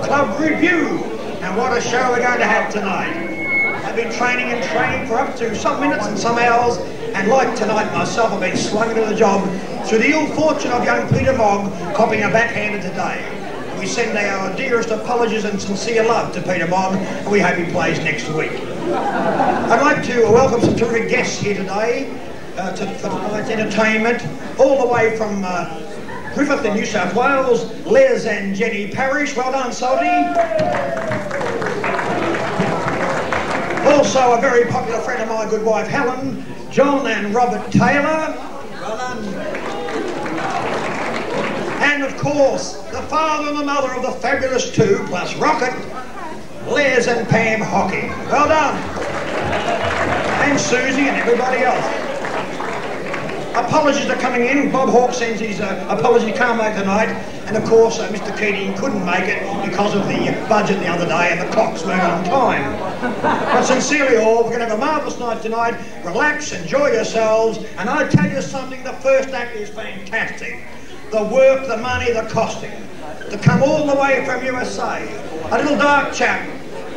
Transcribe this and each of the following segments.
Football Club Revue. And what a show we're going to have tonight. I've been training and training for up to some minutes and some hours, and like tonight myself, I've been slung into the job through the ill fortune of young Peter Mogg copying a backhander today. We send our dearest apologies and sincere love to Peter Mogg, and we hope he plays next week. I'd like to welcome some terrific guests here today for tonight's entertainment, all the way from Griffith in New South Wales, Les and Jenny Parrish. Well done, Salty. Also a very popular friend of my good wife Helen, John and Robert Taylor. Well done. And of course, the father and the mother of the fabulous two, plus Rocket, Les and Pam Hocking. Well done. And Susie and everybody else. Apologies are coming in. Bob Hawke sends his apology, can't make tonight. And of course, Mr. Keating couldn't make it because of the budget the other day and the clocks weren't on time. But sincerely all, we're going to have a marvellous night tonight. Relax, enjoy yourselves. And I tell you something, the first act is fantastic. The work, the money, the costing. To come all the way from USA. A little dark chap,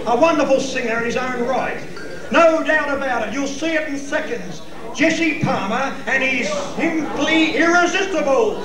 a wonderful singer in his own right. No doubt about it, you'll see it in seconds. Jesse Palmer and he's simply irresistible.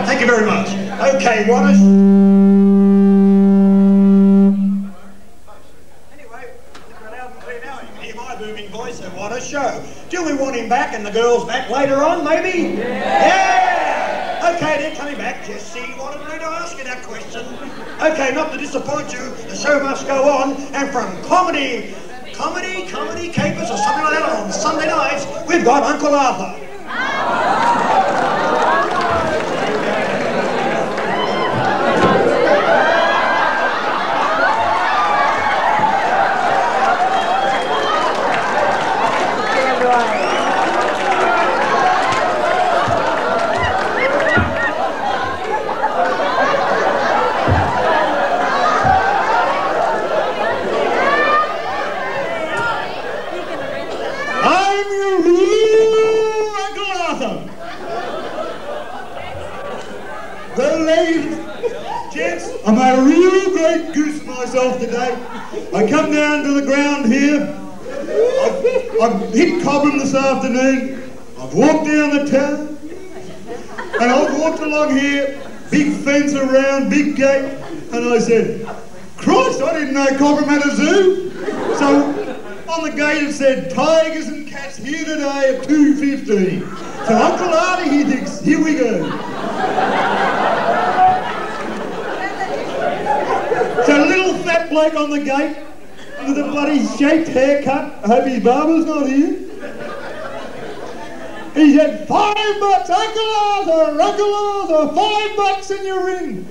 Thank you very much. Okay, Wallace. Anyway, we're loud and clear now. You can hear my booming voice and what a show. Do we want him back and the girls back later on, maybe? Yeah! Okay, they're coming back. Jesse wanted me to ask you that question. Okay, not to disappoint you, the show must go on. And from comedy capers or something like that on Sunday nights, we've got Uncle Arthur. I made a real great goose of myself today. I come down to the ground here. I've hit Cobram this afternoon. I've walked down the town. And I've walked along here, big fence around, big gate. And I said, Christ, I didn't know Cobram had a zoo. So on the gate it said, tigers and cats here today at 2:15. So Uncle Artie, he thinks, here we go. So a little fat bloke on the gate with a bloody shaped haircut. I hope his barber's not here. He said, $5, Uncle Arthur, $5 and you're in.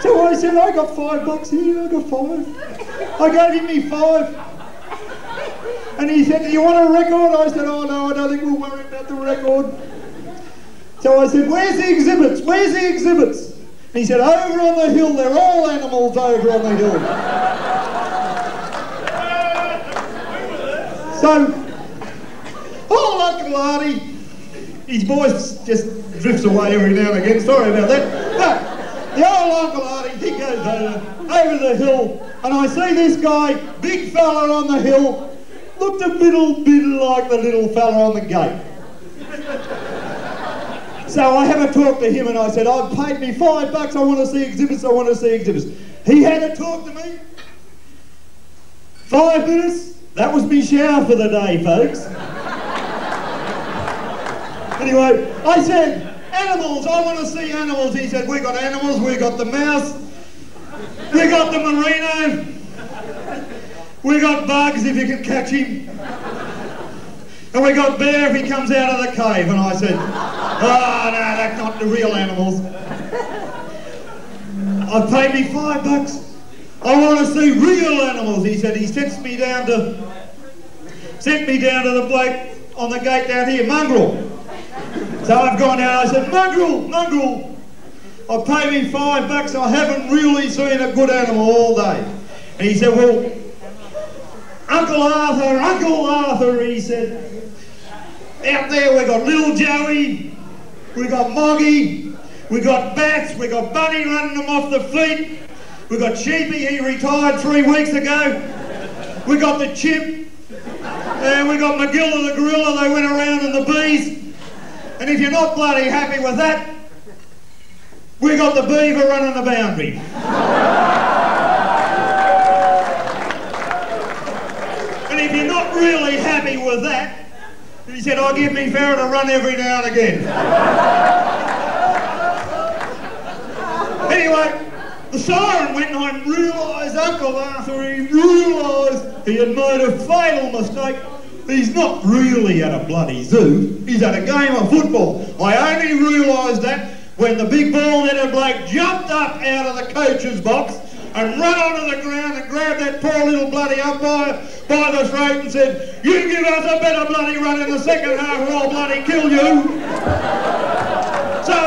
So I said, I got $5 here, I got 5. I gave him me 5. And he said, do you want a record? I said, oh no, I don't think we'll worry about the record. So I said, where's the exhibits? Where's the exhibits? And he said, over on the hill, they're all animals over on the hill. So, oh, Uncle Artie, his voice just drifts away every now and again, sorry about that. But the old Uncle Artie, he goes over the hill, and I see this guy, big fella on the hill, looked a little bit like the little fella on the gate. So I had a talk to him and I said, I've paid me $5, I want to see exhibits, I want to see exhibits. He had a talk to me. 5 minutes, that was me shower for the day, folks. Anyway, I said, animals, I want to see animals. He said, we got animals, we got the mouse, we got the merino, we got bugs if you can catch him. And we got bear if he comes out of the cave. And I said, oh no, that's not the real animals. I've paid me $5. I want to see real animals. He said, he sent me down to the bloke on the gate down here, Mongrel. So I've gone down, I said, Mongrel, I've paid me $5, I haven't really seen a good animal all day. And he said, well, Uncle Arthur, he said, out there we got little Joey, we got Moggy, we got bats, we got Bunny running them off the feet, we got Sheepy, he retired 3 weeks ago, we got the chimp, and we got Magilla the gorilla, they went around in the bees, and if you're not bloody happy with that, we got the beaver running the boundary. And if you're not really happy with that, he said, I'll give me ferret a run every now and again. Anyway, the siren went and I realised Uncle Arthur, he realised he had made a fatal mistake. He's not really at a bloody zoo, he's at a game of football. I only realised that when the big ball-headed bloke jumped up out of the coach's box and run onto the ground and grabbed that poor little bloody umpire by the throat and said, you give us a better bloody run in the second half or I'll bloody kill you. So,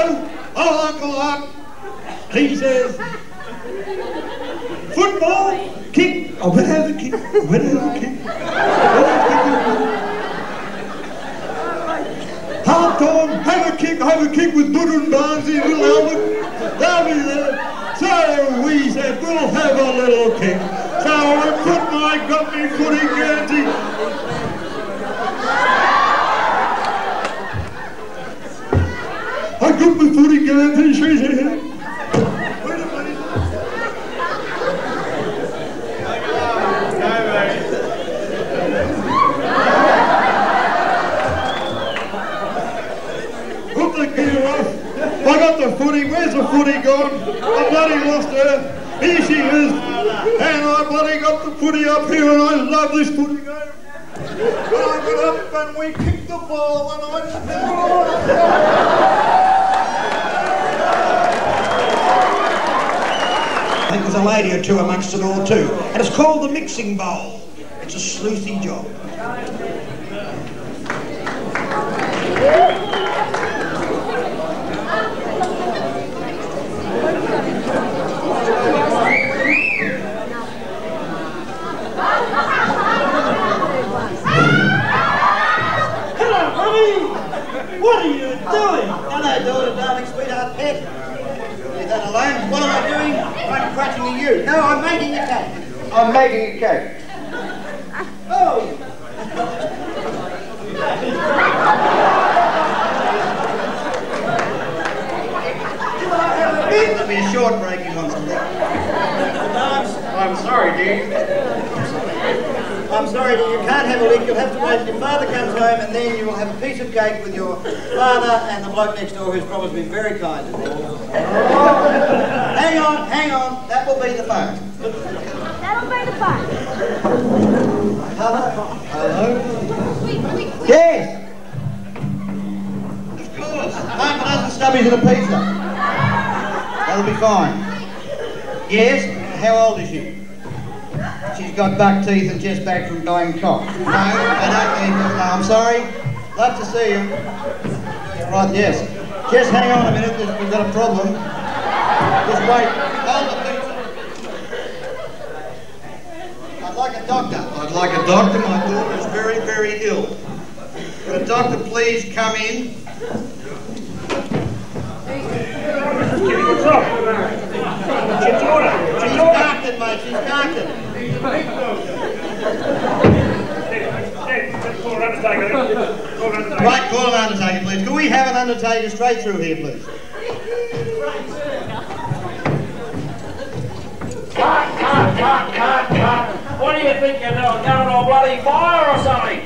old Uncle Art, he says, football, kick, I better have a kick, half time, have a kick with Buddha and Barnsley and little Albert, they'll be there. So we said, we'll have a little kick. So I got me footy Guernsey. got my footy game, finish it. Put the gear off. I got the footy. Where's the footy gone? I bloody lost her. Here she is. And I bloody got the footy up here and I love this footy game. When I got up and we kicked the ball and I think there's a lady or two amongst it all too. And it's called the mixing bowl. It's a sleuthy job. What are you doing? Hello, daughter, darling, sweetheart, pet. Leave that alone. What am I doing? I'm crutching to you. No, I'm making a cake. I'm making a cake. Oh! There'll be a short break if you want something. I'm sorry, dear. I'm sorry, dear, you can't have a lick. You'll have to wait until your father comes home and then you will have a piece of cake with your father and the bloke next door who's probably been very kind to me. Hang on. That will be the phone. That'll be the phone. Hello? Yes! Of course. Half a dozen stubbies and a pizza. That'll be fine. Yes? How old is she? She's got buck teeth and just back from buying cock. No, I don't need to. No, I'm sorry. Love to see you. Right, yes. Just hang on a minute, we've got a problem. Just wait. Hold the pizza. I'd like a doctor. I'd like a doctor. My daughter is very, very ill. Could a doctor please come in? She's doctored, mate. She's doctored. Right, call an undertaker, please. Can we have an undertaker straight through here, please? Cut. What do you think you're doing? Going to a bloody fire or something?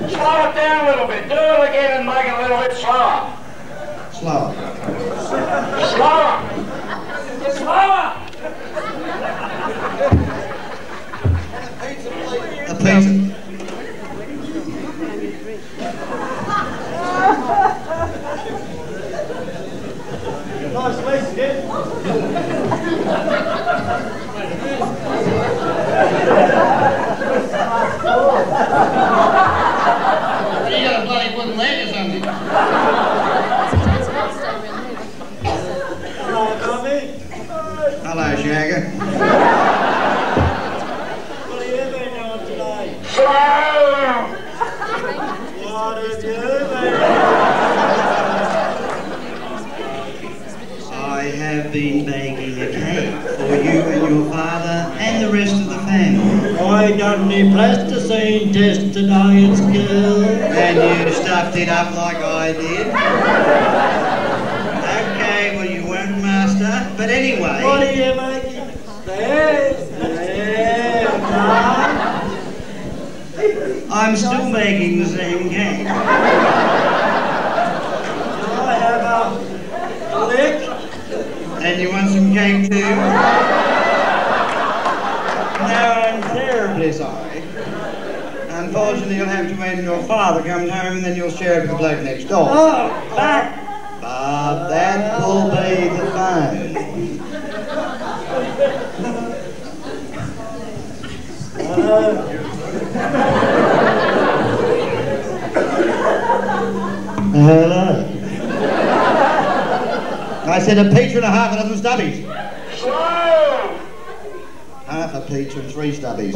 Slow it down a little bit. Do it again and make it a little bit slower. Slower. A pizza. Nice place, kid. You got a bloody wooden leg or something. Hello, Tommy. Hello, Shagger. What have you been doing today? What have you been I have been baking a cake for you and your father and the rest of the family. I done the plasticine test today at school. And you stuffed it up like I did. Okay, well you weren't master, but anyway. What are you making? I'm still making the same cake. Can I have a lick? And you want some cake too? No, I'm terribly sorry. Unfortunately, you'll have to wait until your father comes home and then you'll share it with the bloke next door. Oh, but that will be the phone. Hello. I said a pizza and a half a dozen stubbies. Half a pizza and 3 stubbies.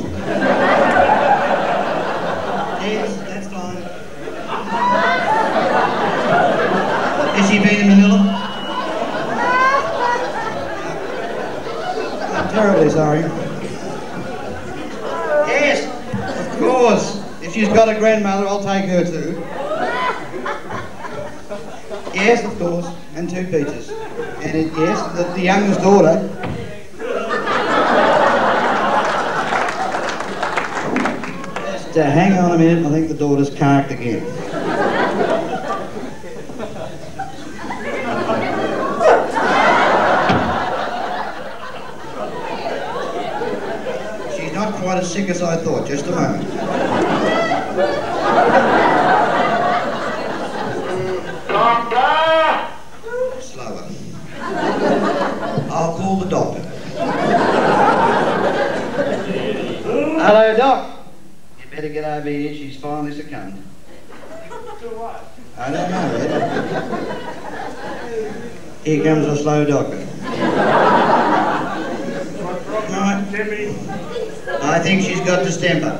Yes, that's fine. Has she been in Manila? I'm terribly sorry. Yes, of course. If she's got a grandmother, I'll take her too. Yes, of course, and 2 pizzas. And yes, the youngest daughter. Just hang on a minute, I think the daughter's carked again. She's not quite as sick as I thought, just a moment. Slower. I'll call the doctor. Hello, Doc. You better get over here. She's finally succumbed. I don't know yet. Here comes the slow doctor. Right. I think she's got distemper.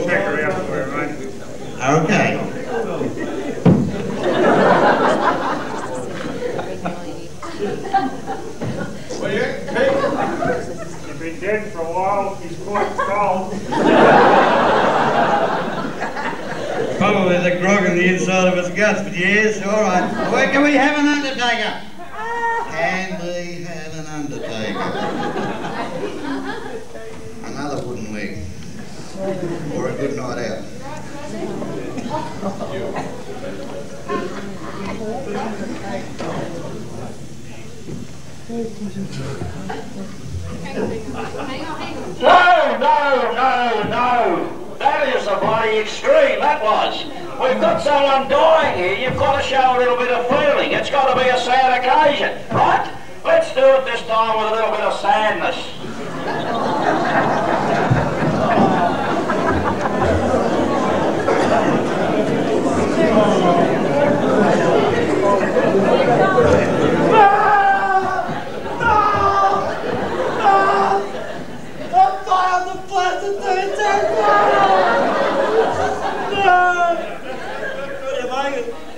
Check her out for her, right? Okay. Well, he's been dead for a while. He's quite cold. Probably the grog in the inside of his guts, but yes, all right. Where can we have an undertaker? Can we have an undertaker? Another wooden leg. Or a good night out. No. That is a bloody extreme, that was. We've got someone dying here. You've got to show a little bit of feeling. It's got to be a sad occasion, right? Let's do it this time with a little bit of sadness.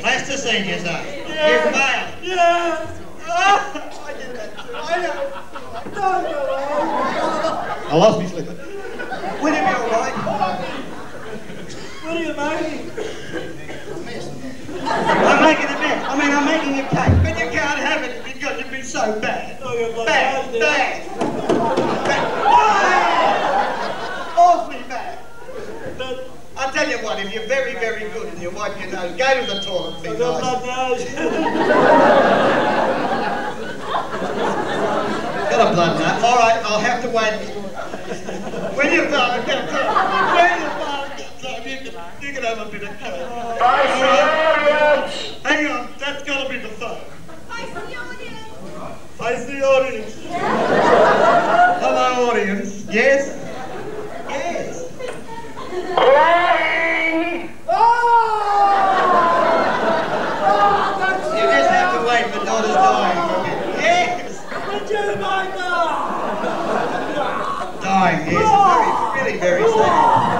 Plasticine, you say? You're male. Yeah. I did that too. I know. I lost my slipper. Will you be all right? What are you making? I'm making a mess. I mean, I'm making a cake. But you can't have it because you've been so bad. Oh, you're like Bad. Awfully bad. But I'll tell you what, if you're very, very good and you wipe your nose, go to the toilet and be I've got nice. blood nose. Got a blood nut. All right, I'll have to wait. When your father comes up, you can have a bit of cake. Hang on, that's got to be the phone. Face the audience. Hello, audience. Yes? Yes. You just have to wait for daughter's dying for a bit. Yes. Dying, yes. It's really very sad.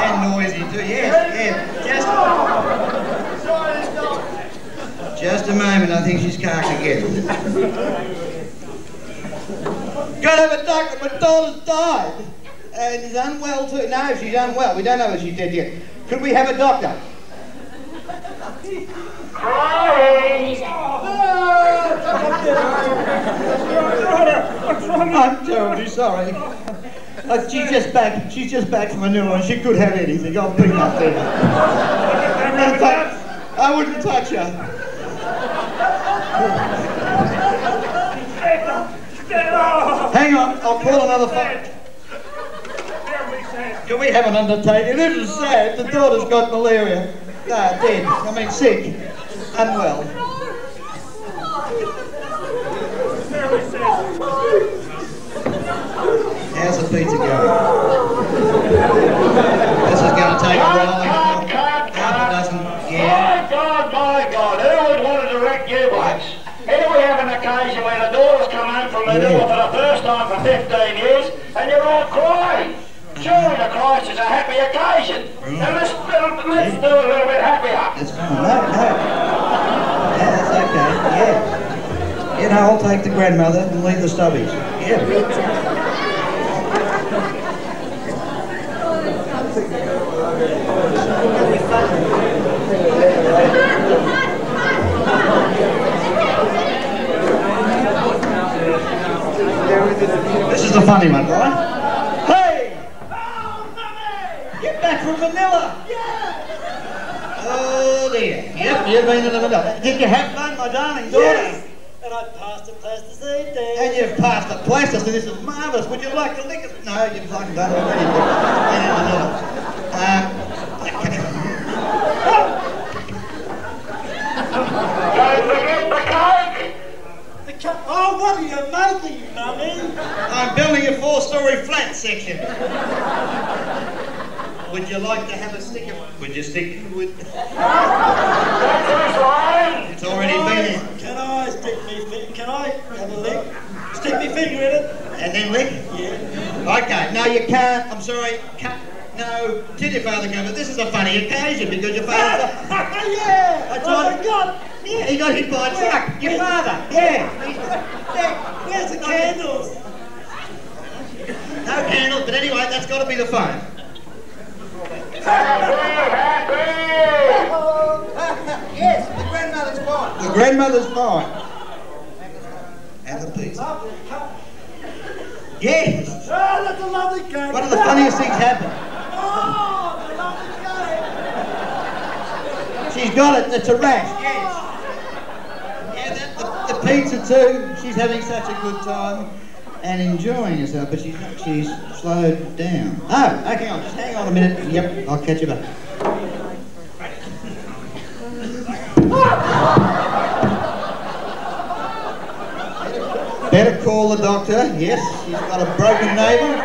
And noisy too, yes. Just a moment, I think she's carked again. Gotta have a doctor, my daughter's died. And she's unwell too. No, she's unwell. We don't know if she's dead yet. Could we have a doctor? I'm terribly sorry. She's just back from a new one. She could have anything. I've been up there. I wouldn't touch her. Hang on, I'll call another phone. Can we have an undertaker? This is sad. The daughter's got malaria. Dead. I mean sick. Unwell. How's the pizza going? This is going to take a while. Half a dozen. Yeah. My God, who would want to direct you blokes? Here we have an occasion where the daughter's come home from Manila for the first time for 15 years, and you're all crying. Surely the Christ is a happy occasion. And let's do it a little bit happier. That's fine. No. Yeah, that's okay. Yeah. You know, I'll take the grandmother and leave the stubbies. Yeah. funny one, right? Hey! Oh, Mummy! Get back from Manila! Yeah! Oh dear. Yep, you've been to the Manila. Did you have fun, my darling daughter? Yes! And I passed the plasticine test. And you've passed the plasticine. This is marvellous. Would you like to lick it? No, you've done that already. Don't forget the cake! Oh, what are you making, Mummy? I'm building a 4-storey flat section. Would you like to have a stick of... Would you stick with... That's his line! It's already been in. Can I stick me finger? Can I have a lick? Stick me finger in it? And then lick? Yeah. Okay, no you can't. I'm sorry. No, did your father go? But this is a funny occasion because your father... Yeah! I I tried- forgot! Yeah, he got hit by a truck. Your father. Yeah. Where's the candles? No candles, but anyway, that's got to be the phone. Happy! Yes, the grandmother's fine. The grandmother's fine. And the pizza. Yes. Oh, that's a lovely cake. One of the funniest things happened. Oh, the lovely cake. She's got it. It's a rash. Yes. Yeah, the pizza too. She's having such a good time and enjoying herself, but she's slowed down. Oh, okay, just hang on a minute. Yep, I'll catch you back. Better call the doctor. Yes, she's got a broken navel.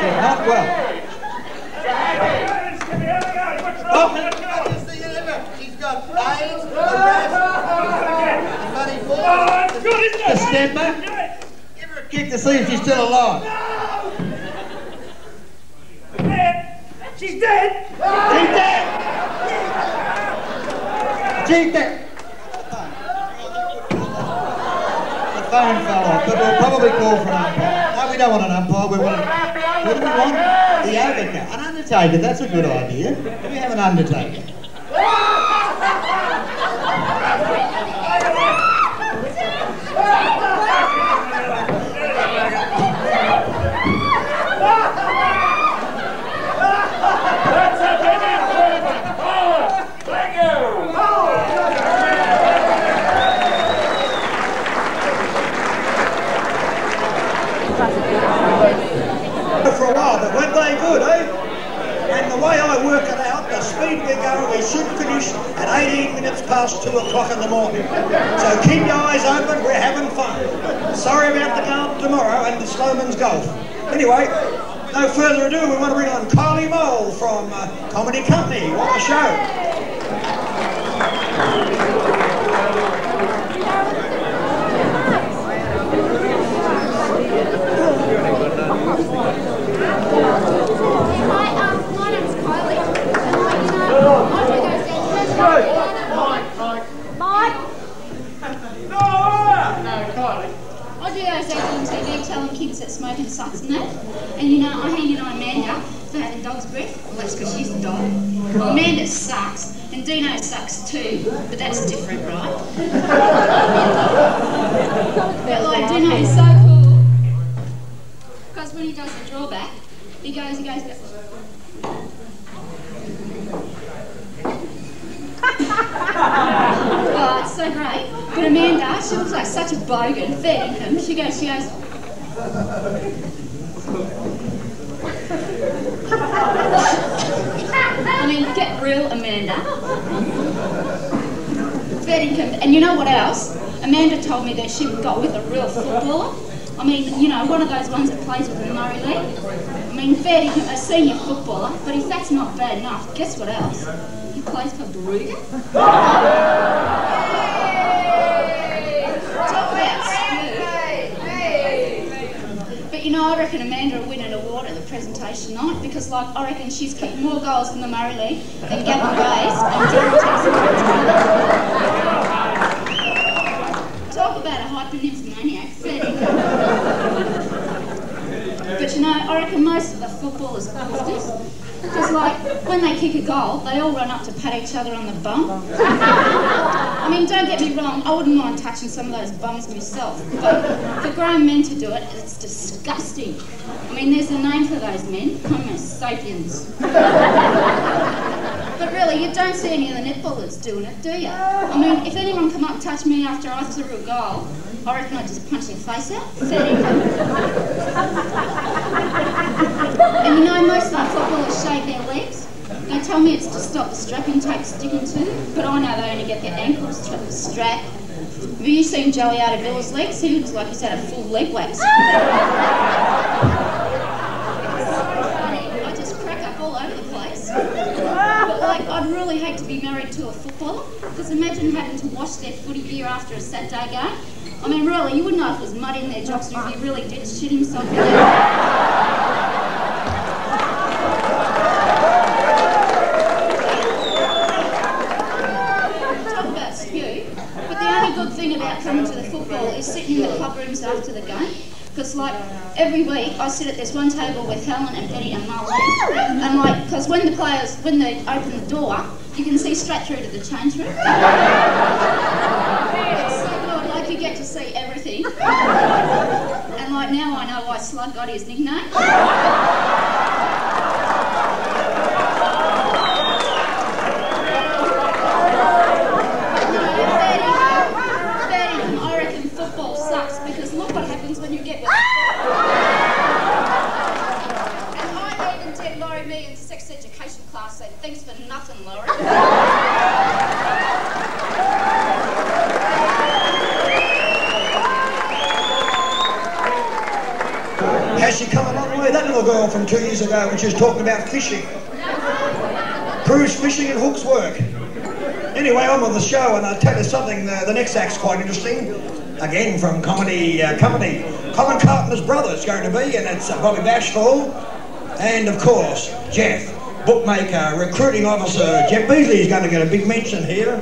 She's not well. Oh, she's got AIDS, a rash, bloody balls, distemper. Give her a kick to see if she's still alive. She's dead. She's dead. She's dead. The phone fell off, but we'll probably call for an umpire. No, we don't want an umpire. We want... What do we want? The overcut. An undertaker. That's a good idea. Do we have an undertaker? For a while, but weren't they good, eh? And the way I work it out, the speed we're going, we should finish at 18 minutes past 2 o'clock in the morning. So keep your eyes open, we're having fun. Sorry about the game tomorrow and the Slowman's Golf. Anyway, no further ado, we want to bring on Kylie Mole from Comedy Company. What a show. My name's Kylie. Mike. I do those days on TV telling kids that smoking sucks and that. And you know, I handed on Amanda for having dog's breath. Well, that's because she's a dog. Well, Amanda sucks, and Dino sucks too, but that's different, right? But like, Dino is so cool. Because when he does the drawback, he goes, oh, it's so great. But Amanda, she looks like such a bogan, fair income. She goes, I mean, get real, Amanda. Fair income. And you know what else? Amanda told me that she got with a real footballer. I mean, you know, one of those ones that plays with the Murray League. I mean, fair income, a senior footballer, but if that's not bad enough, guess what else? He plays for Brugge. Talk about screw. But you know, I reckon Amanda will win an award at the presentation night because, like, I reckon she's kicked more goals in the Murray League than Gavin Gaze and Jerry Texas. Talk about a hyper-nymphomaniac, fair income. But you know, I reckon most of the footballers are boosters. Because, like, when they kick a goal, they all run up to pat each other on the bum. I mean, don't get me wrong, I wouldn't mind touching some of those bums myself, but for grown men to do it, it's disgusting. I mean, there's a name for those men, Homo sapiens. But really, you don't see any of the netballers doing it, do you? I mean, if anyone come up and touch me after I threw a goal, I reckon I'd just punch their face out. Fair income. And you know, most of the footballers shave their legs. They tell me it's to stop the strapping tape sticking to them, but I know they only get their ankles strapped. Have you seen Joey Artavilla's legs? He looks like he's had a full leg wax. I just crack up all over the place. But like, I'd really hate to be married to a footballer, because imagine having to wash their footy gear after a Saturday game. I mean, really, you wouldn't know if it was mud in their jocks or if he really did shit himself in there. Talk about spew. But the only good thing about coming to the football is sitting in the club rooms after the game. Because, like, every week I sit at this one table with Helen and Betty and Marlene. And, like, because when they open the door, you can see straight through to the change room. It's so good, like, you get to see everything. And, like, now I know why Slug got his nickname. Thanks for nothing, Laurie. Has she come a long way? That little girl from 2 years ago when she was talking about fishing. Proves fishing and hooks work. Anyway, on with the show, and I'll tell you something, the next act's quite interesting. Again, from comedy company. Colin Carpenter's brother is going to be, and it's Bobby Bashful. And, of course, Jeff. Bookmaker, recruiting officer, Jeff Beasley is going to get a big mention here.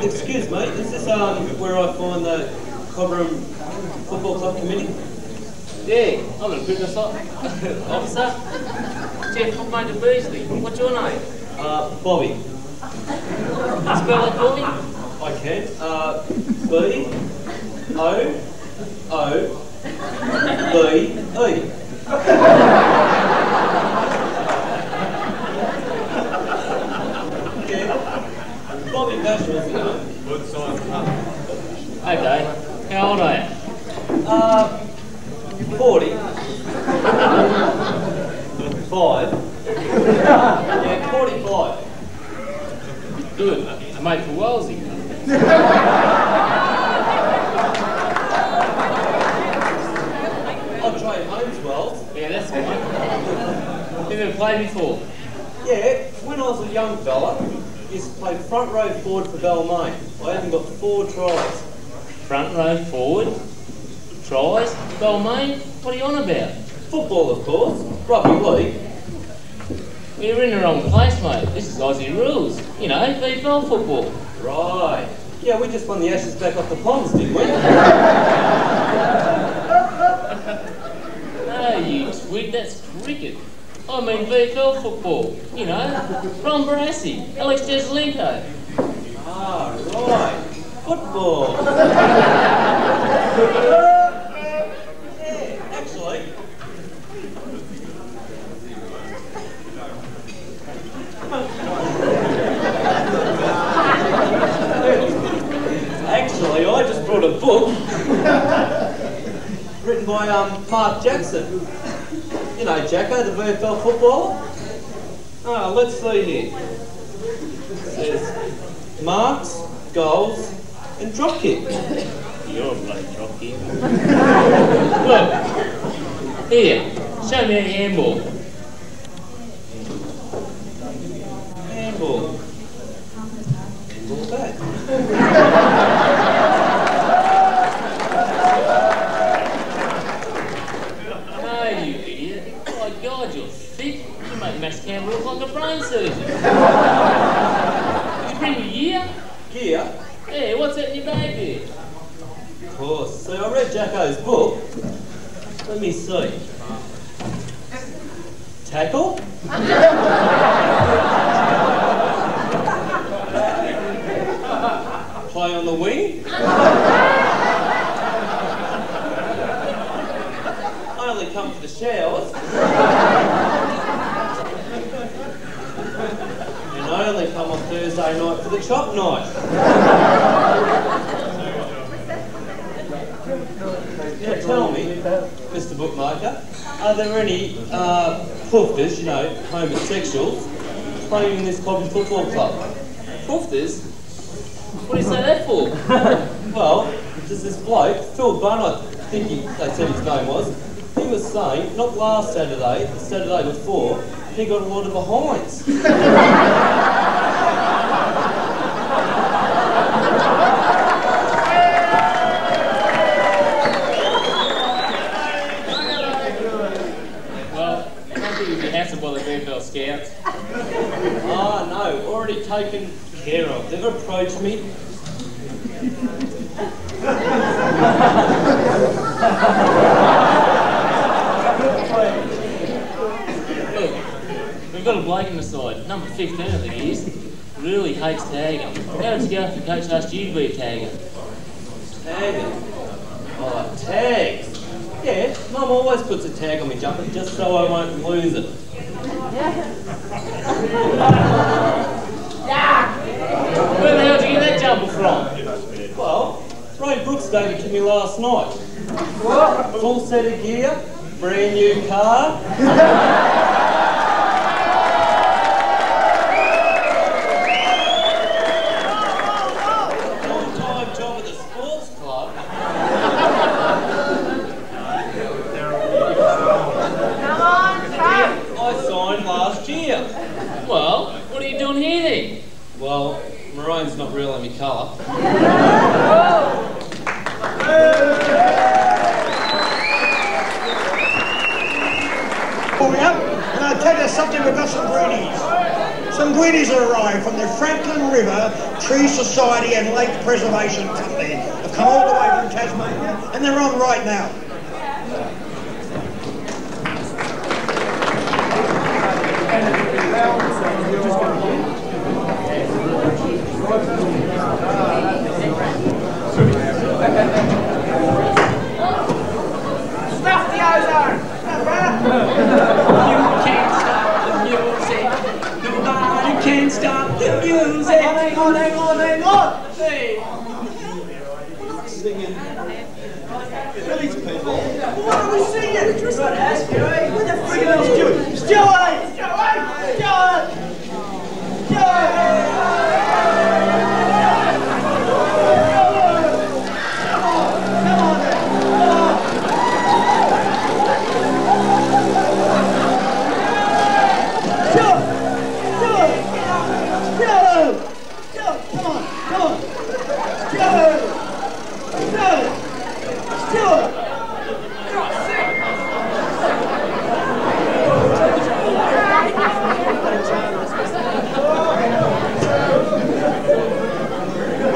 Excuse me, is this where I find the Cobram Football Club Committee? Yeah, I'm a fitness officer. Jeff Bookmaker Beasley. What's your name? Bobby. Spell it for me? I can. B-O-O-B-E. Bobby Bashful's the name. Okay. How old are you? 40. 5. Yeah, 45. Good. A mate for Wellesley. I'll trade homes well. Yeah, that's fine. You ever played before? Yeah, when I was a young fella, I used to play front row forward for Balmain. I even got 4 tries. Front row forward? Tries? Balmain? What are you on about? Football, of course. Rugby league. Well, you're in the wrong place, mate. This is Aussie rules. You know, VFL football. Right. Yeah, we just won the Ashes back off the Ponds, didn't we? No, you twig, that's cricket. I mean VFL football. You know, Ron Barassi, Alex Jeslenko. Ah, right. Football. Yeah, actually. Actually, I just brought a book written by Mark Jackson. You know Jacko, the VFL footballer. Oh, let's see here. It says marks, goals, and drop kick. You're a bloody drop kick. Look, here, show me a handball. Handball. that? No, you idiot. My God, you're thick. You make Max Campbell look like a brain surgeon. Did you bring your gear? Gear? Yeah, what's that in your bag there? Of course. So I read Jacko's book. Let me see. Tackle? Play on the wing? I only come for the showers. And I only come on Thursday night for the chop night. Now tell me, Mr. Bookmaker, are there any poofters, you know, homosexuals, playing in this Cobram football club? Poofters? What do you say that for? Well, there's this bloke, Phil Bunn, I think they said his name was, he was saying, not last Saturday, the Saturday before, he got a lot of behinds. By the VFL Scouts. Ah, no, already taken care of. They've approached me. Look, we've got a bloke in the side, number 15 I think he is. Really hates tagging. How did you go if your coach asked you to be a tagger? Tagging? Oh, tags. Yeah, Mum always puts a tag on my jumper just so I won't lose it. Where the hell did you get that jumper from? Well, Ray Brooks gave it to me last night. Full set of gear, brand new car. Full-time job at the sports club. I signed last year. Well, what are you doing here then? Well, maroon's not really my colour. Coming up, and I'll tell you something, we've got some greenies. Some greenies have arrived from the Franklin River Tree Society and Lake Preservation Company. They've come all the way from Tasmania, and they're on right now. Stuff the ozone! You can't stop the music! Hang on! Hey! We're not singing. Who these people? What are we singing? Just got to ask you, eh? Where the friggin' hell's Stuart? Stuart!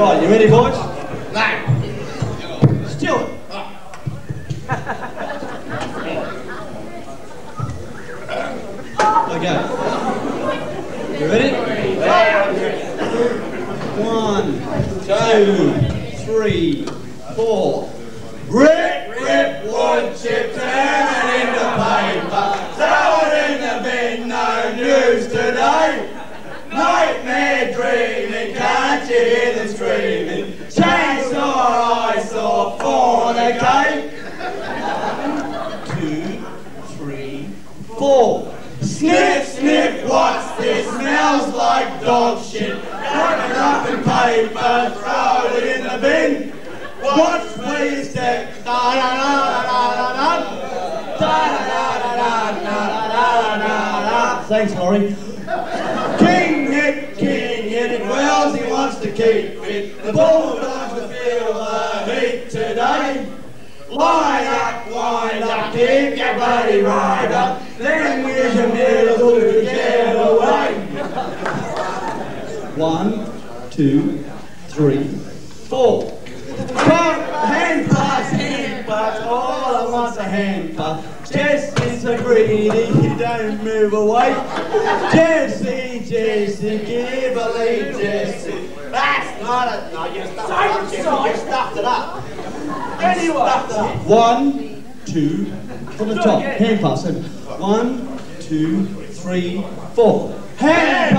Right, you ready, boys? No. Stuart. Okay. You ready? 1, 2, 3, 4. Rip, wood chips, hammered in the paper, throw it in the bin, no news today. Nightmare dreaming, can't you hear them screaming? Chainsaw, eyesore, fornicate. 2, 3, 4. Sniff, sniff, what's this? Smells like dog shit. Wrap it up in paper, throw it in the bin. Watch please step. Thanks, Laurie. King hit Wells, he wants to keep fit. The Bulldogs will feel the heat today. Line up, wind up, keep your bloody ride up. Then use your middle to get away. 1, 2, 3, 4. Hand pass, all I want's a hand pass. Jesse's so greedy, he don't move away. Jesse, give a lead, Jesse. That's not a... No, you stuffed it up. You stuffed it up. Anyway. 1, 2, from the top. Hand pass. 1, 2, 3, 4. Hand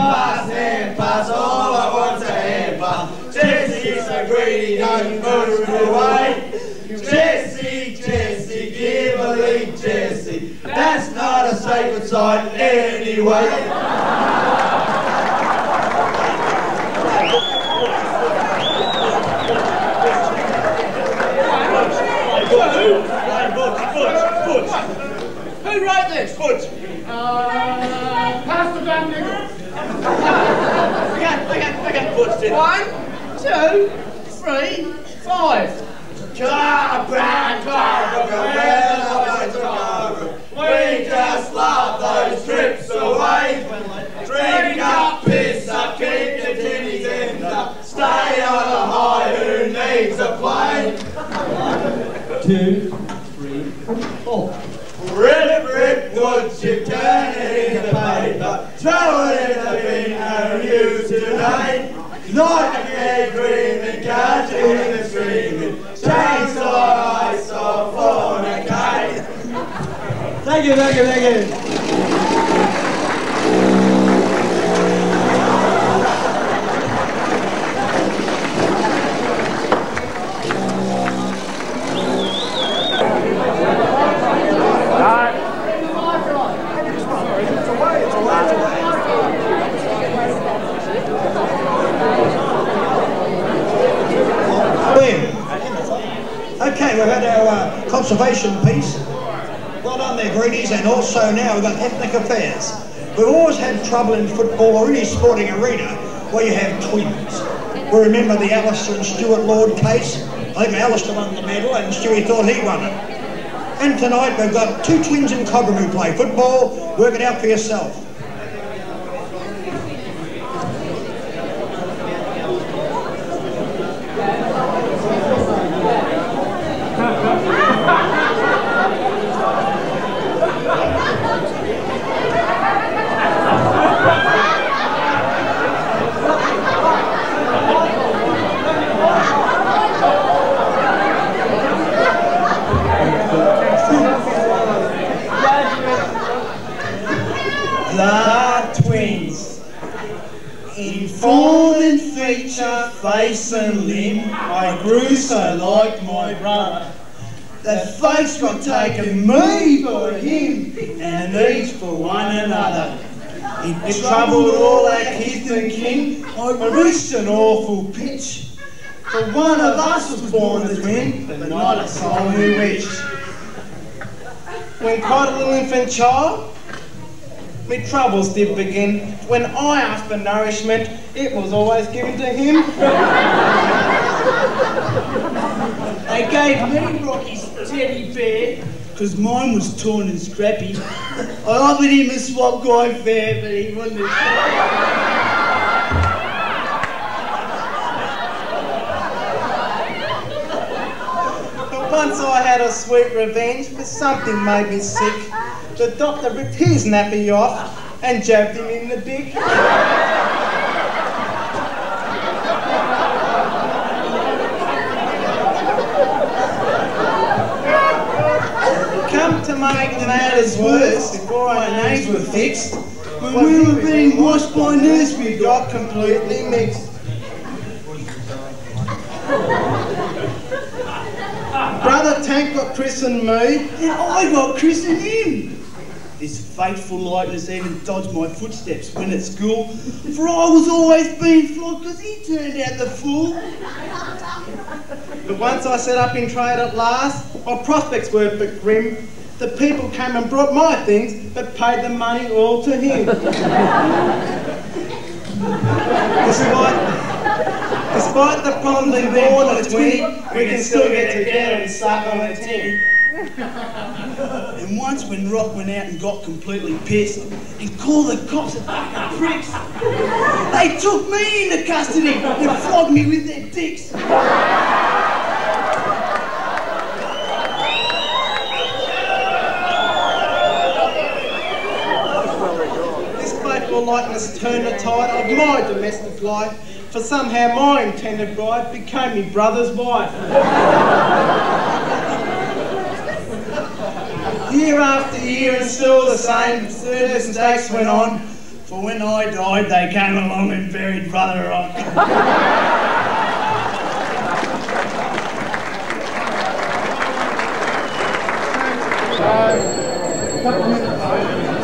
pass, all I want's a hand pass. Jesse's so greedy, don't move away. Jesse, give a lead, Jesse. That's not a sacred side anyway. Who wrote this? Butch. Pastor Van Nigel. I got Butch in. 1, 2, 3, 5. Cobram, we just love those trips away. Drink up, piss up, keep your tinnies ends up. Stay on a high, who needs a plane? 2, 3, 4. Rip, would you turn it into paper? Throw it in the bin, no use today. Nightmare dreaming, catching and screaming. Chainsaw, ice off on a cake. Thank you. Okay, we've had our conservation piece. Well done there, Greenies, and also now we've got ethnic affairs. We've always had trouble in football or any sporting arena where you have twins. We remember the Alistair and Stuart Lord case. I think Alistair won the medal and Stewie thought he won it. And tonight we've got two twins in Cobram who play football. Work it out for yourself. The twins. In form and feature, face and limb, I grew so like my brother that folks were taking me for him and each for one another. It troubled all our kith and kin. I reached an awful pitch. For one of us was born a twin, but not a soul knew which. When quite a little infant child, my troubles did begin. When I asked for nourishment, it was always given to him. They gave me Rocky's teddy bear, because mine was torn and scrappy. I offered him a swap guy fare, but he wouldn't have. But once I had a sweet revenge, but something made me sick. The doctor ripped his nappy off and jabbed him in the dick. Come to make matters worse, before our names were fixed, when we were being washed by nurse, we got completely mixed. Brother Tank got christened me, and I got christened him. This fateful likeness even dodged my footsteps when at school, for I was always being flogged because he turned out the fool. But once I set up in trade at last, my prospects were but grim. The people came and brought my things, but paid the money all to him. Despite the problems of being born at 20, we can still get together and suck on a tin. And once when Rock went out and got completely pissed and called the cops a fucking pricks, they took me into custody and flogged me with their dicks. This faithful likeness turned the tide of my domestic life, for somehow my intended bride became my brother's wife. Year after year and still the same, circumstances went on, For when I died, they came along and buried Brother Rock.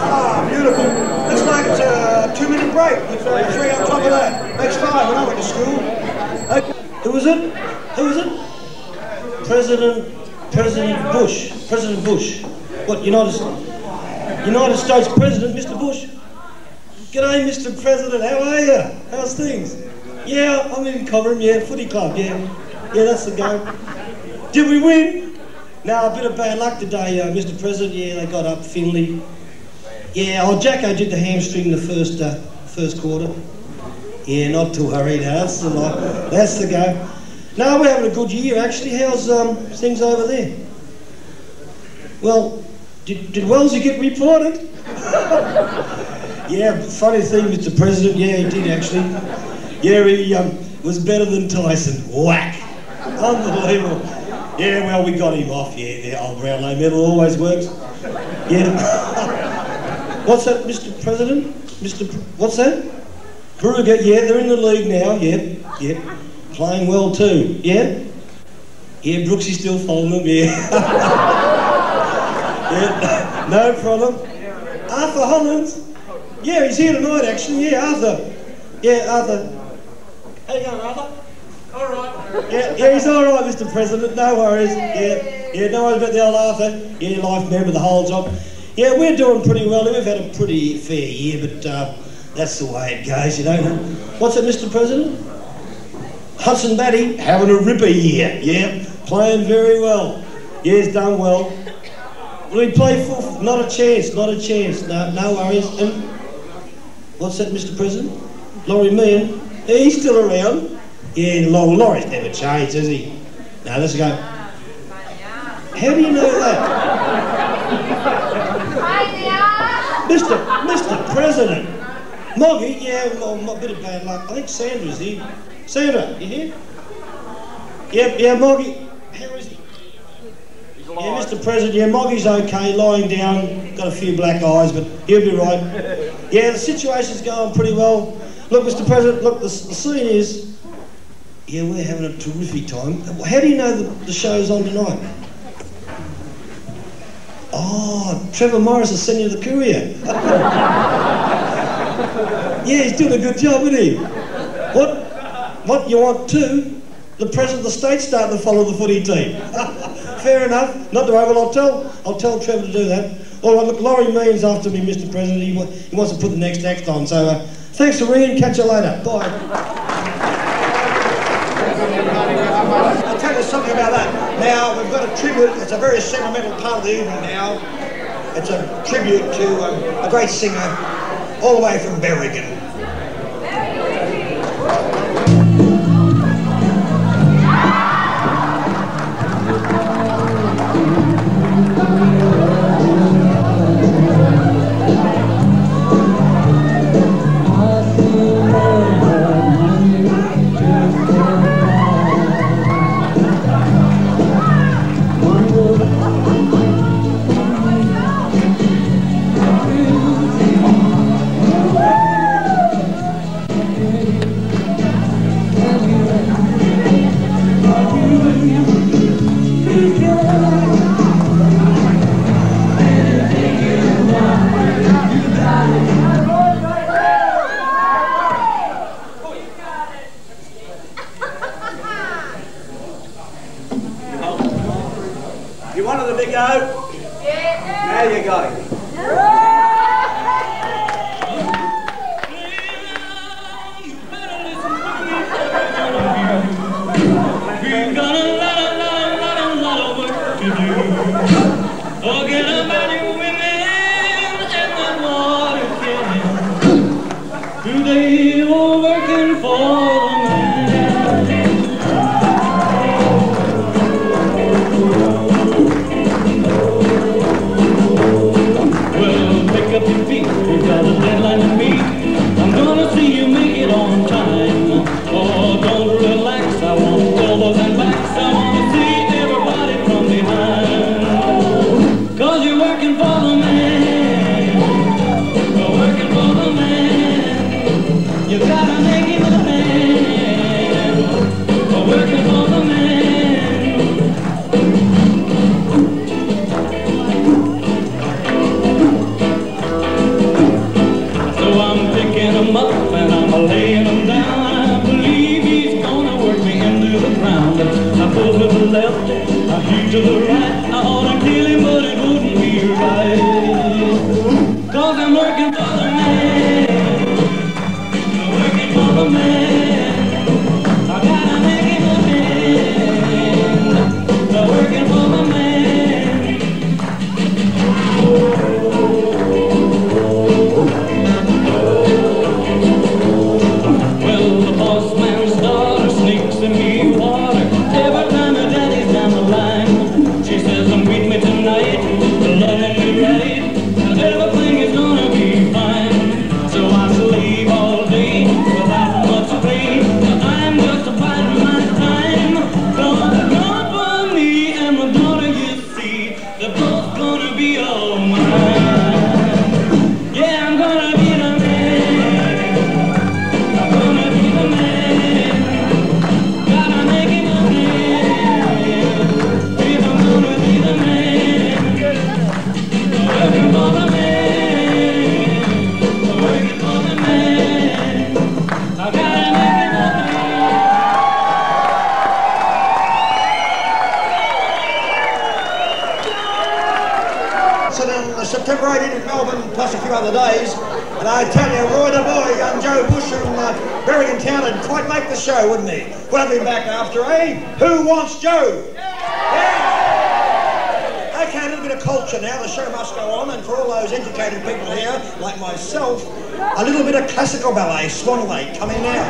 Ah, beautiful. Looks like it's a 2-minute break with 3 on top of that. Makes 5 when I went to school. Okay. Who was it? Who was it? President Bush. President Bush. What, United States President, Mr. Bush? G'day, Mr. President, how are you? How's things? Yeah, I'm in Cobram, yeah, footy club, yeah. Yeah, that's the go. Did we win? No, a bit of bad luck today, Mr. President. Yeah, they got up Finley. Yeah, Jacko did the hamstring the first quarter. Yeah, not too worried, that's the go. No, we're having a good year, actually. How's things over there? Well, did Wellesley get reported? Yeah, funny thing, Mr. President. Yeah, he did actually. Yeah, he was better than Tyson. Whack! Unbelievable. Yeah, well, we got him off. Yeah, the old Brownlow medal always works. Yeah. What's that, Mr. President? What's that? Brugger. Yeah, they're in the league now. Yeah. Playing well too. Yeah. Yeah, Brooksy's still following them. Yeah. Yeah, no problem. Arthur Hollins. Yeah, he's here tonight actually. Yeah, Arthur. Yeah, Arthur. How you going, Arthur? All right. Yeah, he's all right, Mr. President. No worries. Yeah, no worries about the old Arthur. Yeah, life member the whole job. Yeah, we're doing pretty well. We've had a pretty fair year, but that's the way it goes, you know. What's it, Mr. President? Hudson Batty having a ripper year. Yeah, playing very well. Yeah, he's done well. Will he play full? Not a chance. No worries. And what's that, Mr. President? Laurie Meehan? Yeah, he's still around. Yeah, Laurie's never changed, has he? Now let's go. How do you know that? Mr. President. Moggy, yeah, a bit of bad luck. I think Sandra's here. Sandra, you here? Yeah, Moggy. How is he? Yeah, Mr. President, yeah, Moggy's okay, lying down, got a few black eyes, but he'll be right. Yeah, the situation's going pretty well. Look, Mr. President, look, the scene is, yeah, we're having a terrific time. How do you know the show's on tonight? Oh, Trevor Morris has sent you the courier. Yeah, he's doing a good job, isn't he? What you want too? The President of the State's starting to follow the footy team. Fair enough. Not to worry. Well, I'll tell Trevor to do that. All right. Look, Laurie Meehan's after me, Mr. President. He wants to put the next act on. So, thanks for ringing. Catch you later. Bye. I'll tell you something about that. Now, we've got a tribute. It's a very sentimental part of the evening now. It's a tribute to a great singer all the way from Berrigan. You wanted a big O? Yeah. Now you got it. Forget about your women and that water can. Today you're working for the man. Well, pick up your feet, you've got a deadline to meet. I'm gonna see you make it on time. Oh, don't relax, I want elbows and backs. I wanna see everybody from behind. Cause you're working for the man. You're working for the man. You gotta make him a man. You're working for the man. So I'm picking him up and I'm laying him down. I believe he's gonna work me into the ground. I pull to the left, I heave to the right. I ought to kill him, but it wouldn't be right. Cause I'm working for the man. I'm working for the man. I gotta make him a man. I'm working for the man. Well, the boss man's daughter sneaks in me water every time her daddy's down the line. She says, meet me tonight, loving me right, and everything is gonna be fine. So I sleep all day without much pay. I'm just biding my time. Don't come for me and my daughter, you see, they're both gonna be all mine. Yeah, I'm gonna be the man. I'm gonna be the man. Gotta make it a man. If I'm gonna be the man. Working for the man. Working for the man. I gotta make it a man. So then September 18 in Melbourne, plus a few other days. And I tell you, Roy the boy, young Joe Bush from Berrigan Town would quite make the show, wouldn't he? We'll have him back after, eh? Who wants Joe? Yeah! Okay, a little bit of culture now. The show must go on, and for all those educated people here, like myself, a little bit of classical ballet, Swan Lake, coming now.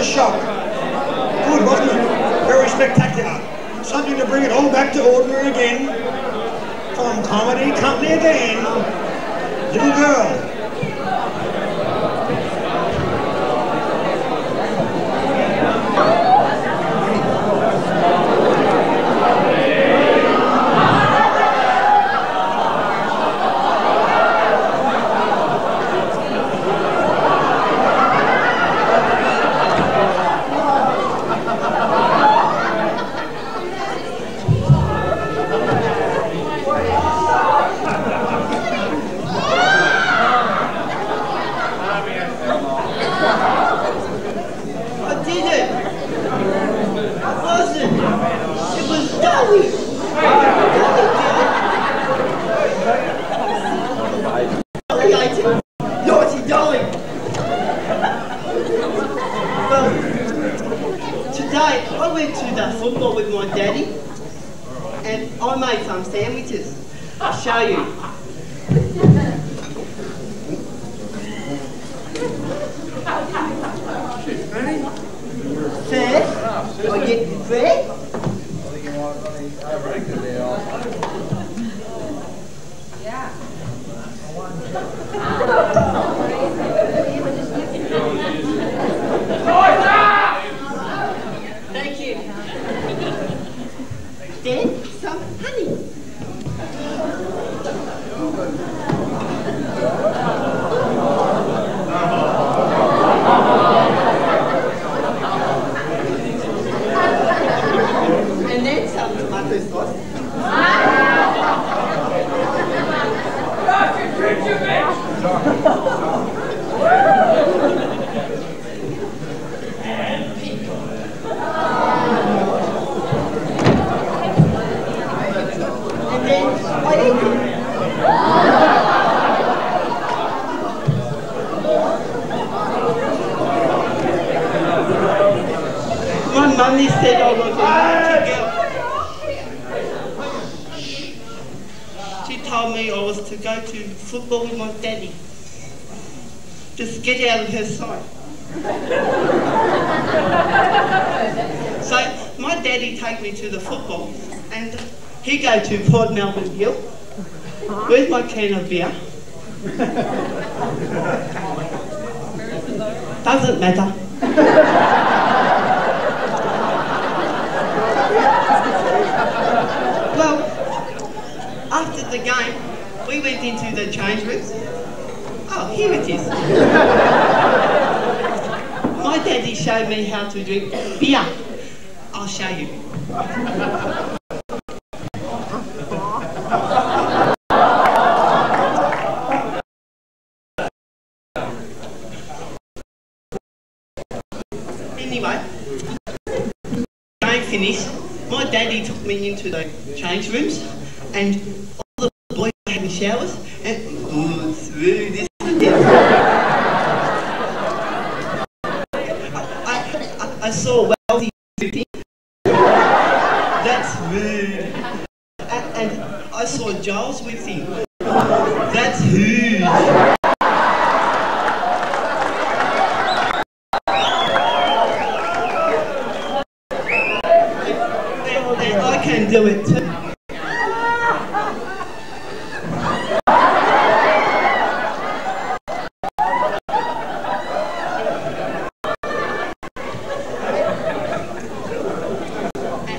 a shock. Good, wasn't it? Very spectacular. Something to bring it all back to ordinary again. From Comedy Company again. Little girl. I'll show you. Fair? I get fair? Yeah. Thank you. Then some honey. And then some tomato sauce. And pickle. And then I eat it. My mummy said I was a naughty girl. She told me I was to go to football with my daddy. Just get out of her sight. So my daddy take me to the football and he go to Port Melbourne Hill. Where's my can of beer? Doesn't matter. Well, after the game, we went into the change rooms. Oh, here it is. My daddy showed me how to drink beer. I'll show you. Anyway, game finished. My daddy took me into the change rooms and all the boys were having showers and oh, through this. I saw wealthy people. That's rude. And I saw Giles with him. That's huge. And I can do it too.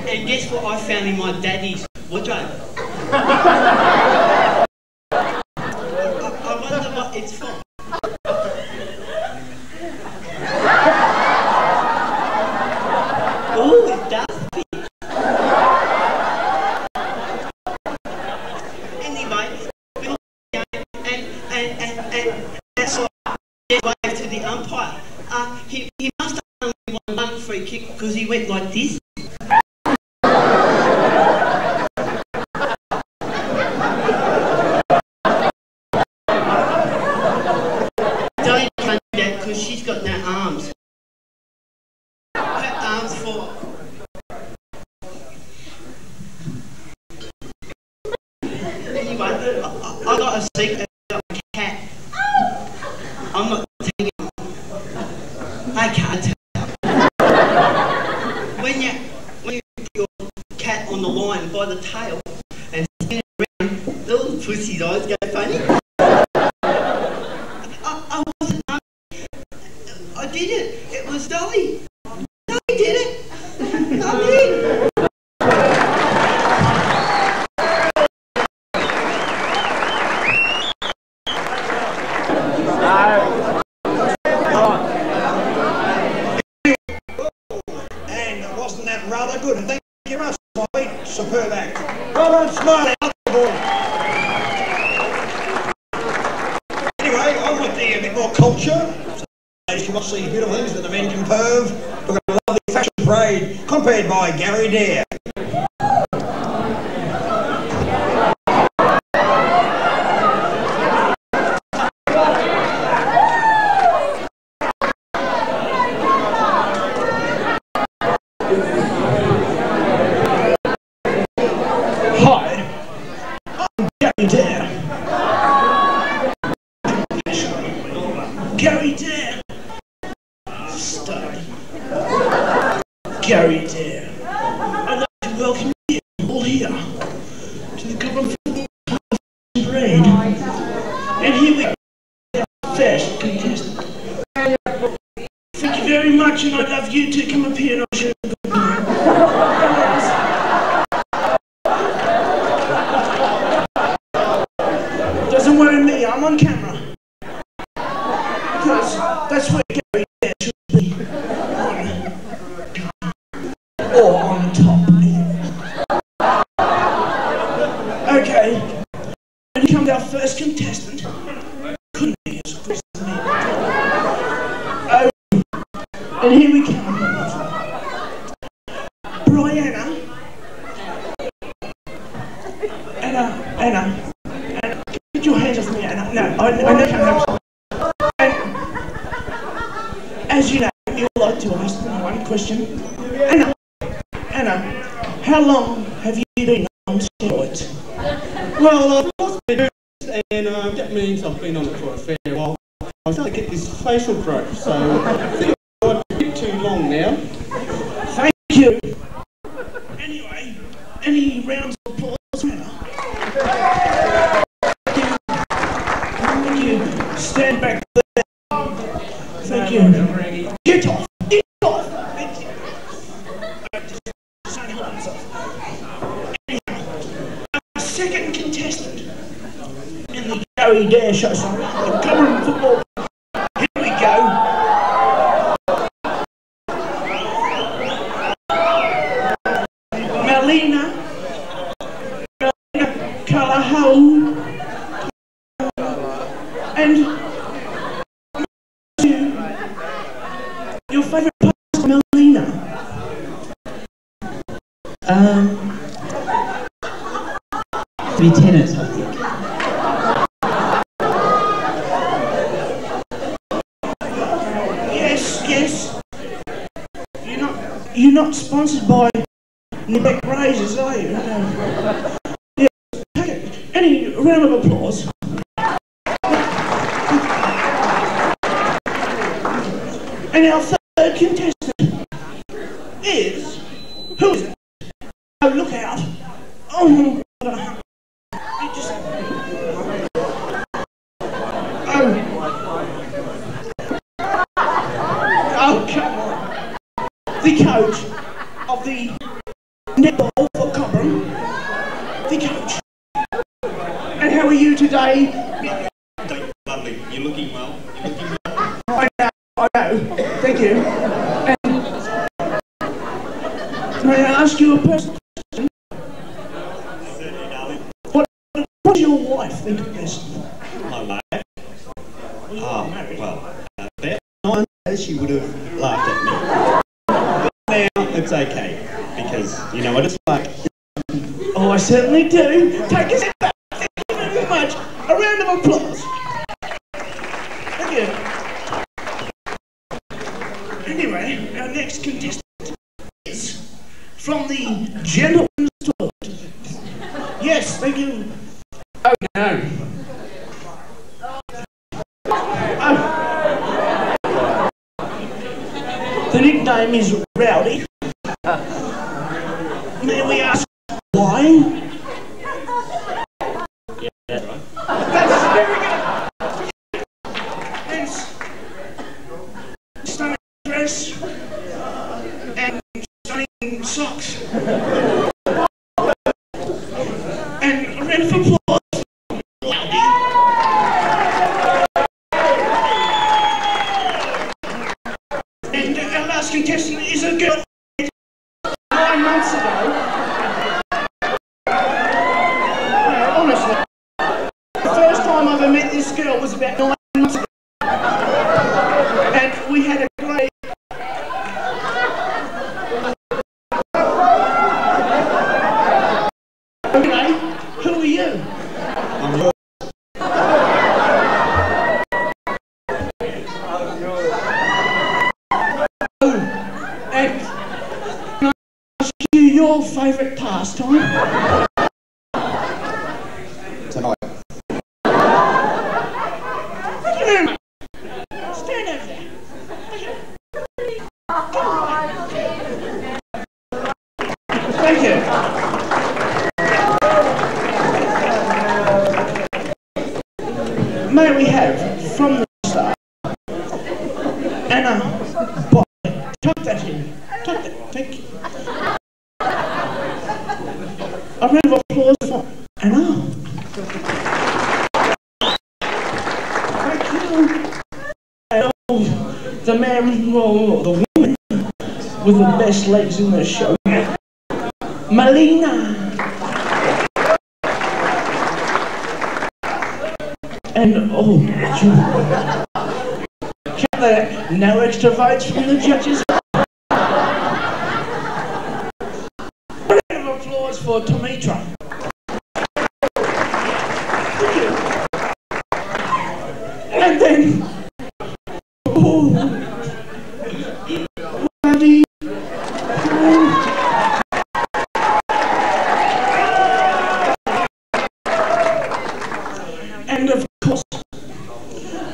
And guess what I found in my daddy's wardrobe? I wonder what it's for. Oh, it does fit. Anyway, we all and that's why I waved to the umpire. He must have only won one free kick because he went like this. Don't do that because she's got no arms. Her arms for. Anyway, I got a secret about a cat. I'm not telling you. I can't tell. pussy's eyes go funny. I wasn't. I did it. It was Dolly. Dolly did it. Not me. And wasn't that rather good? And thank you very much, Smiley. Superb act. Well done, Smiley. Anyway, on with a bit more culture. You must see beautiful things that the men can perv. We've got a lovely fashion parade compared by Gary Dare. Gary Dare. Stud. Gary Dare. I'd like to welcome you all here to the Cobram parade. And here we go, first contestant. Thank you very much, and I'd love you to come up here and I'll show you a good time. Doesn't worry me, I'm on camera. Because that's where Gary Dare should be. Or on top. Okay. And here comes our first contestant. Couldn't be as good as me. Oh. And here we come. Brianna. Anna. Get your hands off me, Anna. No, I know can't help. As you know, you like to ask one question. Anna, how long have you been on steroids? Well, I've lost my boobs, and that means I've been on it for a fair while. I'm starting to get this facial growth, so I think I've been a bit too long now. Thank you. Anyway, any rounds of applause, Anna? Thank you. Stand back there. Thank you. Get off! Get off! Thank you. Our second contestant in the Gary Dare show, sorry, the Cobram football. Here we go. Melina Calaho, and your favourite part is Melina. To be tennis, I think. Yes. You're not sponsored by Nebeck Razors, are you? No. Yes. Okay. Any round of applause? And our third contestant is... Who is it? Oh, look out. Oh, it just... Oh, come on. The coach of the netball for Cobram. The coach. And how are you today? Lovely. You're looking well. I know. Thank you. And may I ask you a personal question? Certainly, darling. What does your wife think of this? My wife? Well, about 9 days she would have laughed at me. But now it's okay, because you know what it's like. Oh, I certainly do. Take a step back. Thank you very much. A round of applause. Thank you. Anyway, our next contestant is from the gentleman's toilet. Yes, thank you. Oh no. The nickname is Rowdy. May we ask why? Yeah, boots and stunning socks. And a round of applause for Loudy. And our last contestant is a girl 9 months ago. Honestly, the first time I ever met this girl was about 9 months ago. And we had a great... Okay, who are you? I'm yours. And can I ask you your favourite pastime? Tonight. Thank you very much. Stand over there. Thank you. May we have, from the start, Anna Bob. Tuck that in. Tuck that. Thank you. A round of applause for Anna. Thank you. And the man, well, the woman with the best legs in the show, Melina. And count that, no extra votes from the judges. A round of applause for Tomitra. Thank you. And then, bloody. And of course,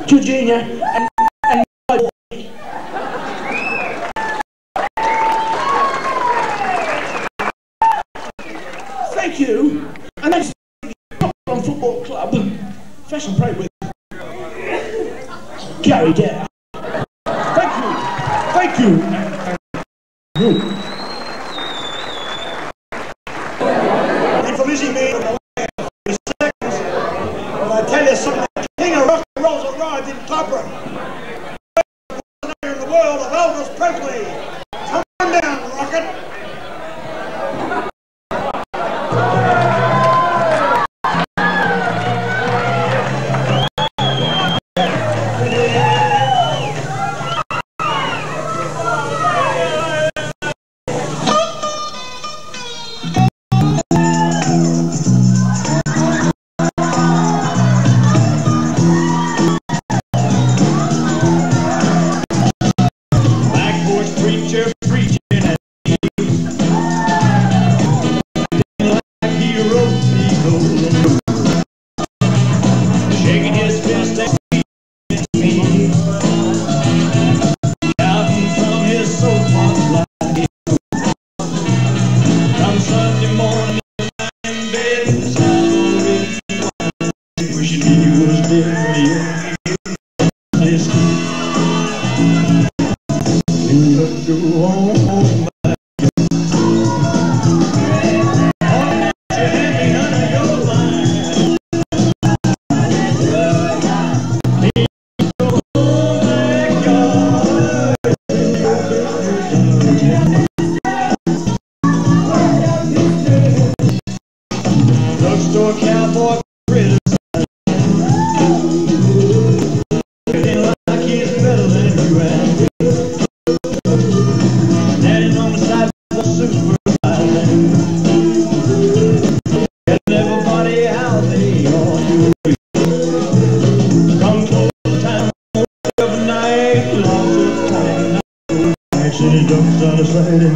Georgina and my boy. Thank you. And that's the Cobram Football Club Fashion Parade with Gary Dare. Thank you. Thank you. And for Lizzie me, well, I tell you something, the king of rock and roll's arrived in Cobram. In the world of Elvis Presley. Come on down, Rocket.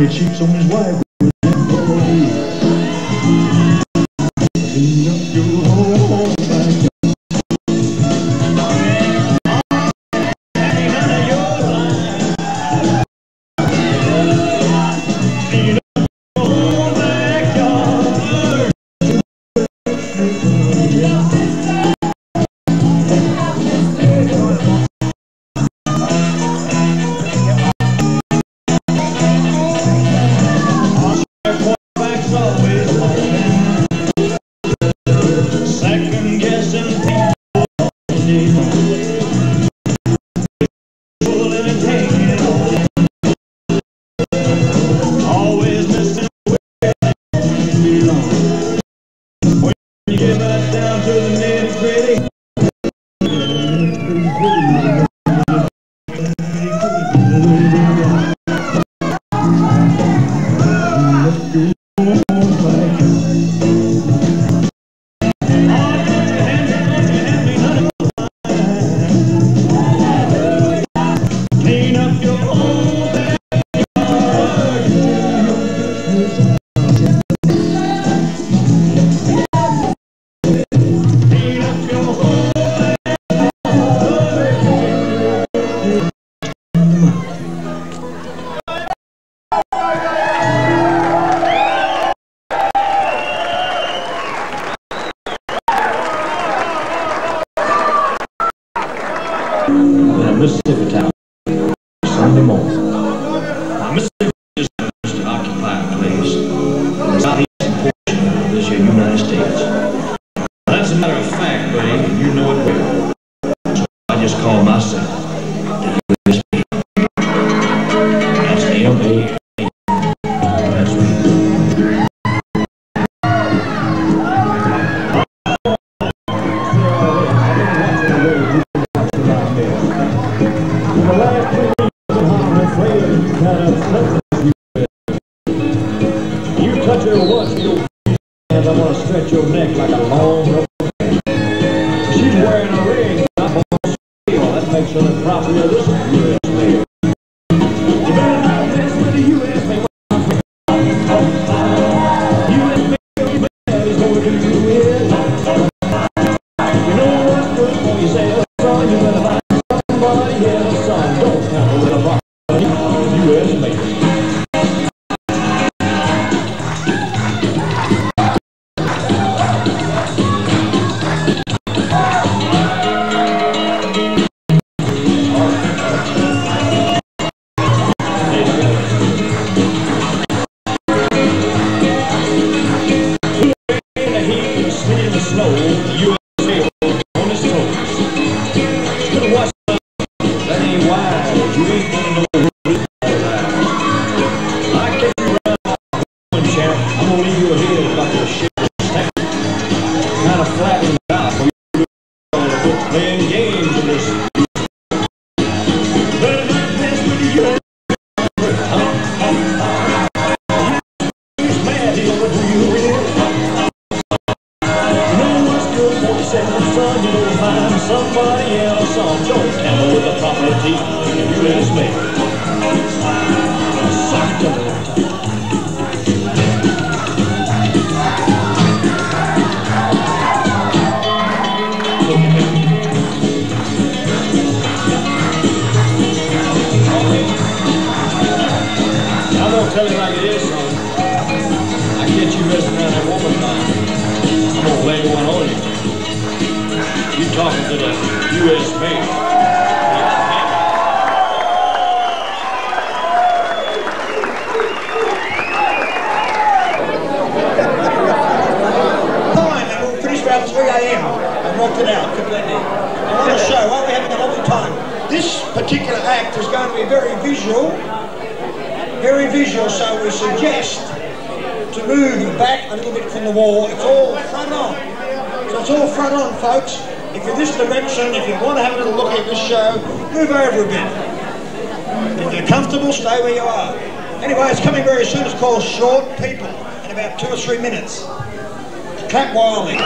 Cheeks on his wife. day long. Pulling and hanging on. Always missing where you belong. When you get right down to the nitty-gritty. Mississippi town, Sunday morning. Now, Mississippi is just an occupied place in the southeastern portion of this here United States. Now, that's a matter of fact, buddy, and you know it well. So I just call myself the USB. That's M-A. That's me. You touch her once, you and I want to stretch your neck like a long rope. She's wearing a ring, I'm on steel. That makes her the property of this U.S. mail. You better not mess with the U.S. mail. U.S. mail, bad is going to do it. You know what's good when you say, oh, son, you better find somebody else, son. Don't tamper with a property of U.S. mail. Somebody else on don't tamper with the property of U.S. mail. Suck it to the I'm gonna tell you like it is, son. I get you messing around that woman time. I'm gonna lay one on you. You talking to the U.S. mail. Fine, and we'll finish around 3 a.m. and rocked it out completely. I want to show, aren't we having a lovely time? This particular act is going to be very visual, so we suggest to move back a little bit from the wall. It's all front on. So it's all front on, folks. If you're this direction, if you want to have a little look at this show, move over a bit. If you're comfortable, stay where you are. Anyway, it's coming very soon. It's called Short People in about 2 or 3 minutes. Clap wildly.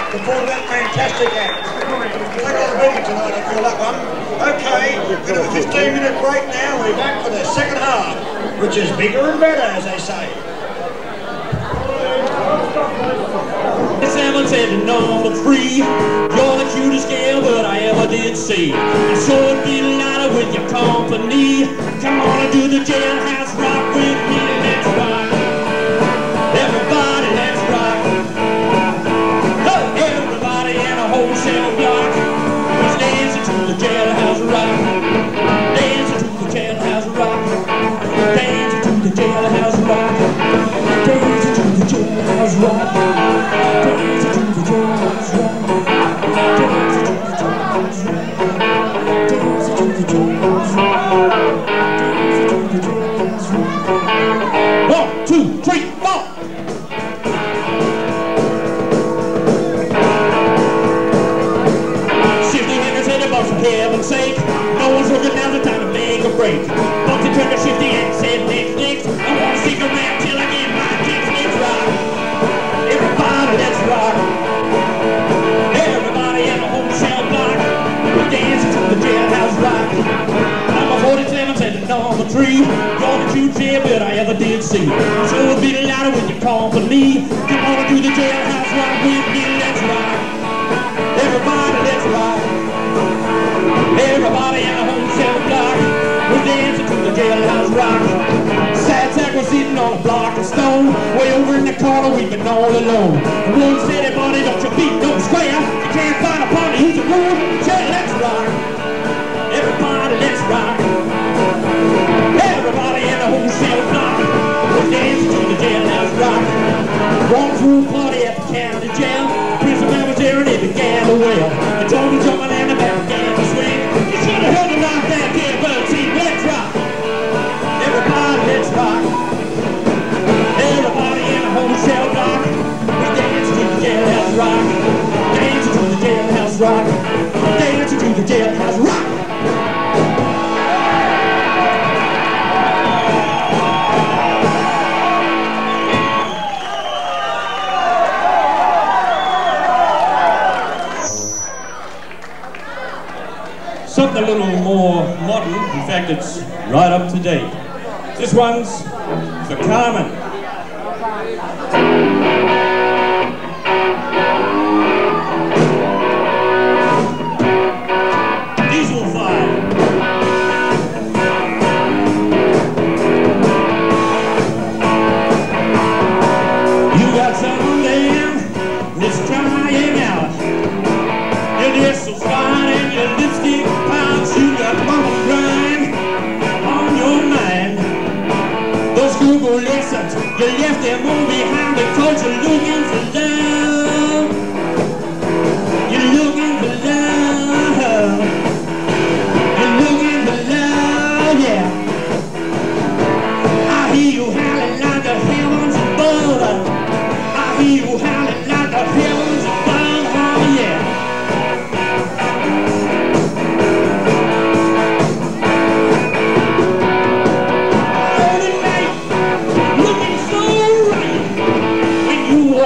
Before that fantastic act. Take on the meeting tonight, I feel that one. Okay, we're going to have a 15-minute break now. We're back for the second half, which is bigger and better, as they say. Salmon's heading number 3. You're the cutest girl that I ever did see. I sure would be delighted with your company. Come on and do the jailhouse rock with me. Let's rock. Everybody, let's rock. Everybody in a wholesale block was dancing to the jailhouse rock. Dancing to the jailhouse rock. Dancing to the jailhouse rock. Dancing to the jailhouse rock. Dancing to the jailhouse rock. Dancing to the jailhouse rock. Dancing to the jailhouse rock. Dancing to the jailhouse rock. 1, 2, 3, 4. For heaven's sake, no one's looking, now's the time to make a break. Bumped turned to shifty and said next. I wanna stick around till I get my kicks. Let's rock. Everybody, let's rock. Everybody in a wholesale block, we're dancing to the jailhouse rock. Number 47 said to number 3, you're the cute jailbird I ever did see. So we'll be delighted with your company. Come on and do the jailhouse rock with me. Let's rock. Everybody, let's rock. Everybody in the wholesale block was dancing to the jailhouse rock. Sad sack was sitting on a block of stone. Way over in the corner, we've been all alone. The woman said, hey buddy, don't you beat no square. You can't find a party who's a rude. Say, let's rock. Everybody, let's rock. Everybody in the wholesale block was dancing to the jailhouse rock. Walked through a party at the county jail. Prison man was there and he began to wail. The dog was jumping and the man began to swing. You should have heard him like that, yeah, but see, let's rock. Everybody, let's rock. Everybody in the wholesale block, we dance to the jailhouse rock. Dancing to the jailhouse rock. Dancing to the jailhouse rock. Something a little more modern, in fact it's right up to date. This one's for Carmen. Diesel fire. You got something that's crying out. Your distal's fine and your lipstick pounds. You got mama crying on your mind. Those Google lessons, you left them all behind because you're looking for love. You're looking for love. You're looking for love, yeah. I hear you howling like the heavens above.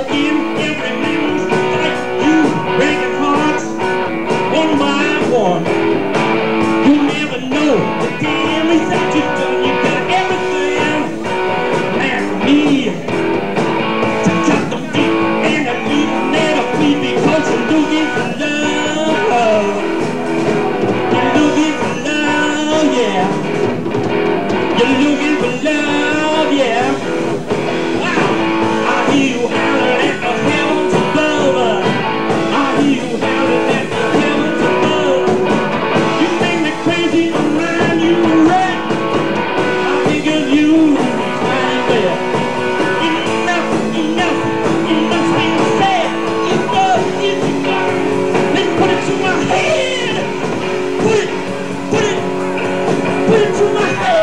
in every man's life. You breaking hearts one by one. You never know the damage that you've done. You got everything like me to cut them deep and to leave them there to bleed because you're looking for love. You're looking for love, yeah. You're looking for love, yeah. Wow. I hear you howling at the heavens above. I hear you howling at the heavens above. You make me crazy around you right. I think of you crying there. Enough being said. Enough is enough. Let's put it to my head. Put it to my head.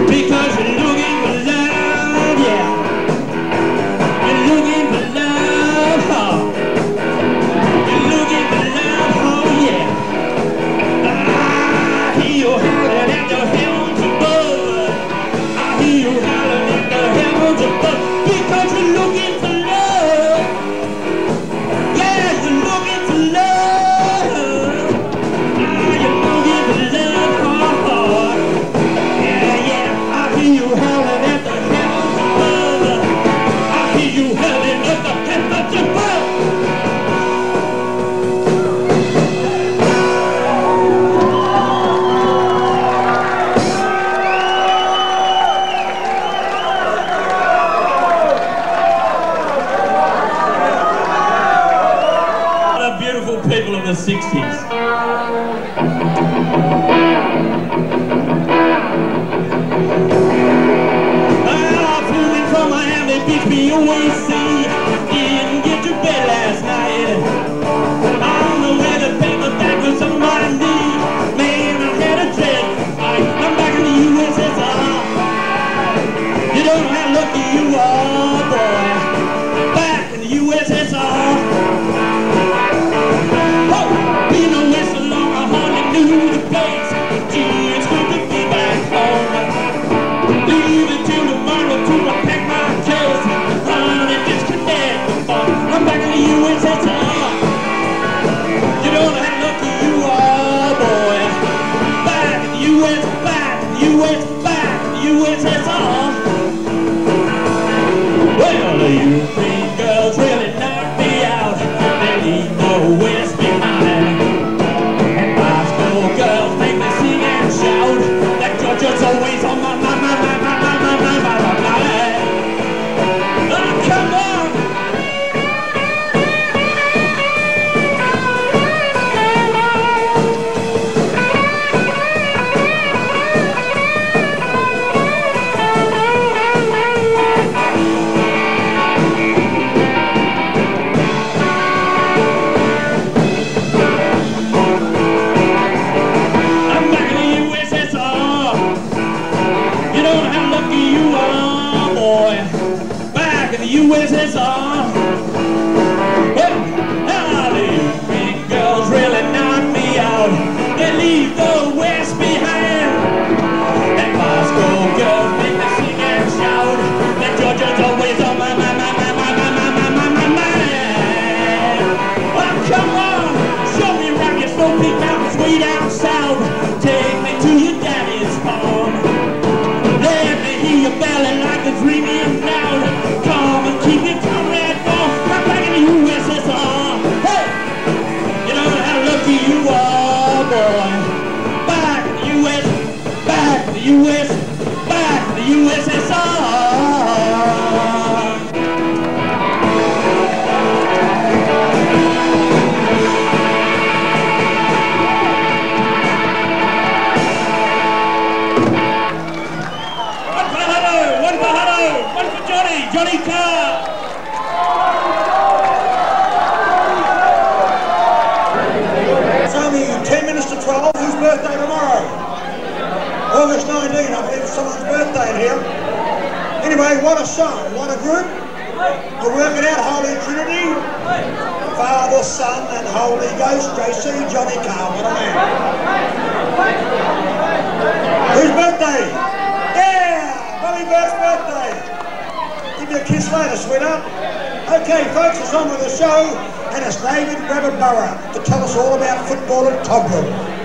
Because you're looking for love, yeah. You're looking for love, oh. You're looking for love, oh yeah. I hear you howling at the heavens above. I hear you howling at the heavens above. Because you're looking for love. Yeah, you're looking for love. You're looking for love, oh. Yeah, I hear you howling at the heavens above. I hear you howling at the heavens above. What a beautiful people of the 60s. From Miami Beach, BOAC. Didn't get to bed last night. On the way to paperback was on my knee. Man, I had a dread. I'm back in the USSR. You don't know how lucky you are, boy. Back in the USSR. Oh, been away so long I hardly knew the place. Gee, it's good to be back home. Leave it till tomorrow to unpack my case. Honey, disconnect. I'm back in the USSR. You don't know how lucky you are, boy. Back in the US, back in the US, back in the USSR. Well, the European girls really knocked me out. They leave the West behind. And my school girls make me sing and shout. That Georgia's always on my mind. Oh, come on! I'm back in the USSR. You don't know how lucky you are, boy. Back in the USSR. Well, the European girls really knock me out. They leave the West behind. And Moscow girls make me sing and shout. That Georgia's always on my mind. Oh, come on, show me around your Snow Peak Mountains way down south. Take me to your daddy's farm. Let me hear your belly like a dreaming loud. Come and keep your comrade warm. I'm back in the USSR. Hey, you know how lucky you are, boy. Back in the US, back in the US, back in the USSR. Father, Son and Holy Ghost. Go see Johnny Carr, what a man. Whose birthday? Yeah! Bobby Burke's birthday. Give you a kiss later, sweetheart. Okay, folks, it's on with the show, and it's David Rabbitborough to tell us all about football at Cobram.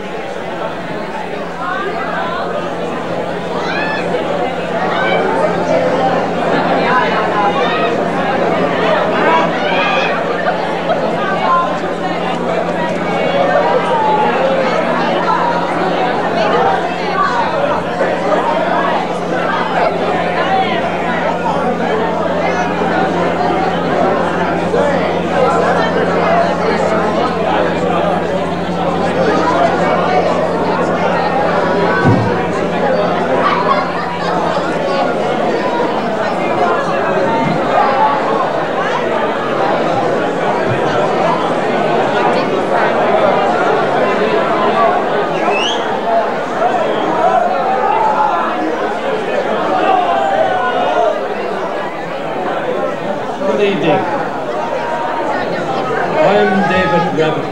Good evening. I'm David Revue,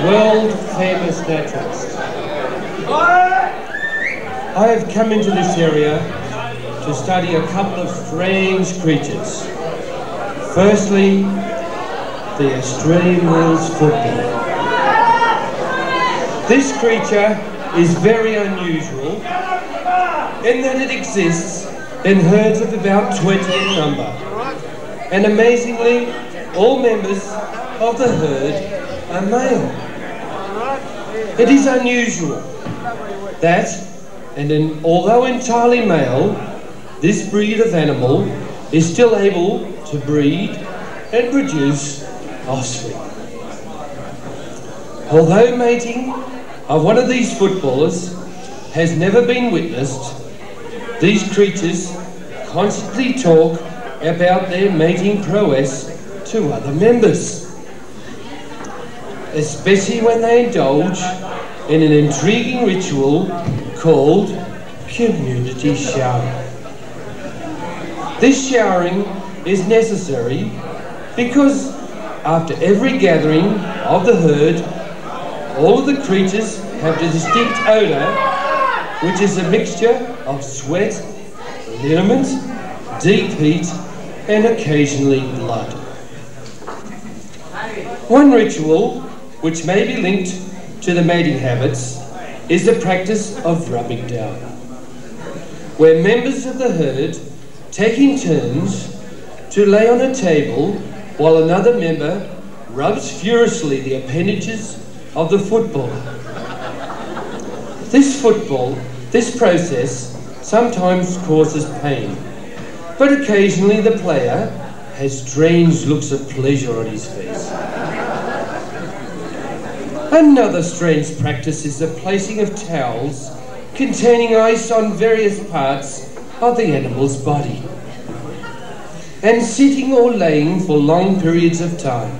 world famous naturalist. I have come into this area to study a couple of strange creatures. Firstly, the Australian Rules football. This creature is very unusual in that it exists in herds of about 20 in number. And amazingly, all members of the herd are male. It is unusual that, although entirely male, this breed of animal is still able to breed and produce offspring. Although mating of one of these footballers has never been witnessed, these creatures constantly talk about their mating prowess to other members, especially when they indulge in an intriguing ritual called community showering. This showering is necessary because after every gathering of the herd, all of the creatures have a distinct odour, which is a mixture of sweat, liniment, deep heat, and occasionally blood. One ritual, which may be linked to the mating habits, is the practice of rubbing down, where members of the herd take in turns to lay on a table while another member rubs furiously the appendages of the footballer. This process sometimes causes pain, but occasionally the player has strange looks of pleasure on his face. Another strange practice is the placing of towels containing ice on various parts of the animal's body, and sitting or laying for long periods of time.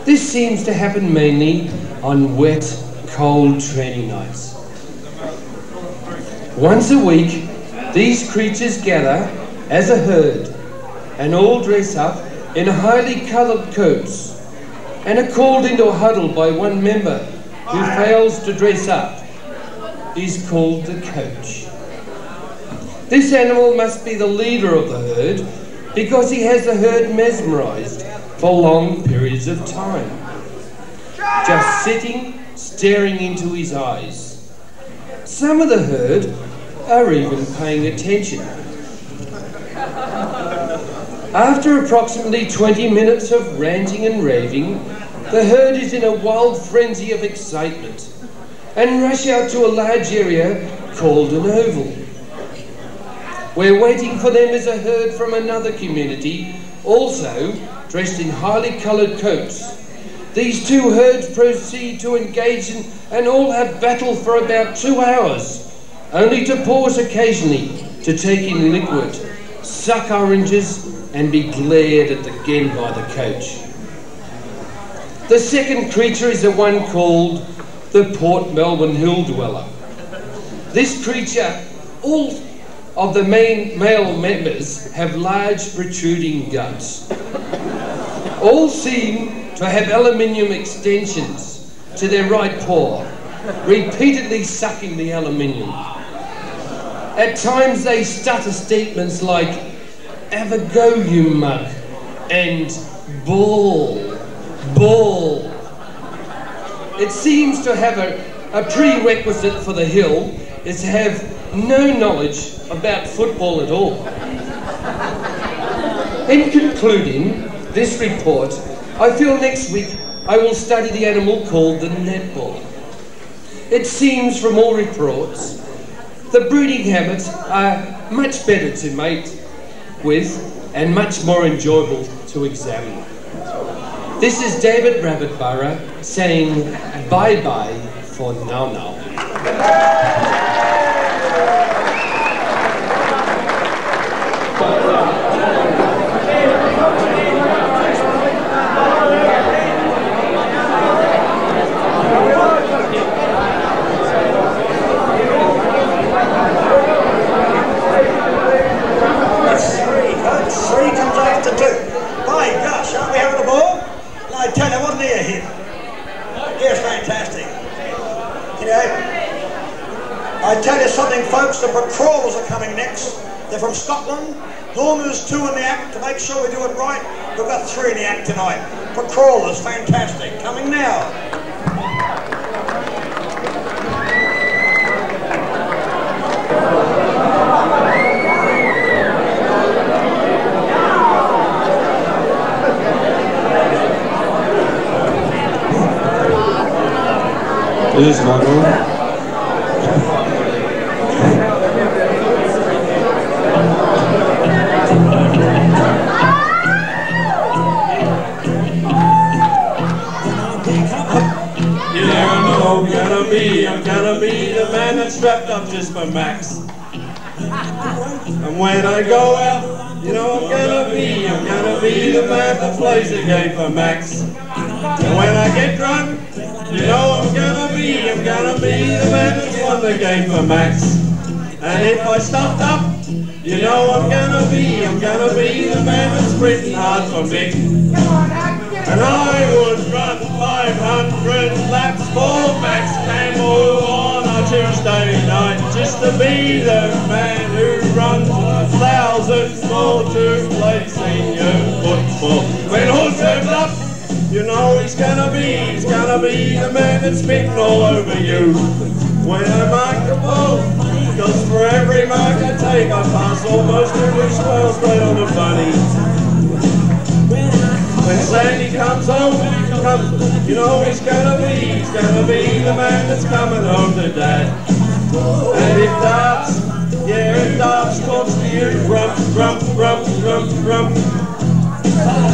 This seems to happen mainly on wet, cold training nights. Once a week, these creatures gather as a herd and all dress up in highly coloured coats and are called into a huddle by one member who fails to dress up. Is called the coach. This animal must be the leader of the herd because he has the herd mesmerised for long periods of time, just sitting, staring into his eyes. Some of the herd are even paying attention. After approximately 20 minutes of ranting and raving, the herd is in a wild frenzy of excitement and rush out to a large area called an oval, where waiting for them is a herd from another community, also dressed in highly coloured coats. These two herds proceed to engage in an all-out battle for about 2 hours, only to pause occasionally to take in liquid, suck oranges, and be glared at again by the coach. The second creature is the one called the Port Melbourne Hill Dweller. This creature, all of the main male members have large protruding guts. All seem to have aluminium extensions to their right paw, repeatedly sucking the aluminium. At times they stutter statements like, "Have a go, you mug," and "ball, ball." It seems to have a prerequisite for the hill is to have no knowledge about football at all. In concluding this report, I feel next week I will study the animal called the netball. It seems from all reports the breeding habits are much better to mate with and much more enjoyable to examine. This is David Rabbitborough saying bye-bye for now. I tell you something, folks, the crawlers are coming next. They're from Scotland. Normally there's 2 in the act. To make sure we do it right, we've got 3 in the act tonight. Crawlers, fantastic. Coming now. It is Michael. I'm gonna be the man that's strapped up just for Max. And when I go out, you know I'm gonna be the man that plays the game for Max. And when I get drunk, you know I'm gonna be the man that's won the game for Max. And if I stuffed up, you know I'm gonna be the man that's sprinting hard for Mick. And I would run 500 laps for Max Campbell on a Tuesday night, just to be the man who runs 1,000 more to play senior football. When Hood turns up, you know he's gonna be the man that's spitting all over you. When I mark the ball, because for every mark I take, I pass almost every swell straight on the bunny. When Sandy comes home, you know he's gonna be the man that's coming home to Dad. And if Darts talks to you, rump,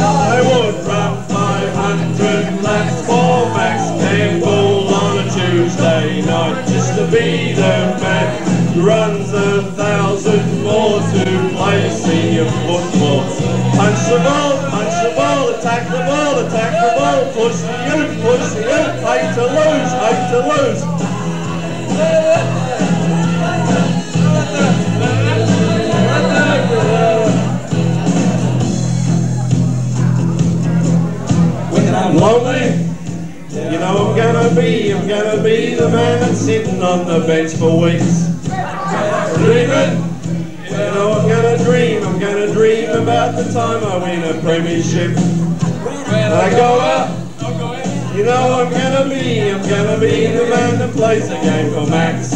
I would run 500 laps for Max Campbell on a Tuesday night, just to be the man who runs 1,000 more to play senior football. Punch the ball, attack the ball, push the youth, hate to lose. When I'm lonely, you know I'm gonna be the man that's sitting on the bench for weeks. Dreaming, you know I'm gonna dream about the time I win a premiership. When I go out, you know I'm gonna be the man that plays the game for Max.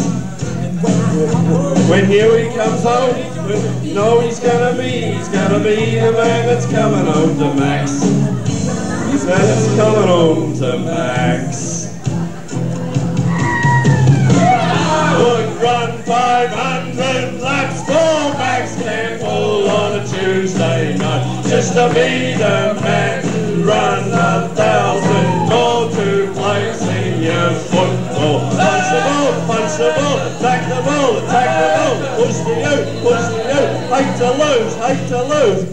When Huey comes home, you know he's gonna be the man that's coming home to Max. That's coming home to Max. I would run 500 laps for Max Campbell on a Tuesday night, just to be the man who run 1,000 more to play senior football. Punch the ball, attack the ball, push the youth, hate to lose.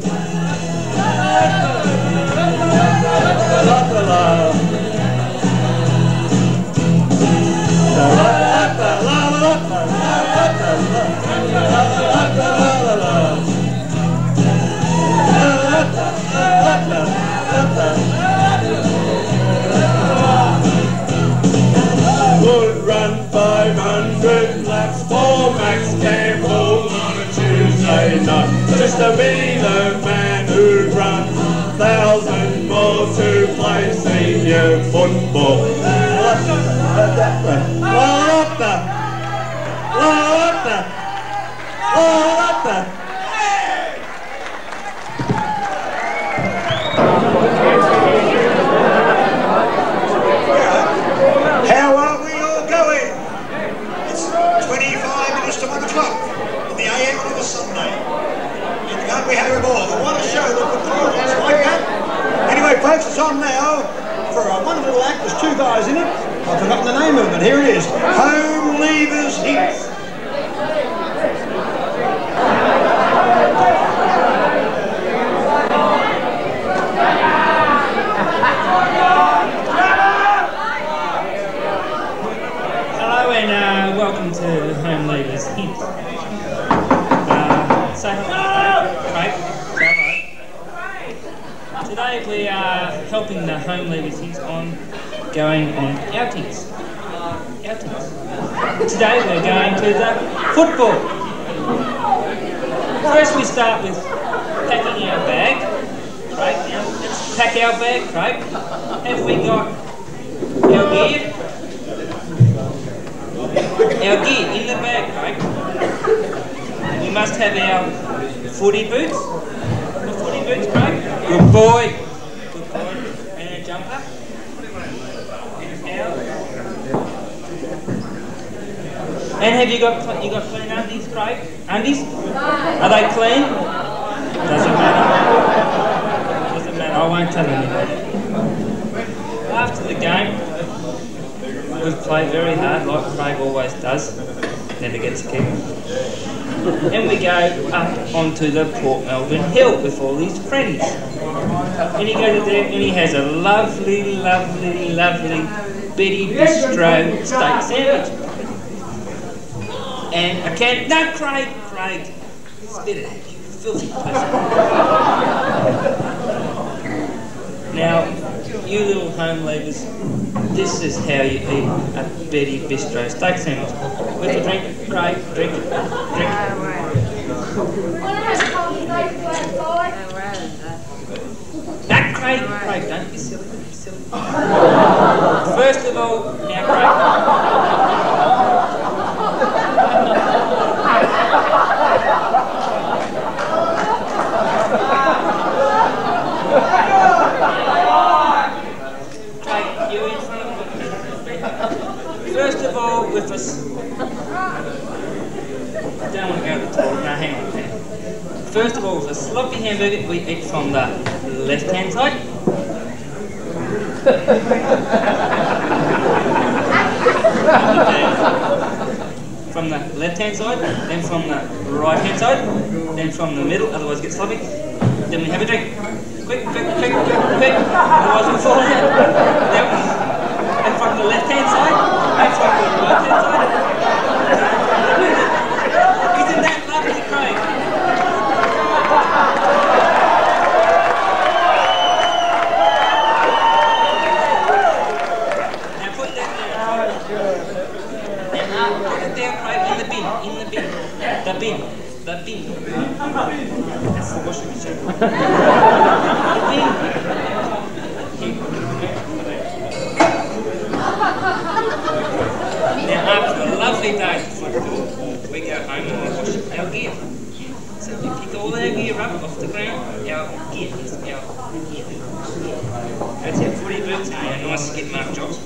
we're not. Just to be the man who runs 1,000 miles to play senior football. How are we all going? It's 25 minutes to 1 o'clock in the AM on a Sunday. And can't we have it all? What a show that would follow us like that. Anyway, folks, it's on now for a wonderful little act. There's two guys in it. I've forgotten the name of it, but here it is. Home Leavers Hits. Hello and welcome to Home Leavers Hint. Say hello, Craig. Today we are helping the Home Leavers Hint on going on outings. Today we're going to the football. First we start with packing our bag. Craig, now let's pack our bag, Craig. Have we got our gear? Our gear in the bag, Craig. We must have our footy boots. The footy boots, Craig. Good boy. Good boy. And a jumper. And have you got clean undies, Craig? Undies? Are they clean? Doesn't matter. Doesn't matter. I won't tell anybody. After the game, we've played very hard, like Craig always does. Never gets a kick. And we go up onto the Port Melbourne Hill with all these friends. And he goes there and he has a lovely, lovely, lovely Betty Bistro steak sandwich. And I can't, no, Craig, spit it out, you filthy person. Now, you little home leavers, this is how you eat a Betty Bistro steak sandwich. With a drink, Craig, drink. That Craig, don't be silly, First of all, now Craig. First of all, with us. I don't want to go to the toilet. No, hang on. First of all, with a sloppy hamburger, we eat from the left-hand side. From the left-hand side, then from the right-hand side, then from the middle, otherwise it gets sloppy. Then we have a drink. Quick, otherwise we'll fall down. And from the left-hand side, and from the right-hand side. Isn't that lovely, Craig? Now put that down. Now put it down, Craig, in the bin. The bin. That's the washing machine. The bin. Now after a lovely day of football, we go home and we wash our gear. So we pick all our gear up off the ground, our gear. That's our footy boots and our nice skid mark jobs.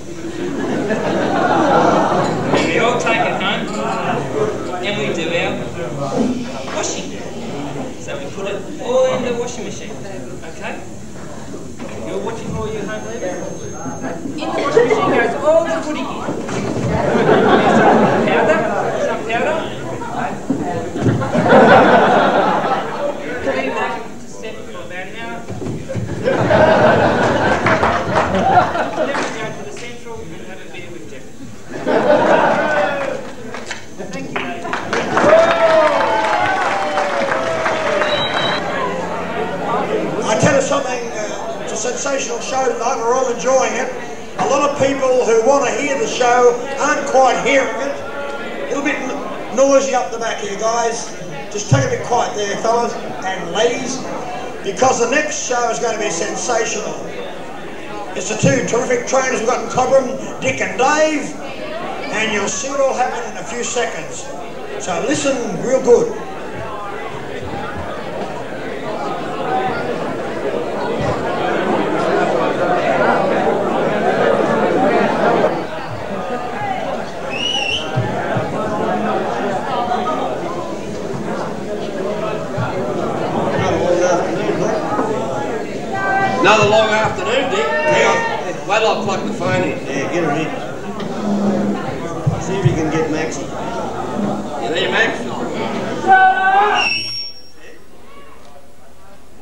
And we all take it home and we do our washing. So we put it all in the washing machine, okay? You're watching all your home leavers? In the washing machine goes all the footy gear. Some powder. Leave that to set for about an hour. Then we go to the central and have a beer with Jeff. Thank you, ladies. I tell you something, it's a sensational show tonight, we're all enjoying it. A lot of people who want to hear the show aren't quite hearing it. A little bit noisy up the back here, guys. just take a bit quiet there, fellas and ladies, because the next show is going to be sensational. It's the two terrific trainers we've got in Cobram, Dick and Dave, and you'll see it all happen in a few seconds. So listen real good. Another long afternoon, Dick. Hang on. Wait till I plug the phone in. Yeah, get her in. See if you can get Maxie. You there, Max?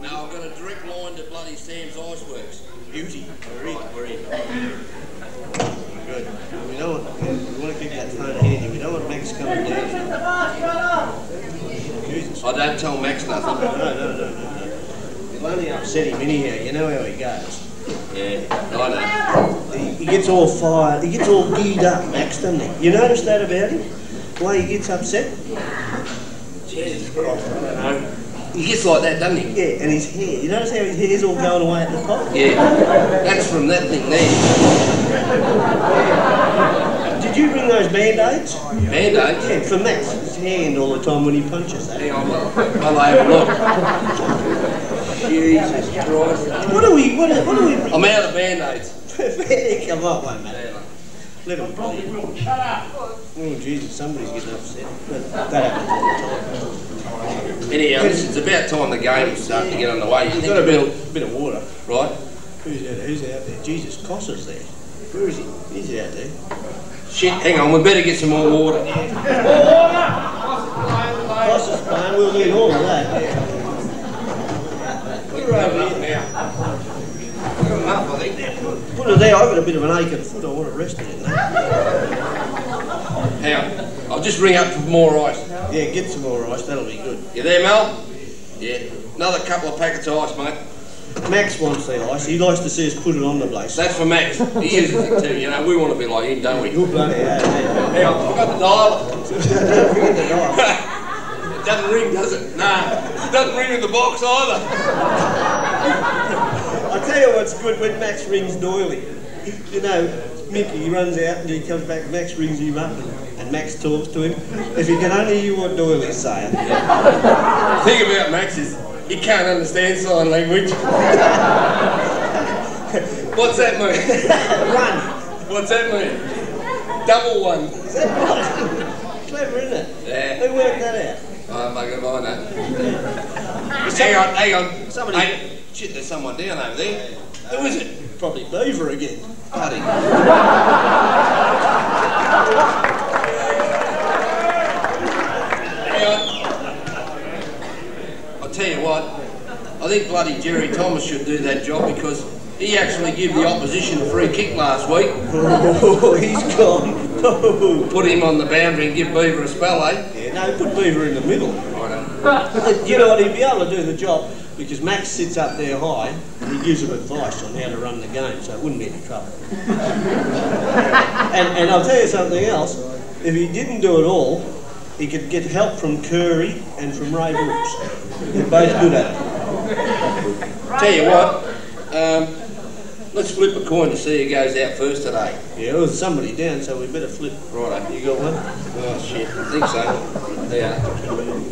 No, I've got a direct line to bloody Sam's Iceworks. Beauty. We're in. Good. We know what, we want to keep that phone handy. We know what Max is coming down. Jesus. I don't tell Max nothing. No. It'll only upset him anyhow. You know how he goes. Yeah, I know. He gets all fired. He gets all geared up, Max, doesn't he? You notice that about him? The way he gets upset? Jesus Christ, I don't know. He gets like that, doesn't he? Yeah, and his hair. You notice how his hair's all going away at the top? Yeah, that's from that thing there. Did you bring those Band-Aids? Band-Aids? Yeah, for Max's hand all the time when he punches that. Hang on, I'll have a look. Jesus Christ. What are we... I'm out of Band-Aids. Come on, wait, mate. Let him play. Shut up. Oh, Jesus, somebody's getting upset. That happens all the time. Anyhow, it's about time the game was starting to get underway. You've got a bit of water. Right? Who's out there? Jesus, Cossa's there. Where is he? He's out there. Shit, hang on, we better get some more water. More water! Cossa's playing, we'll need all of that. We're over here now. Good enough, I think. Put it there, I've got a bit of an ache in the foot, I want to rest it in that. Hang on, I'll just ring up for more ice. Yeah, get some more ice, that'll be good. You there, Mel? Yeah. Another couple of packets of ice, mate. Max wants the ice, he likes to see us put it on the place. That's for Max. He uses it too, you know, we want to be like him, don't we? Good bloody hell. Hang on, I forgot the dial. Don't forget the dial. It doesn't ring, does it? Nah, it doesn't ring in the box either. I tell you what's good when Max rings Doily. You know, Mickey runs out and he comes back, Max rings him up and Max talks to him. If you can only hear what Doily's saying. The thing about Max is he can't understand sign language. What's that mean? One. What's that mean? Double one. Is that right? Clever, isn't it? Yeah. Who worked that out? I'm fucking fine, Hang on. Somebody... Hey, shit, there's someone down over there. Who is it? Probably Beaver again. Bloody. Hang on. I'll tell you what, I think bloody Jerry Thomas should do that job because he actually gave the opposition a free kick last week. Oh, he's gone. Oh. Put him on the boundary and give Beaver a spell, eh? Yeah, no, put Beaver in the middle. You know what, he'd be able to do the job because Max sits up there high and he gives him advice on how to run the game, so it wouldn't be any trouble. and I'll tell you something else, if he didn't do it all, he could get help from Curry and from Revue. They're both good at it. Tell you what, let's flip a coin to see who goes out first today. Yeah, well, there's somebody down, so we better flip. Righto. You got one? Oh shit, I think so. Yeah.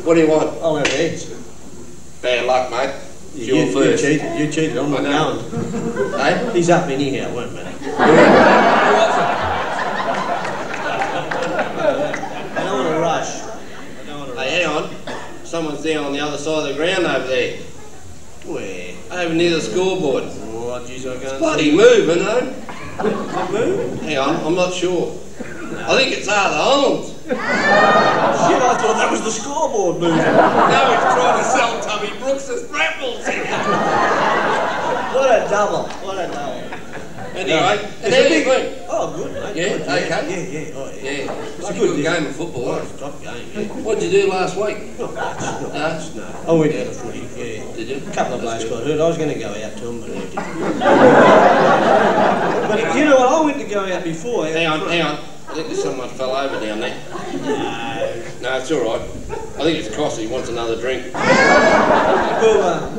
What do you want? I'll have heads. Bad luck, mate. You first. You cheated, I'm not going. Hey? He's up anyhow, won't he? Who I don't want to rush. Hey, hang on. Someone's down on the other side of the ground over there. Where? Over near the scoreboard. Oh, jeez, I can't Bloody moving, eh? Move? Hang on, I'm not sure. I think it's Arthur Holmes. Shit, I thought that was the scoreboard moving. Now he's trying to sell Tubby Brooks as raffles. What a double. What a double. Anyway, and how you been? Oh, good, mate. Yeah, good, okay. Yeah. Oh, yeah. It's a good game of football. Oh, it's a top game, yeah. What did you do last week? Not much, no. I went out of footy, yeah. Did you? A couple of blokes got hurt. I was going to go out to them, but I didn't. But you know what, I went to go out before. Hang on. I think there's someone fell over down there. No, it's all right. I think it's Cossy wants another drink. Well,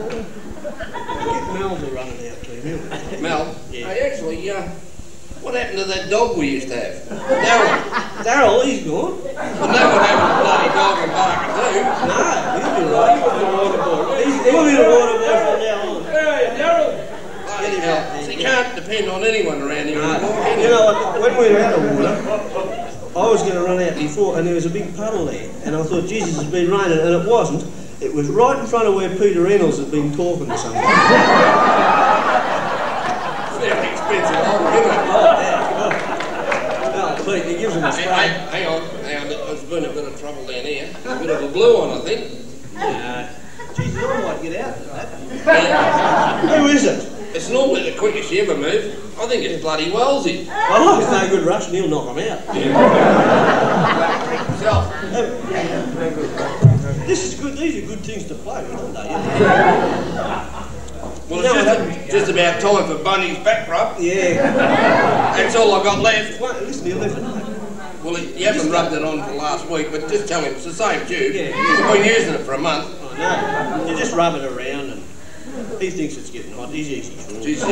get Mel to run it out to him. Mel? Yeah. Hey, actually, what happened to that dog we used to have? Daryl, he's gone. Well, no one having a bloody dog and barking too. No, he'll be right. He'll be the water boy. He'll be the water boy from now on. Hey, Daryl! Bloody hell. So you can't depend on anyone around here anymore, can You know what, when we were out of water, I was going to run out before, and there was a big puddle there, and I thought, Jesus, it's been raining, and it wasn't. It was right in front of where Peter Reynolds had been talking to someone. Very expensive hole, isn't it? Oh, yeah. No, Pete, he gives him a spray. Hang on. There's been a bit of trouble down here. A bit of a blue one, I think. Jesus, I might get out of that. Who is it? It's normally the quickest you ever move. I think it's bloody Wellesley. Oh, it's no good rush, and he'll knock him out. This is good. These are good things to play with, aren't they? Well, it's just about time for Bunny's back rub. Yeah. That's all I got left. Well, listen, you left it. Well, you haven't rubbed it on for last week, but just tell him it's the same tube. Yeah. You've been using it for a month. I know. You just rub it around, and he thinks it's getting hot. He's easy. These are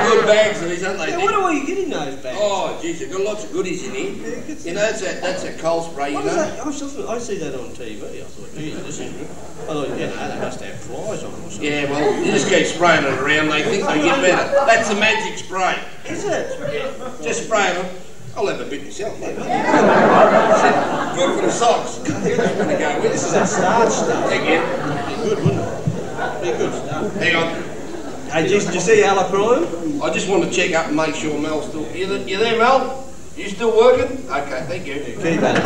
good bags of these, aren't they? Yeah, what are you getting those bags? Oh, geez, you've got lots of goodies in here. You know, that's a coal spray, you know. I see that on TV. I thought, geez, this is good. I thought, they must have flies on or something. Yeah, well, you just keep spraying it around, they think they get better. That's the magic spray. Is it? Yeah, just spray them. I'll have a bit myself, mate. Good for the socks. This is that starch stuff. Thank you. Be good, wouldn't it? Be good stuff. Hang on. Hey, did you see Ala crying? I just want to check up and make sure Mel's still... You there, Mel? You still working? Okay, thank you. Yeah, keep at it.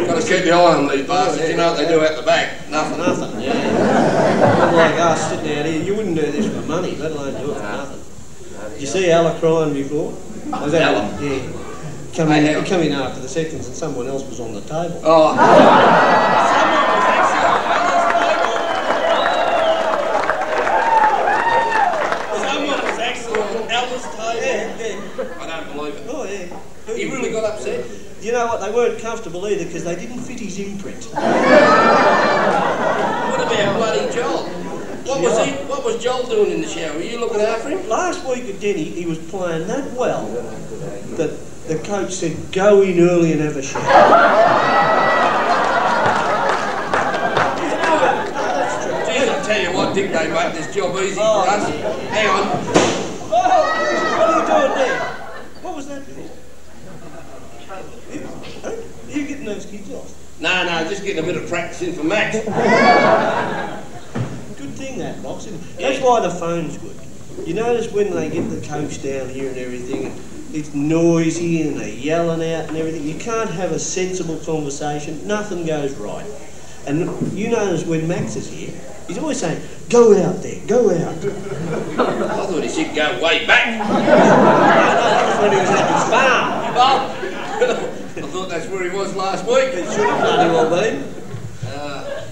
Got to keep the eye on these bastards. You know what they do out the back? Nothing. Nothing, yeah. Not like us sitting out here. You wouldn't do this for money, let alone do it for nothing. Did you see Ala crying before? Was that Ala? Yeah. He come in after the seconds and someone else was on the table. Oh. Someone was actually on Ala's table. Yeah. I don't believe it. Oh, yeah. He really got upset. You know what? They weren't comfortable either because they didn't fit his imprint. What about bloody Joel? What was Joel doing in the shower? Were you looking after him? Last week at Denny, he was playing that well that the coach said, go in early and have a shower. Geez, I'll tell you what, Dick, they make this job easy for us. Hang on. Oh, what are you doing there? What was that for? You getting those kids off? No, just getting a bit of practice in for Max. Good thing that, boxing. That's why the phone's good. You notice when they get the coach down here and everything, and it's noisy and they're yelling out and everything, you can't have a sensible conversation, nothing goes right. And you notice when Max is here, he's always saying, go out there, go out. I thought he said go way back. No, that was when he was at his farm. I thought that's where he was last week. It should have bloody well been.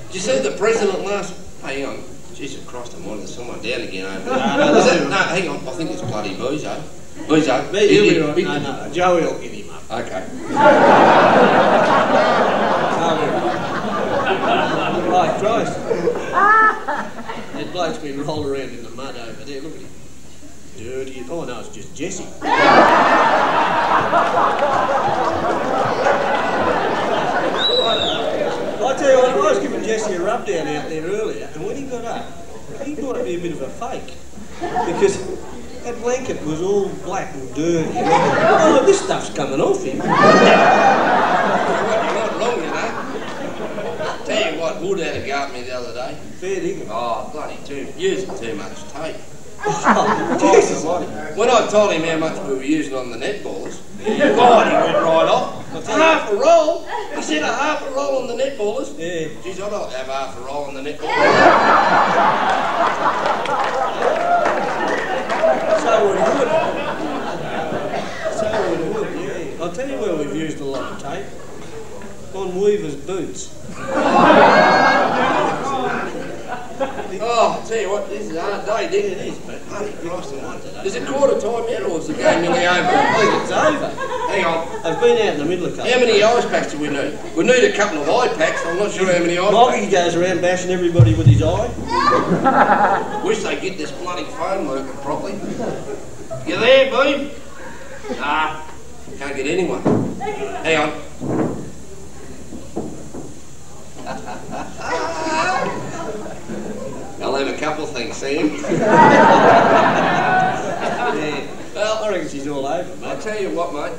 Did you see the president last... Hang on. Jesus Christ, I'm there's someone down again over there. No, hang on. I think it's bloody Bozo. Bozo. He'll be right. No, Joey will get him up. Okay. Right, Christ. That bloke's been rolled around in the mud over there. Look at him. Dirty. Oh, no, it's just Jesse. I tell you what, I was giving Jesse a rub down out there earlier, and when he got up, he thought it'd be a bit of a fake. Because that blanket was all black and dirty. Oh, look, this stuff's coming off him. You're not wrong, you know. Tell you what, Wood had a go at me the other day. Fair dinkum. Oh, bloody using too much tape. Oh, Jesus. When I told him how much we were using on the netballers, God, he went right off. Half a roll? He said a half a roll on the netballers? Yeah. Geez, I'd like to have half a roll on the netballers. So we would, yeah. I'll tell you where we've used a lot of tape. On Weaver's boots. Oh, I'll tell you what, this is a hard day, Dick. It is, but Christ almighty. Is it quarter time yet, or is the game nearly over? I think it's over. Hang on. I've been out in the middle of How many ice packs do we need? We need a couple of eye packs. I'm not sure how many ice Moggy packs. goes around bashing everybody with his eye. Wish they get this bloody phone working properly. You there, Beam? Nah, can't get anyone. Hang on. I'll have a couple of things, Sam. Yeah. Well, I reckon she's all over, mate. I'll tell you what, mate.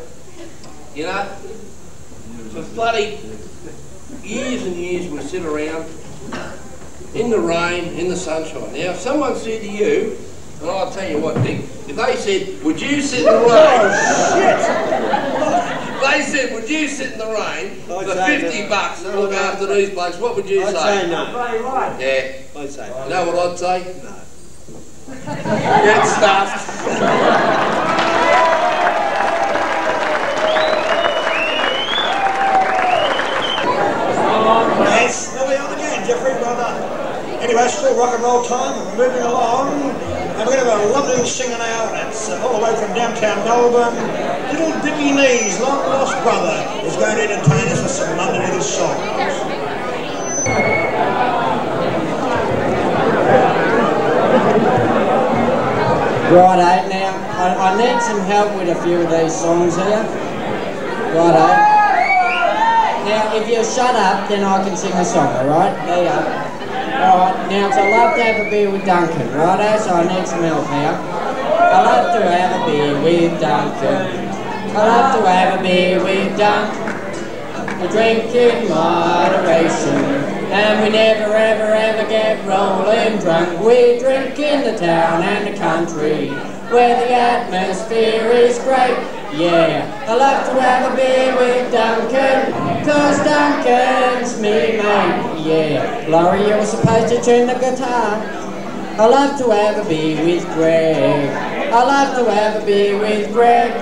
You know, for bloody years and years we sit around in the rain, in the sunshine. Now, if someone said to you, and I'll tell you what, Dick, if they said, would you sit in the rain? Oh, shit! They said, would you sit in the rain for say 50 no. bucks and look after these blokes? What would you I'd say no. Yeah. I'd say no. You know what I'd say? No. Get stuffed. Yes, there we are again, Jeffrey, well done. Anyway, still rock and roll time, and we're moving along, and we're going to have a lovely little singer now, and it's all the way from downtown Melbourne. Little Dickie Lee's long lost brother is going to entertain us with some lovely little songs. Righto, now I need some help with a few of these songs here. Righto. Now, if you shut up, then I can sing a song, alright? There you go. Alright, now, so I love to have a beer with Duncan, righto? So I need some help here. I love to have a beer with Duncan. I love to have a beer with Duncan. We drink in moderation. And we never ever ever get rolling drunk. We drink in the town and the country where the atmosphere is great. Yeah, I love to have a beer with Duncan, 'cause Duncan's me mate. Yeah, Laurie, you're supposed to tune the guitar. I love to have a beer with Greg. I love to have a beer with Greg.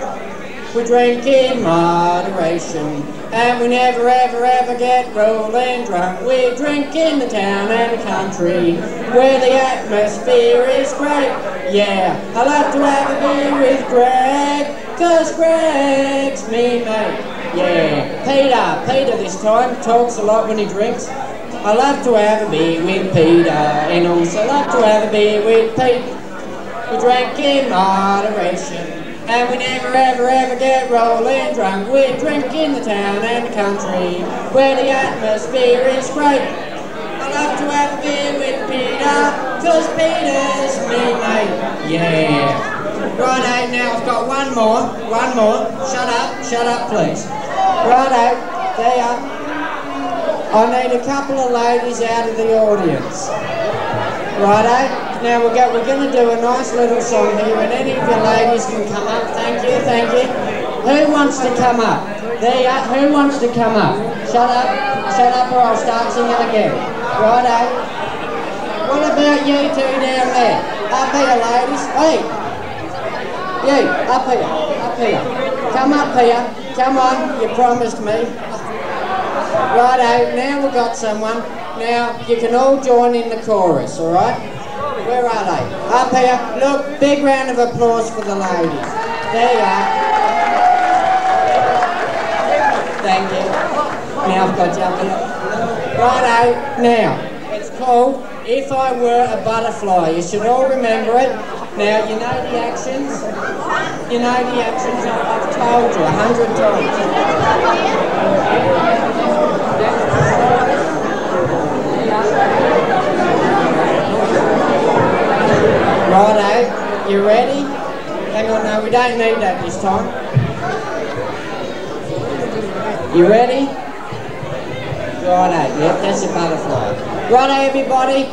We drink in moderation, and we never ever ever get rolling drunk. We drink in the town and the country where the atmosphere is great. Yeah, I love to have a beer with Greg, 'cause Greg's me mate. Yeah, Peter this time talks a lot when he drinks. I love to have a beer with Peter, and also love to have a beer with Pete. We drink in moderation, and we never ever ever get rolling drunk. We drink in the town and the country where the atmosphere is great. I love to have a beer with Peter, 'cause Peter's me mate. Yeah. Righto, now I've got one more. Shut up please. Righto, there. I need a couple of ladies out of the audience. Righto. Now we're going to do a nice little song here, and any of you ladies can come up. Thank you. Who wants to come up? There you are. Who wants to come up? Shut up or I'll start singing again. Righto. What about you two down there? Up here, ladies. Hey. You, up here. Come up here. Come on, you promised me. Righto, now we've got someone. Now, you can all join in the chorus, alright? Where are they? Up here. Look, big round of applause for the ladies. There you are. Thank you. Now I've got you up here. Righto. Now, it's called If I Were a Butterfly. You should all remember it. Now, you know the actions? You know the actions I've told you 100 times. Righto, you ready? Hang on, no, we don't need that this time. You ready? Righto, yep, that's a butterfly. Righto, everybody.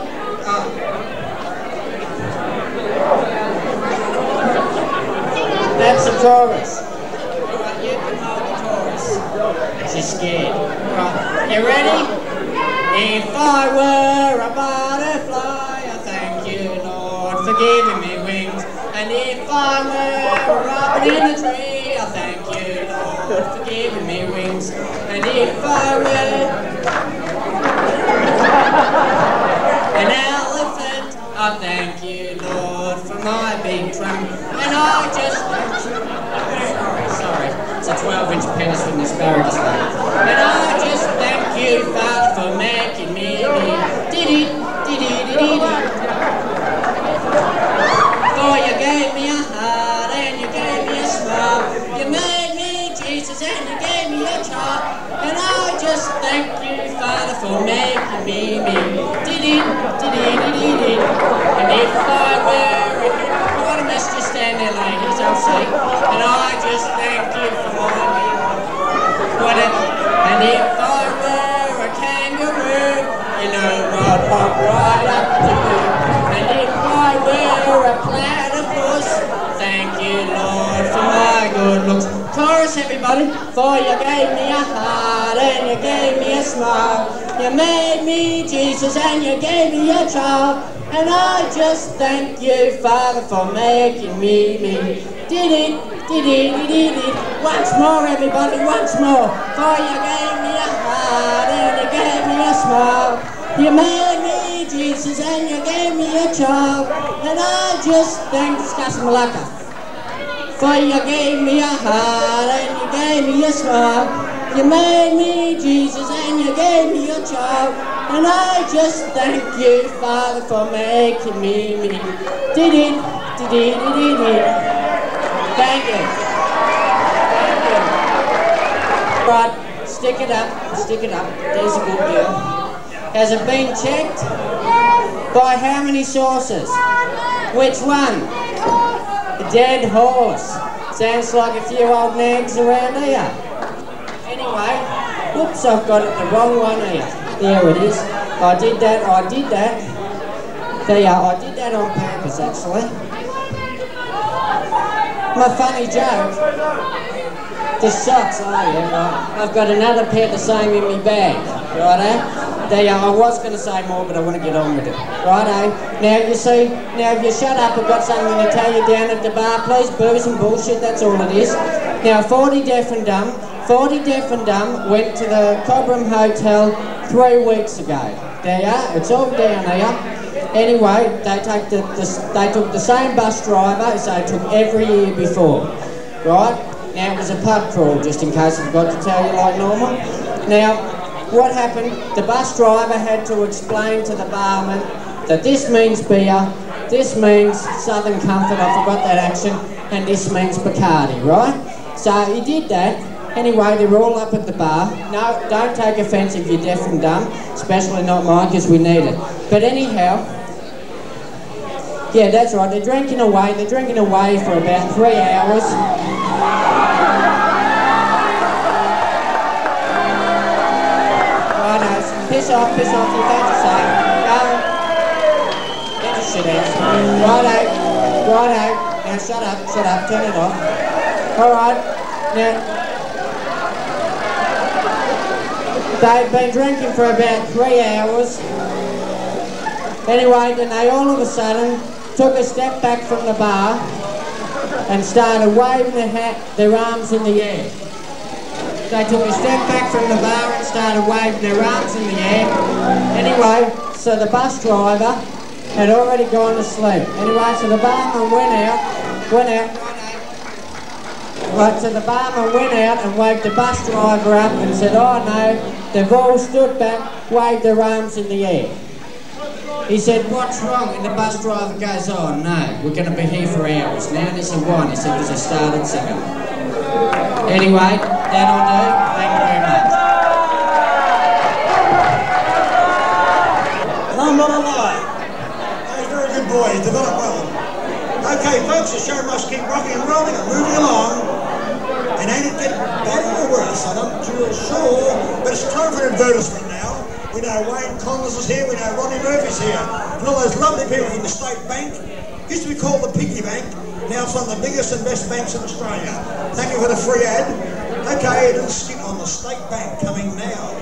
That's the chorus. Right, you can hold the chorus. She's scared. Right, you ready? If I were a butterfly, I thank you, Lord, for giving me wings. And if I were a robin in a tree, I thank you, Lord, for giving me wings. And if I were an elephant, I thank you, Lord, for for my big drum. And I just... Sorry. It's a 12-inch penis from the asparagus leg. And I just thank you, Father, for making me diddy. For you gave me a heart and you gave me a smile. You made me Jesus and you gave me a child. And I just thank you, Father, for making me diddy. And if I were a hippopotamus, just stand there, ladies, I'll see. And I just thank you for whatever. And if I were a kangaroo, you know I'd hop right up to you. And if I were a platypus, thank you, Lord, for my good looks. Chorus, everybody. For you gave me a heart and you gave me a smile. You made me Jesus and you gave me a child. And I just thank you, Father, for making me did it. Once more, everybody, once more. For you gave me a heart and you gave me a smile. You made me Jesus and you gave me a child. And I just thank Malacca. For you gave me a heart and you gave me a smile. You made me Jesus and you gave me a child. And I just thank you, Father, for making me did it. Thank you. Right, stick it up. There's a good girl. Has it been checked? By how many sources? Which one? A dead horse. Sounds like a few old nags around here. Anyway, whoops, I've got it the wrong one here. There it is. I did that. There, I did that on purpose, actually. My funny joke. The socks, oh yeah, right. I've got another pair the same in my bag, righto? There, I was going to say more, but I want to get on with it, righto? Now, you see, if you shut up, I've got something to tell you down at the bar, please. Booze and bullshit, that's all it is. Now, 40 Deaf and Dumb went to the Cobram Hotel 3 weeks ago. There you are, it's all down there. Anyway, they took the same bus driver as they took every year before, right? Now, it was a pub crawl, just in case I forgot to tell you like normal. Now, what happened? The bus driver had to explain to the barman that this means beer, this means Southern Comfort, I forgot that accent, and this means Bacardi, right? So he did that. Anyway, they were all up at the bar. No, don't take offence if you're deaf and dumb, especially not mine, because we need it. But anyhow, yeah, that's right, they're drinking away for about 3 hours. Piss off, you don't say. Go. Get your shit out. Righto. Now shut up, turn it off. Alright, now, they'd been drinking for about 3 hours. Anyway, then they all of a sudden took a step back from the bar and started waving their arms in the air. They took a step back from the bar and started waving their arms in the air. Anyway, so the bus driver had already gone to sleep. Anyway, so the barman went out. Right, so the barman went out and woke the bus driver up and said, oh no, they've all stood back, waved their arms in the air. He said, what's wrong? And the bus driver goes, oh no, we're going to be here for hours now. And he said, why? And he said, because I started singing. Anyway, that'll do. Thank you very much. And I'm not a liar. He's a very good boy. He's developed well. Okay, folks, the show must keep rocking and rolling and moving along. And ain't it getting better or worse? I'm not too sure. But it's time for an advertisement now. We know Wayne Collins is here. We know Ronnie Murphy's here. And all those lovely people from the State Bank. Used to be called the Piggy Bank. Now it's one of the biggest and best banks in Australia. Thank you for the free ad. Okay, a little skit on the State Bank coming now.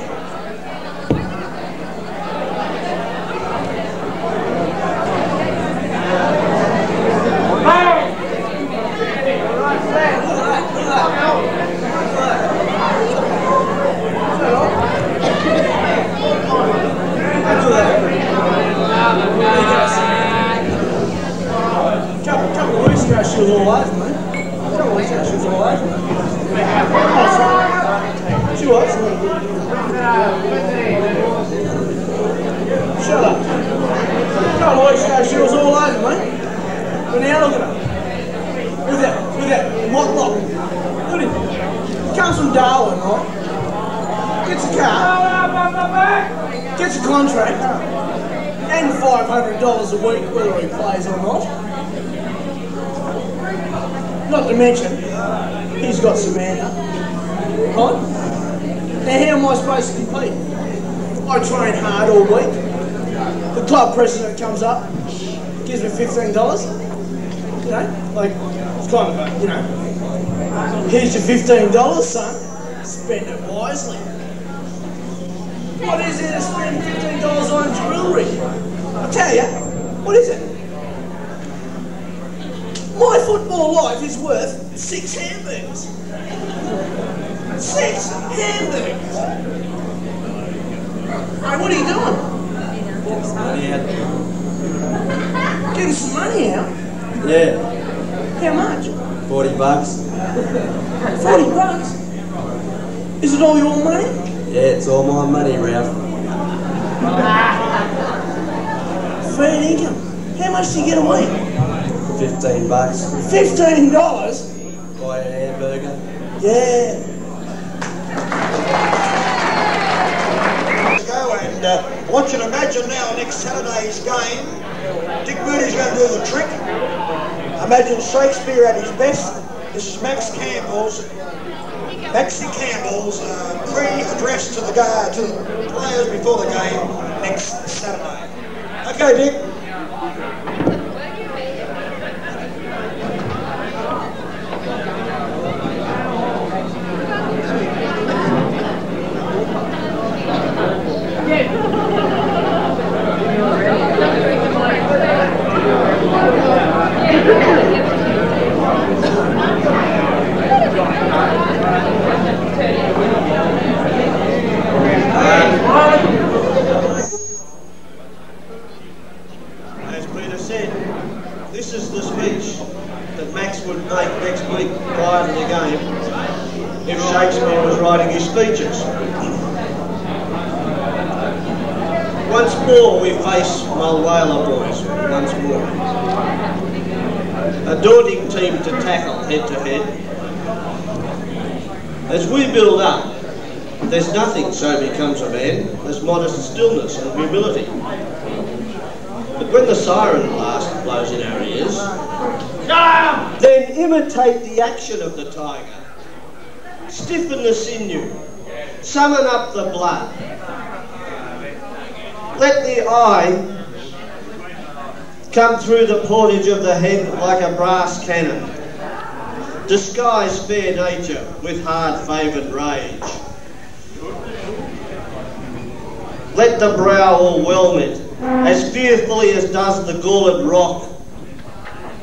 show she was all over me. I don't want to show she was all over me. She was. Shut up. I don't want to show she was all over me. But now look at her. With that what lot? Look at him. Comes from Darwin, right? Gets a car. Gets a contract. And $500 a week, whether he plays or not. Not to mention, he's got Samantha. Right? Now how am I supposed to compete? I train hard all week. The club president comes up, gives me $15. You know, like, it's kind of a, you know, here's your $15, son. Spend it wisely. What is it to spend $15 on jewellery? I'll tell you, what is it? My football life is worth 6 hamburgers. 6 hamburgers! Hey, what are you doing? Getting some money out. Getting some money out? Yeah. How much? $40. 40 bucks? Is it all your money? Yeah, it's all my money, Ralph. Fair income. How much do you get a week? $15. $15? Buy a hamburger. Yeah. And I want you to imagine now next Saturday's game, Dick Moody's going to do the trick. Imagine Shakespeare at his best. This is Maxie Campbell's pre-address to the players before the game next Saturday. Okay, Dick. As Peter said, this is the speech that Max would make next week prior to the game if Shakespeare was writing his speeches. Once more we face Mulwala boys, once more. A daunting team to tackle head to head. As we build up, there's nothing so becomes a man as modest stillness and humility. But when the siren blast blows in our ears, then imitate the action of the tiger. Stiffen the sinew, summon up the blood. Let the eye come through the portage of the head like a brass cannon. Disguise fair nature with hard-favoured rage. Let the brow o'erwhelm it, as fearfully as does the gaulled rock.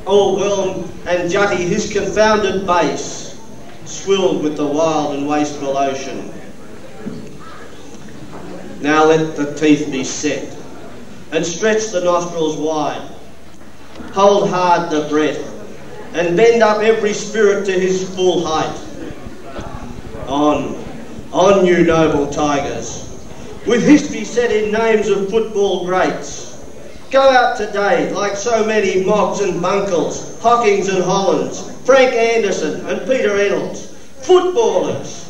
O'erwhelm and jutty his confounded base, swilled with the wild and wasteful ocean. Now let the teeth be set, and stretch the nostrils wide. Hold hard the breath, and bend up every spirit to his full height. On you noble tigers, with history set in names of football greats. Go out today like so many Moggs and Bunkles, Hockings and Hollands, Frank Anderson and Peter Reynolds, footballers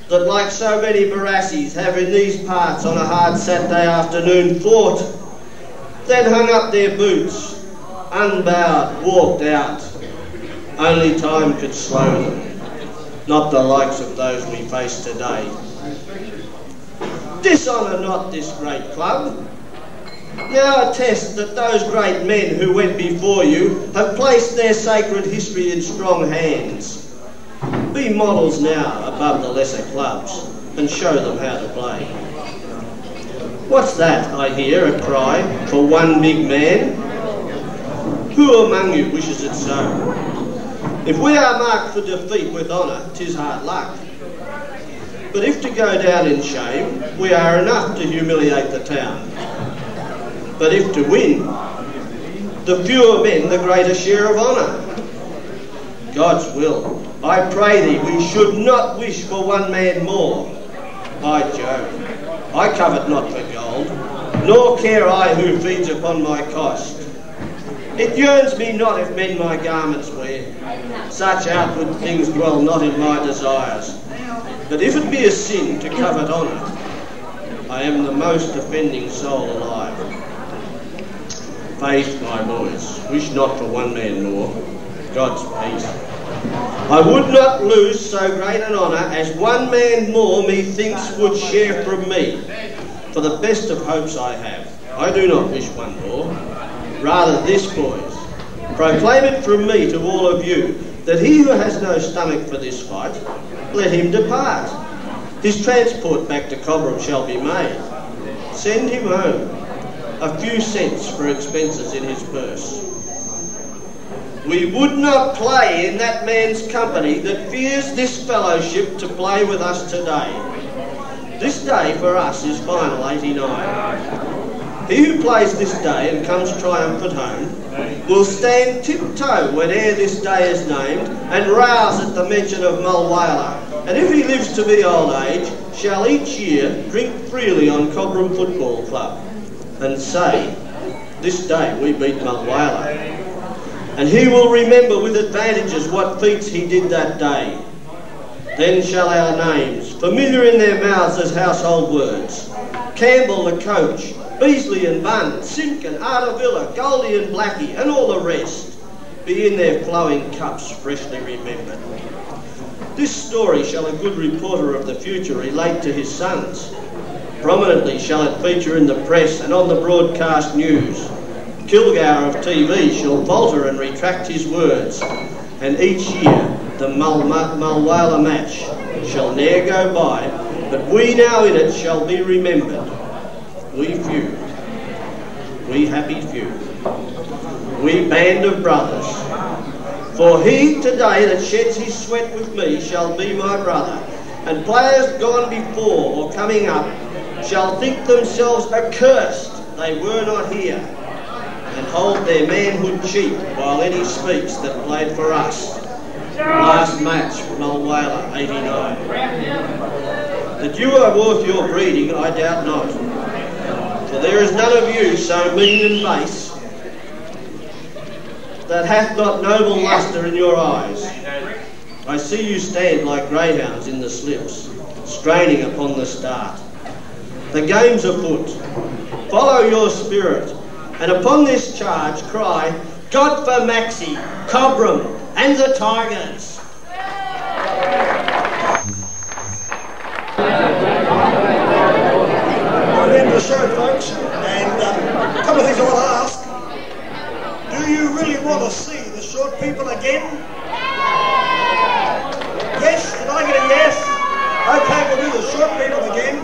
that like so many Barassies have in these parts on a hard Saturday afternoon fought, then hung up their boots, unbowed, walked out. Only time could slow them, not the likes of those we face today. Dishonour not this great club. Now attest that those great men who went before you have placed their sacred history in strong hands. Be models now above the lesser clubs and show them how to play. What's that, I hear a cry for one big man? Who among you wishes it so? If we are marked for defeat with honour, 'tis hard luck. But if to go down in shame, we are enough to humiliate the town. But if to win, the fewer men the greater share of honour. God's will, I pray thee, we should not wish for one man more. By Jove, I covet not for gold, nor care I who feeds upon my cost. It yearns me not if men my garments wear, such outward things dwell not in my desires. But if it be a sin to covet honour, I am the most offending soul alive. Faith, my boys, wish not for one man more, God's peace. I would not lose so great an honour as one man more methinks would share from me. For the best of hopes I have, I do not wish one more. Rather this, boys, proclaim it from me to all of you, that he who has no stomach for this fight, let him depart. His transport back to Cobram shall be made. Send him home, a few cents for expenses in his purse. We would not play in that man's company that fears this fellowship to play with us today. This day for us is final 89. He who plays this day and comes triumphant home will stand tip-toe whene'er this day is named and rouse at the mention of Mulwala, and if he lives to be old age, shall each year drink freely on Cobram Football Club and say, this day we beat Mulwala. And he will remember with advantages what feats he did that day. Then shall our names, familiar in their mouths as household words, Campbell the coach, Beasley and Bunn, Simpkin, Artavilla, Goldie and Blackie, and all the rest, be in their flowing cups freshly remembered. This story shall a good reporter of the future relate to his sons. Prominently shall it feature in the press and on the broadcast news. Kilgour of TV shall falter and retract his words, and each year the Mulwala match shall ne'er go by, but we now in it shall be remembered. We few, we happy few, we band of brothers. For he today that sheds his sweat with me shall be my brother, and players gone before or coming up shall think themselves accursed they were not here, and hold their manhood cheap while any speaks that played for us. Last match, Mulwala, 89. That you are worth your breeding, I doubt not. For there is none of you so mean and base that hath not noble lustre in your eyes. I see you stand like greyhounds in the slips, straining upon the start. The game's afoot. Follow your spirit, and upon this charge cry, God for Maxie, Cobram, and the Tigers. Right into the show, folks, and a couple of things I want to ask. Do you really want to see the short people again? Yes? Did I get a yes? Okay, we'll do the short people again.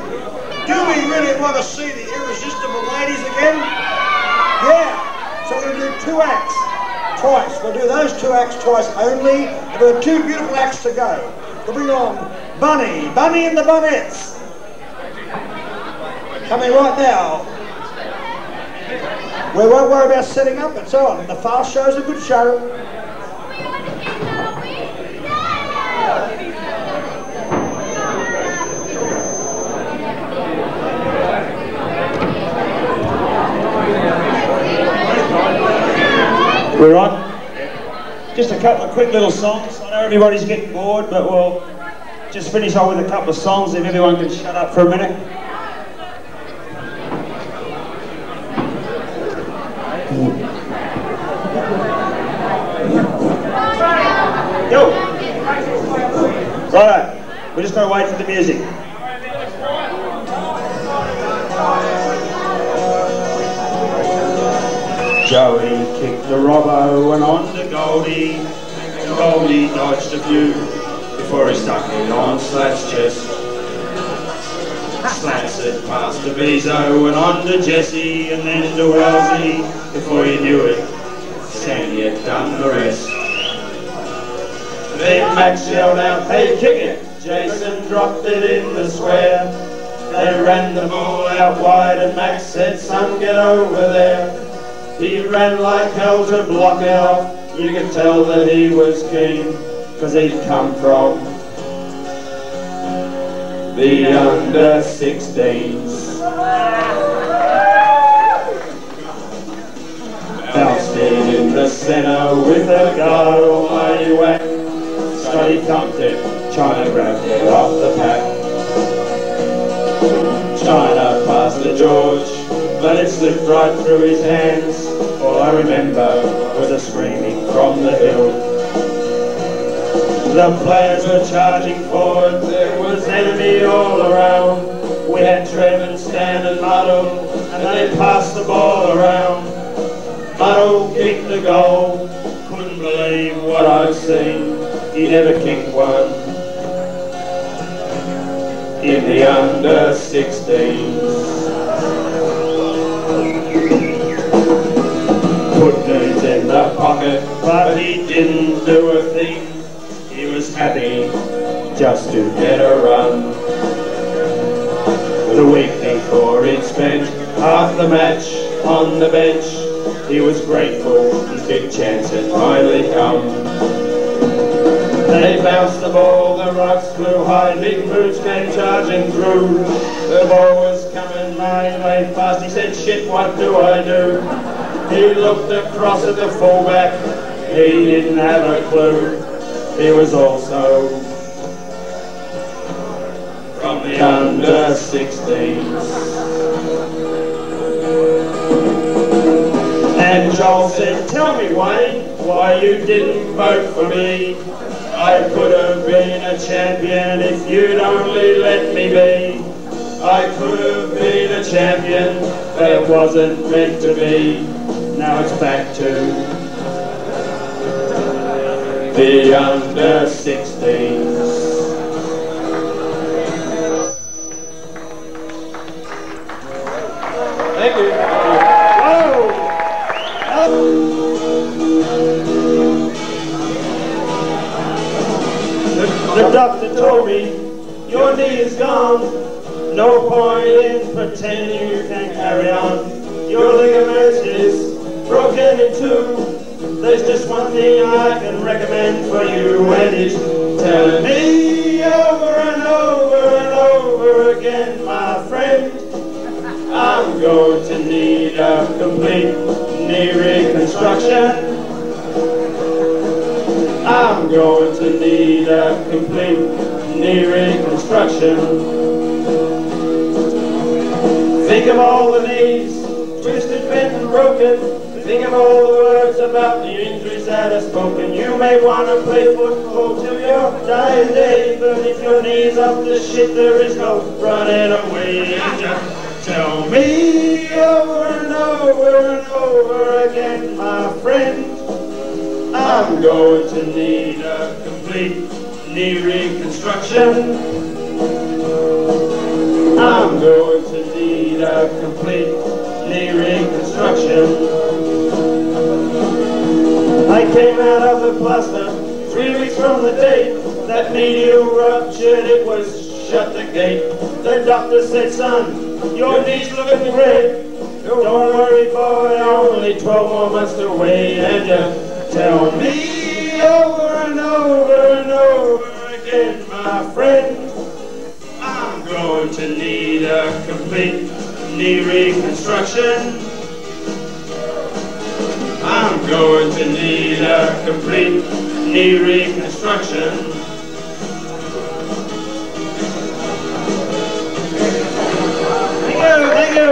Do we really want to see the irresistible ladies again? Yeah. So we're going to do 2 acts twice. We'll do those 2 acts twice only. And we've got 2 beautiful acts to go. We'll bring on Bunny and the Bunnettes. Coming right now. We won't worry about setting up, it's on. The fast show's a good show. We're on. Just a couple of quick little songs. I know everybody's getting bored, but we'll just finish off with a couple of songs if everyone can shut up for a minute. Yo! Right, we're just going to wait for the music. Joey kicked the Robbo and on to Goldie. Goldie dodged a few before he stuck it on Slat's chest. Slats it past to Bezo and on to Jesse and then to Wellesley. Before you knew it, Sandy had done the rest. Then Max yelled out, hey, kick it! Jason dropped it in the square. They ran the ball out wide and Max said, son, get over there. He ran like hell to block out. You could tell that he was keen, 'cause he'd come from the under-16s. Bounced in the centre with a guard almighty whack. Scotty thumped it, China grabbed it off the pack. China passed to George, but it slipped right through his hands. All I remember was a screaming from the hill. The players were charging forward, there was enemy all around. We had Trev and Stan and Muddle, and they passed the ball around. Muddle kicked the goal, couldn't believe what I'd seen. He never kicked one in the under-16s. Put dudes in the pocket, but he didn't do a thing. He was happy just to get a run. The week before he'd spent half the match on the bench. He was grateful his big chance had finally come. They bounced the ball, the rucks flew high, big boots came charging through. The ball was coming my way fast, he said, shit, what do I do? He looked across at the fullback, he didn't have a clue. He was also from the under-16s. And Joel said, tell me, Wayne, why you didn't vote for me? I could have been a champion if you'd only let me be. I could have been a champion, but it wasn't meant to be. Now it's back to the under-16s. Thank you. The doctor told me, your knee is gone. No point in pretending you can carry on. Your ligament is broken in two. There's just one thing I can recommend for you, and it's telling me over and over and over again, my friend, I'm going to need a complete knee reconstruction. I'm going to need a complete knee reconstruction. Think of all the knees, twisted, bent and broken. Think of all the words about the injuries that are spoken. You may want to play football till your dying day, but if your knee's up to shit, there is no running away. Just tell me over and over and over again, my friend, I'm going to need a complete knee reconstruction. I'm going to need a complete knee reconstruction. I came out of the plaster 3 weeks from the date. That medial ruptured, it was shut the gate. The doctor said, son, your knee's looking great. Don't worry, boy, only 12 more months to wait. And you tell me over and over and over again, my friend, I'm going to need a complete knee reconstruction. I'm going to need a complete knee reconstruction. Thank you, thank you.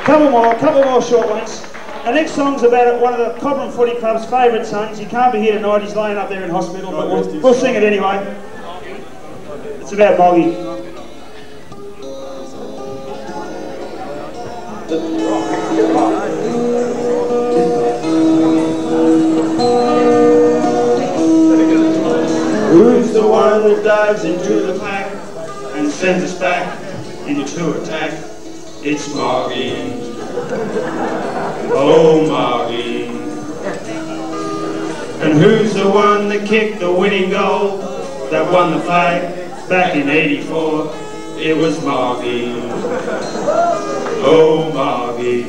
Couple more short ones. The next song's about one of the Cobram Footy Club's favourite sons. He can't be here tonight, he's laying up there in hospital, but we'll sing it anyway. It's about Moggy. Who's the one that dives into the pack and sends us back into attack? It's Moggy. Oh, Moggy. And who's the one that kicked the winning goal that won the flag back in '84? It was Moggy. Oh, Margie.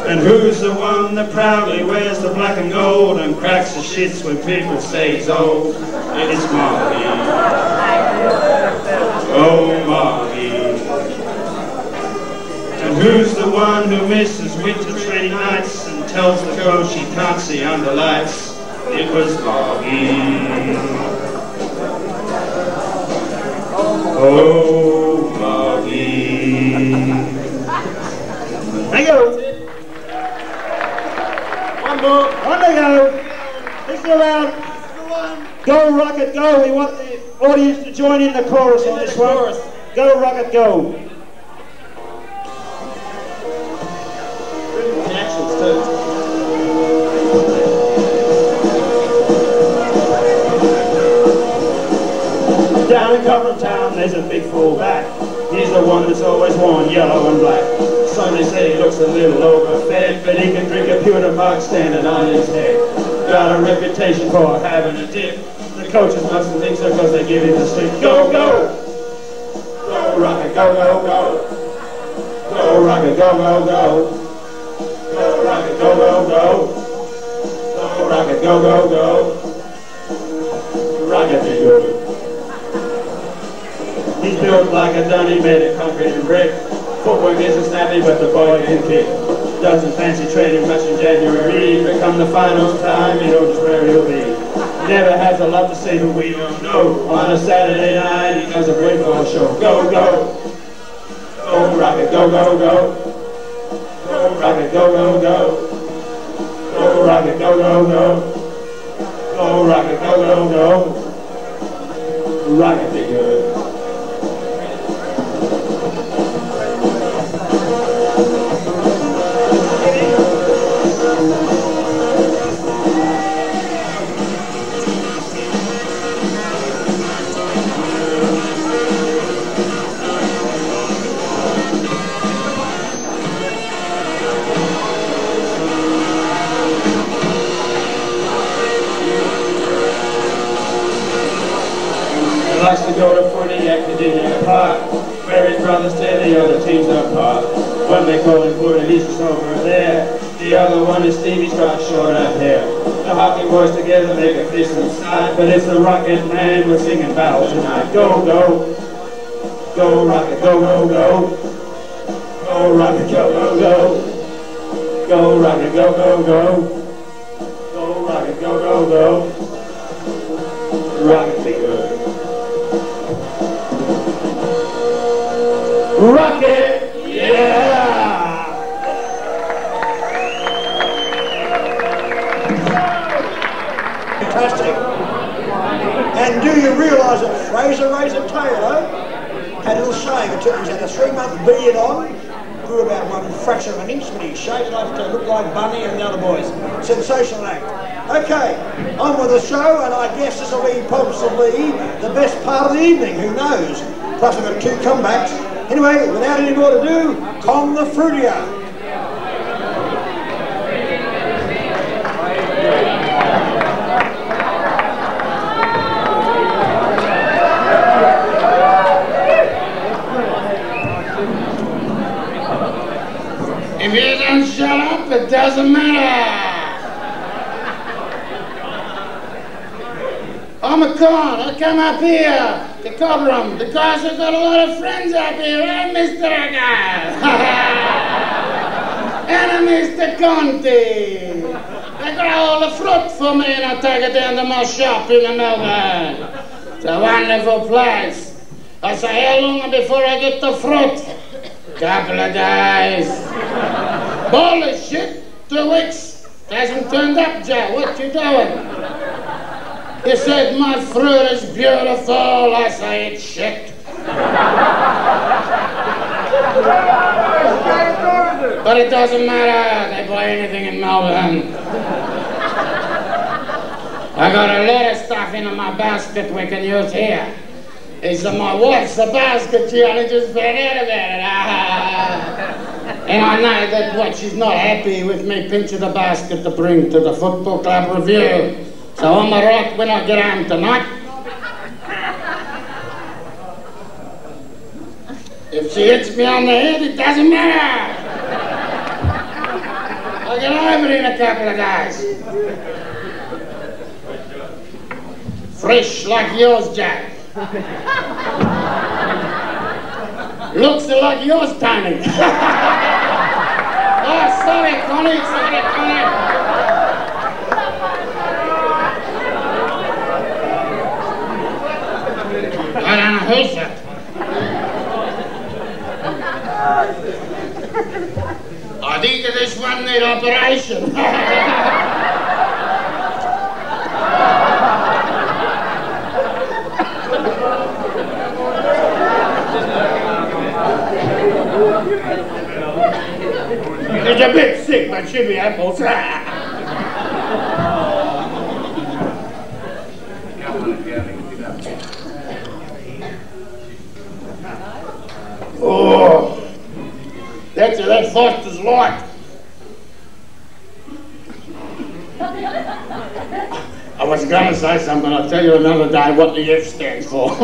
And who's the one that proudly wears the black and gold and cracks the shits when people say he's old? It's Margie. Oh, Margie. And who's the one who misses winter training nights and tells the coach he can't see under lights? It was Margie. Oh, Margie. Thank you. One more. One to go. Next round. Go, Rocket, go. We want the audience to join in the chorus on this one. Go, Rocket, go. Down in Cobram town, there's a big fullback. He's the one that's always worn yellow and black. Some they say he looks a little overfed, but he can drink a pewter mug standing on his head. Got a reputation for having a dip. The coaches mustn't think so because they give him the stick. Go, go! Go, Rocket, go, go, go! Go, Rocket, go, go, go! Go, Rocket, go, go, go! Go, Rocket, go, go, go! Rocket, be good. He's built like a dunny made of concrete and brick. Footwork isn't snappy, but the boy can kick. Doesn't fancy training much in January, but come the finals time, he knows where he'll be. Never has a lot to say, but we don't know. On a Saturday night, he doesn't wait for a show. Go, go! Go, Rocket, go, go, go! Go, Rocket, go, go, go! Go, Rocket, go, go, go! Go, Rocket, go, go, go! Rocket, be good. Likes to go to footy at Virginia Park, where his brothers tear the other teams apart. One they call him Footy, he's just over there. The other one is Stevie's got short up hair. The hockey boys together make a fist inside, but it's the Rocket Man we're singing about tonight. Go, go! Go, Rocket, go, go, go! Go, Rocket, go, go, go! Go, Rocket, go, go, go! Go, Rocket, go, go, go! Rocket, be good. Rocket, yeah! Fantastic. And do you realise that Fraser Taylor had a little shave? He's had a 3-month beard on, grew about 1 fraction of an inch, but he shaved it off to look like Bunny and the other boys. Sensational act. Okay, on with the show, and I guess this will be possibly the best part of the evening, who knows? Plus I've got 2 comebacks. Anyway, without any more to do, Con the Fruitia. If you don't shut up, it doesn't matter. I'm a con. I come up here to Cobram because I've got a lot of friends up here, eh, Mr. Guy? And Mr. Conti. They got all the fruit for me and I take it down to my shop in the Melbourne. It's a wonderful place. I say, how long before I get the fruit? Couple of days. Bullshit. 2 weeks. Hasn't turned up, Joe. What you doing? He said, my fruit is beautiful. I say, it's shit. But it doesn't matter. They buy anything in Melbourne. I got a lot of stuff in my basket we can use here. He said, my wife's a basket, she only just forget about it. And I know that what she's not happy with me pinching the basket to bring to the football club review. So I'm a rock when I get home tonight. If she hits me on the head, it doesn't matter. I'll get over it in a couple of days. Fresh like yours, Jack. Looks like yours, Tony. Oh, sorry, Connie. Sorry, Connie. I don't know who's that. I think this one need operation. She's a bit sick, but she'll be apples. Oh, that Foster's light. I was going to say something, I'll tell you another day what the F stands for.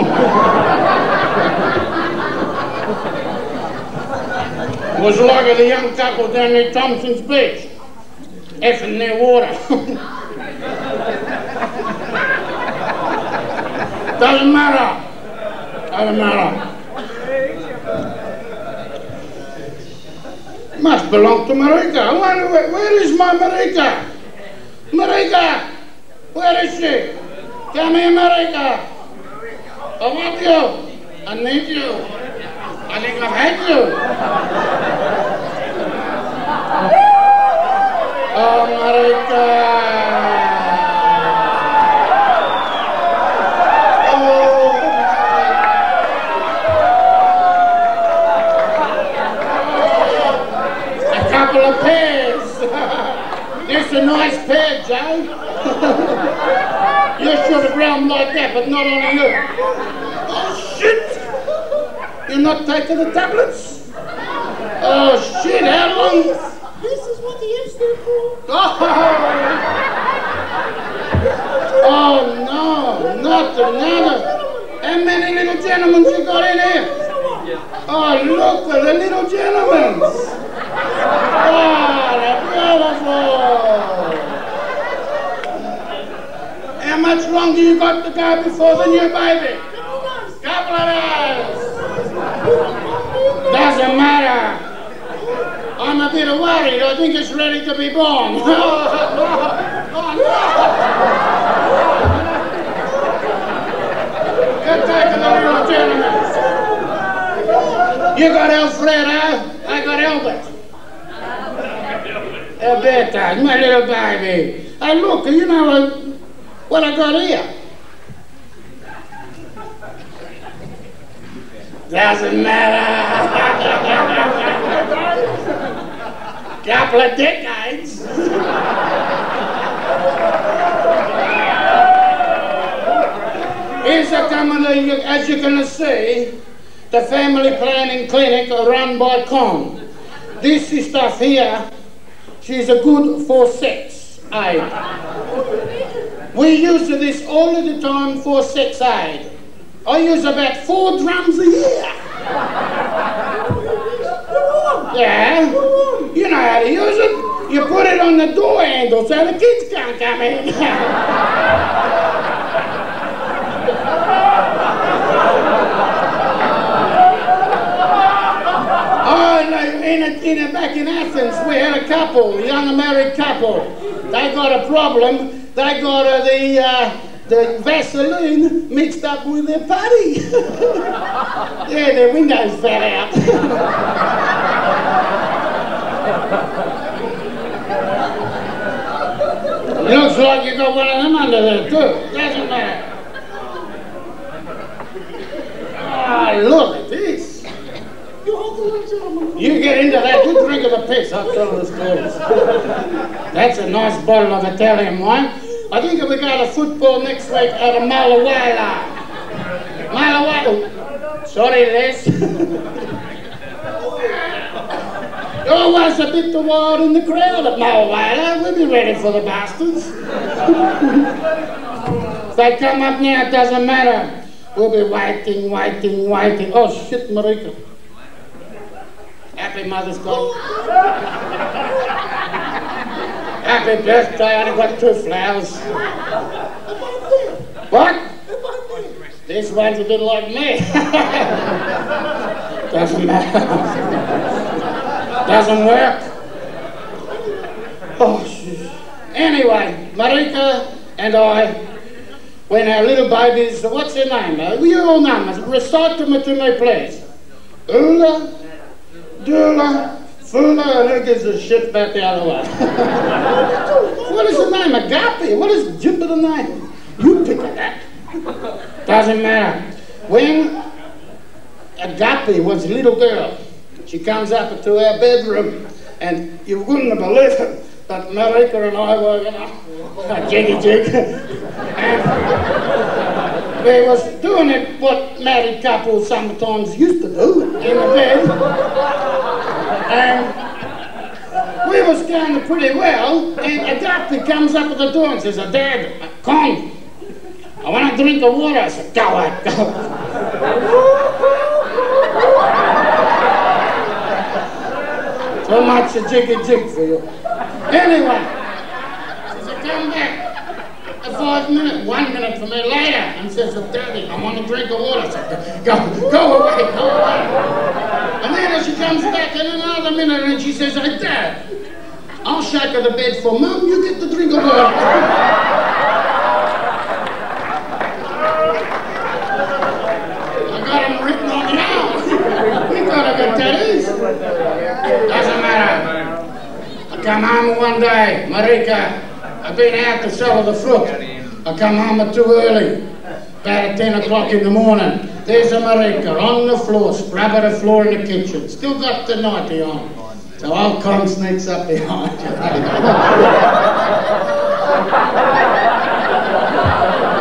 It was like the young couple down near Thompson's Beach, effing near water. Doesn't matter. Doesn't matter. Must belong to Marika. I wonder where is my Marika? Marika! Where is she? Come here, Marika. I want you. I need you. I think I've had you. Oh, Marika. A couple of pairs. This is a nice pair, Joe. You should have ground like that, but not on you. Oh, shit! You're not taking the tablets? Oh, shit, how long? This is what the F stood for. Oh, no, not another. How many little gentlemen you got in here? Oh, look at the little gentlemen. Oh, they're beautiful. How much longer you got to go before the new baby? Couple of hours. Doesn't matter. I'm a bit worried. I think it's ready to be born. Oh, no. Get taking the little gentleman. You got Alfredo, I got Albert. Alberta, my little baby. Hey, look, you know what I got here? Doesn't matter. Couple of decades. Here's a company, as you can see, the family planning clinic run by Con. This is stuff here, she's a good for sex aid. We use this all of the time for sex aid. I use about 4 drums a year. Yeah, you know how to use it. You put it on the door handle so the kids can't come in. Back in Athens, we had a couple, a young married couple. They got a problem. They got the Vaseline mixed up with their putty. Yeah, their windows fell out. Looks like you got one of them under there too. Doesn't matter. Ah, look at this. You get into that, you drink of the piss, I'll tell the stories. That's a nice bottle of Italian wine. I think if we go to football next week at a Malawala. Sorry, Les. Oh, was a bit too wild in the crowd at Malawala. We'll be ready for the bastards. If they come up now, it doesn't matter. We'll be waiting. Oh, shit, Marika. Happy Mother's Day. Happy birthday, I only got 2 flowers. What? This one's a bit like me. Doesn't matter. Doesn't work. Oh, shit. Anyway, Marika and I, when our little babies, what's their name? You all know them. Recite them to me, please. Ula, Dula, Fula, and who gives a shit about the other one? What is the name? Agape? What is Jupiter name? You pick it that. Doesn't matter. When Agape was a little girl, she comes up into our bedroom, and you wouldn't believe it, but Marika and I were, you know, a jiggy jig. And we was doing it what married couples sometimes used to do in the bed. And we was going pretty well, and Agape comes up at the door and says, Dad, Con, I want a drink of water. I said, go on, go. So much a jiggy jig for you. Anyway, she said, come back. 5 minutes, 1 minute for me later, and says, Daddy, I want a drink of water. I said, go away, go away. And then she comes back in another minute and she says, hey, Dad, I'll shake her the bed for Mum, you get the drink of water. I got them written on the arm. We got a good daddies. Doesn't matter. I come home one day, Marika, I've been out to sell the fruit. I come home too early, about at 10 o'clock in the morning. There's a Marika on the floor, scrubbing the floor in the kitchen. Still got the nightie on. So old Con sneaks up behind you.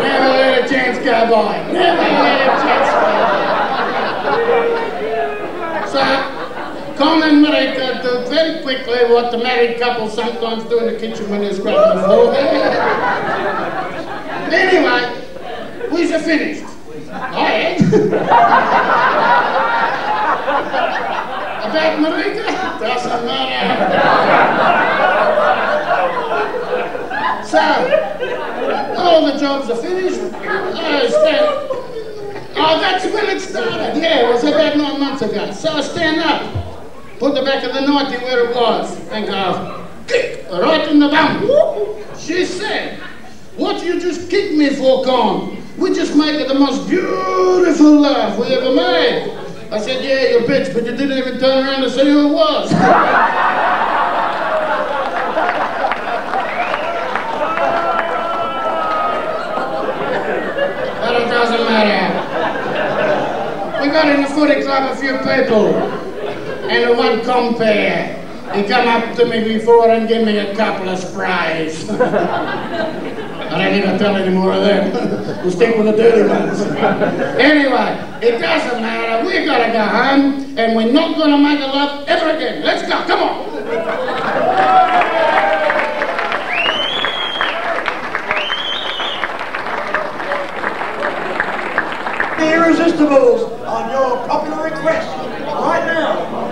Never let a chance go by. Never let a chance go by. So, Con and Marika do very quickly what the married couple sometimes do in the kitchen when they're scrubbing the floor. Anyway, we's finished. I ain't. About Marika? Doesn't matter. So, all the jobs are finished. Oh, that's when it started. Yeah, it was about 9 months ago. So I stand up, put the back of the nightie where it was, and go, kick, right in the bum. She said, what you just kicked me for, Con? We just made it the most beautiful laugh we ever made. I said, yeah, you bitch, but you didn't even turn around to see who it was. But it doesn't matter. We got in the footy club a few people, and the one compare. He come up to me before and give me a couple of sprays. I don't even tell any more of them. We'll stick with the dirty ones. Anyway, it doesn't matter. We've got to go home, and we're not going to make love ever again. Let's go. Come on. The Irresistibles on your popular request right now.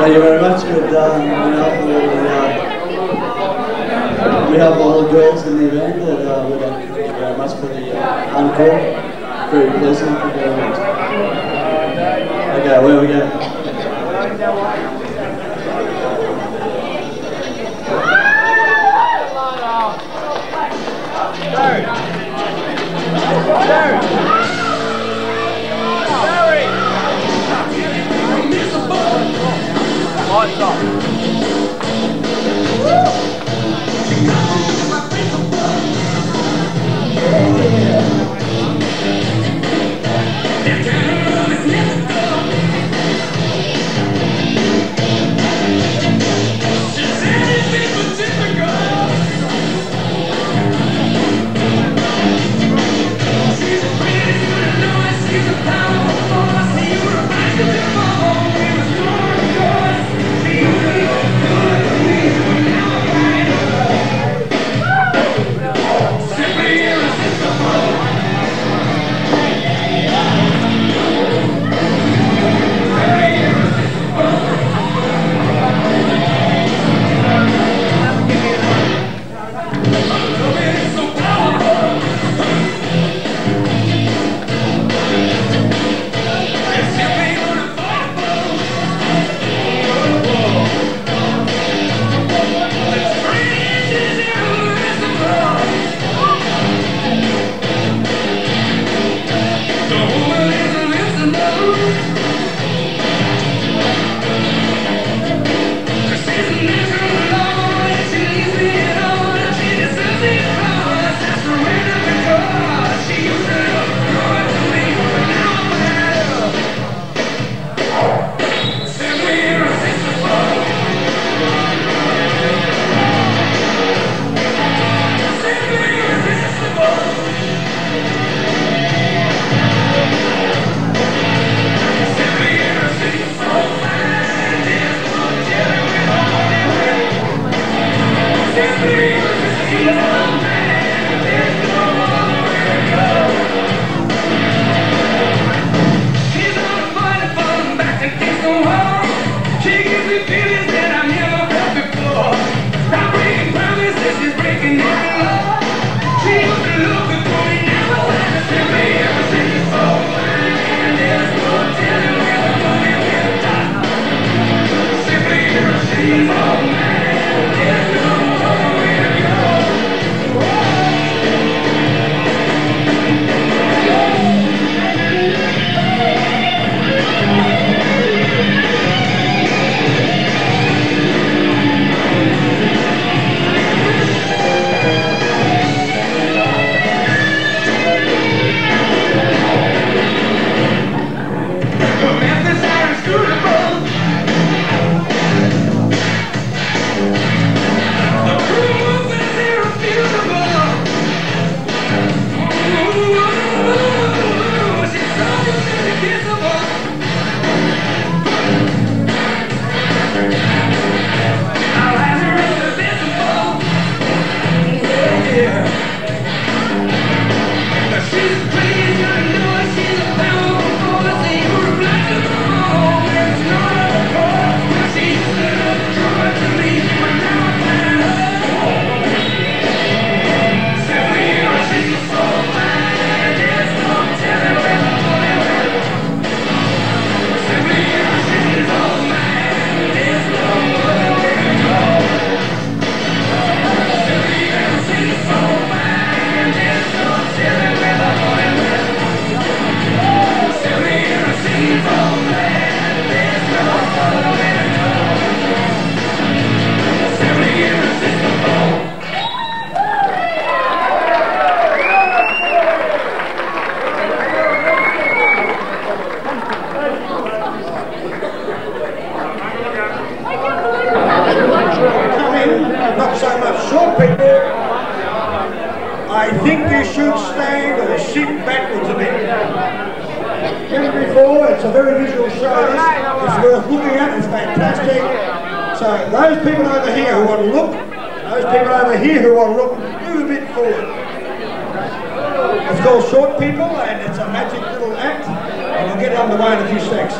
Thank you very much. We have all the girls in the event that would like to thank you very much for the encore. Very pleasant. Thank you very much. Okay, where we go? Lights off. I think you should stand or sit backwards a bit. Never before, it's a very visual show. It's worth looking at, it's fantastic. So those people over here who want to look, those people over here who want to look, move a bit forward. It's called Short People and it's a magic little act and we'll get underway in a few secs.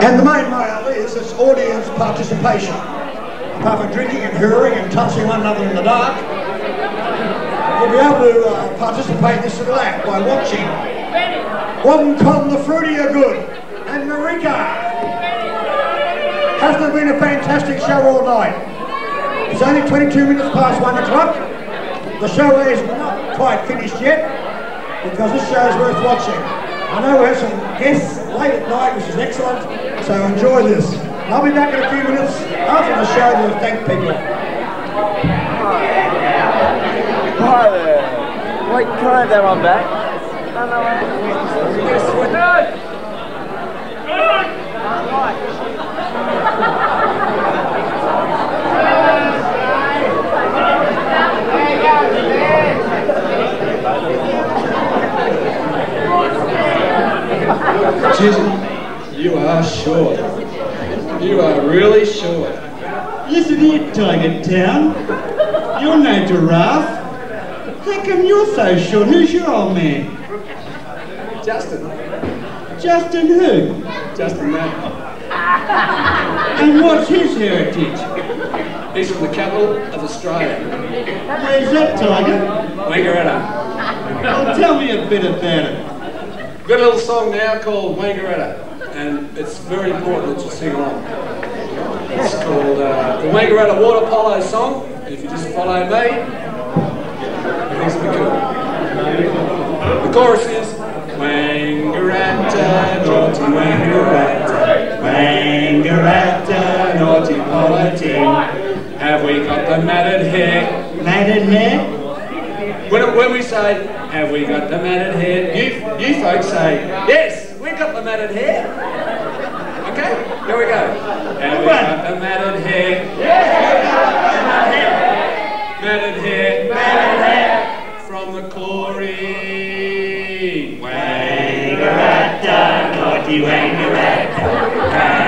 And the main motto is it's audience participation. Apart from drinking and hurrying and touching one another in the dark, you'll be able to participate in this little act by watching One Tom the Fruity are good and Marika. Hasn't it been a fantastic show all night? It's only 22 minutes past 1 o'clock. The show is not quite finished yet because this show is worth watching. I know we have some guests late at night, which is excellent, so enjoy this. And I'll be back in a few minutes after the show to thank people. Hi there. Wait, can I have that one back? Chisel, you are short. You are really short. Listen here, Tiger Town. You're no giraffe. How come you're so short? Who's your old man? Justin. Justin who? Justin that. And what's his heritage? He's from the capital of Australia. Where's that, Tiger? Wangaratta. Well, tell me a bit about it. We've got a little song now called Wangaratta, and it's very important that you sing along. It's called the Wangaratta Water Polo song. If you just follow me, things will be good. The chorus is Wangaratta, naughty Wangaratta, Wangaratta, naughty polo team. Have we got the matted hair? Matted hair? When we say, have we got the matted hair? You folks say, yes, we've got the matted hair. Okay, here we go. Have we got the matted hair? Yes, matted hair. Matted hair. From the chlorine. Wangaratta, naughty Wangaratta.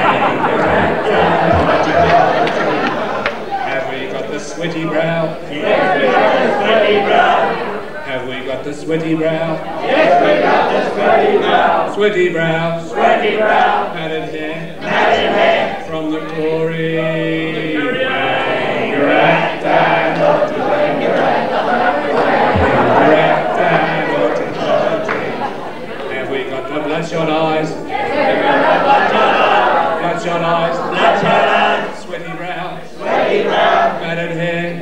sweaty brow, sweaty brow, matted hair, matted hair, from the glory. Have we got the bloodshot eyes? Bloodshot eyes, bloodshot eyes, sweaty brow, matted hair,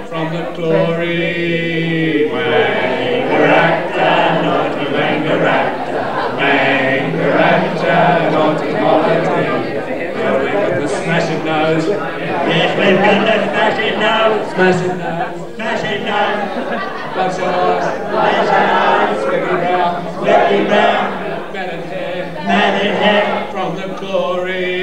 from the glory. Wangaracta, naughty Wangaracta, Wangaracta, naughty holiday. Have we got the smashing nose? Yes, we've got the smashing nose, Smashing nose, smashing nose, bloodshot eyes, sweaty brow, matted hair, from the glory.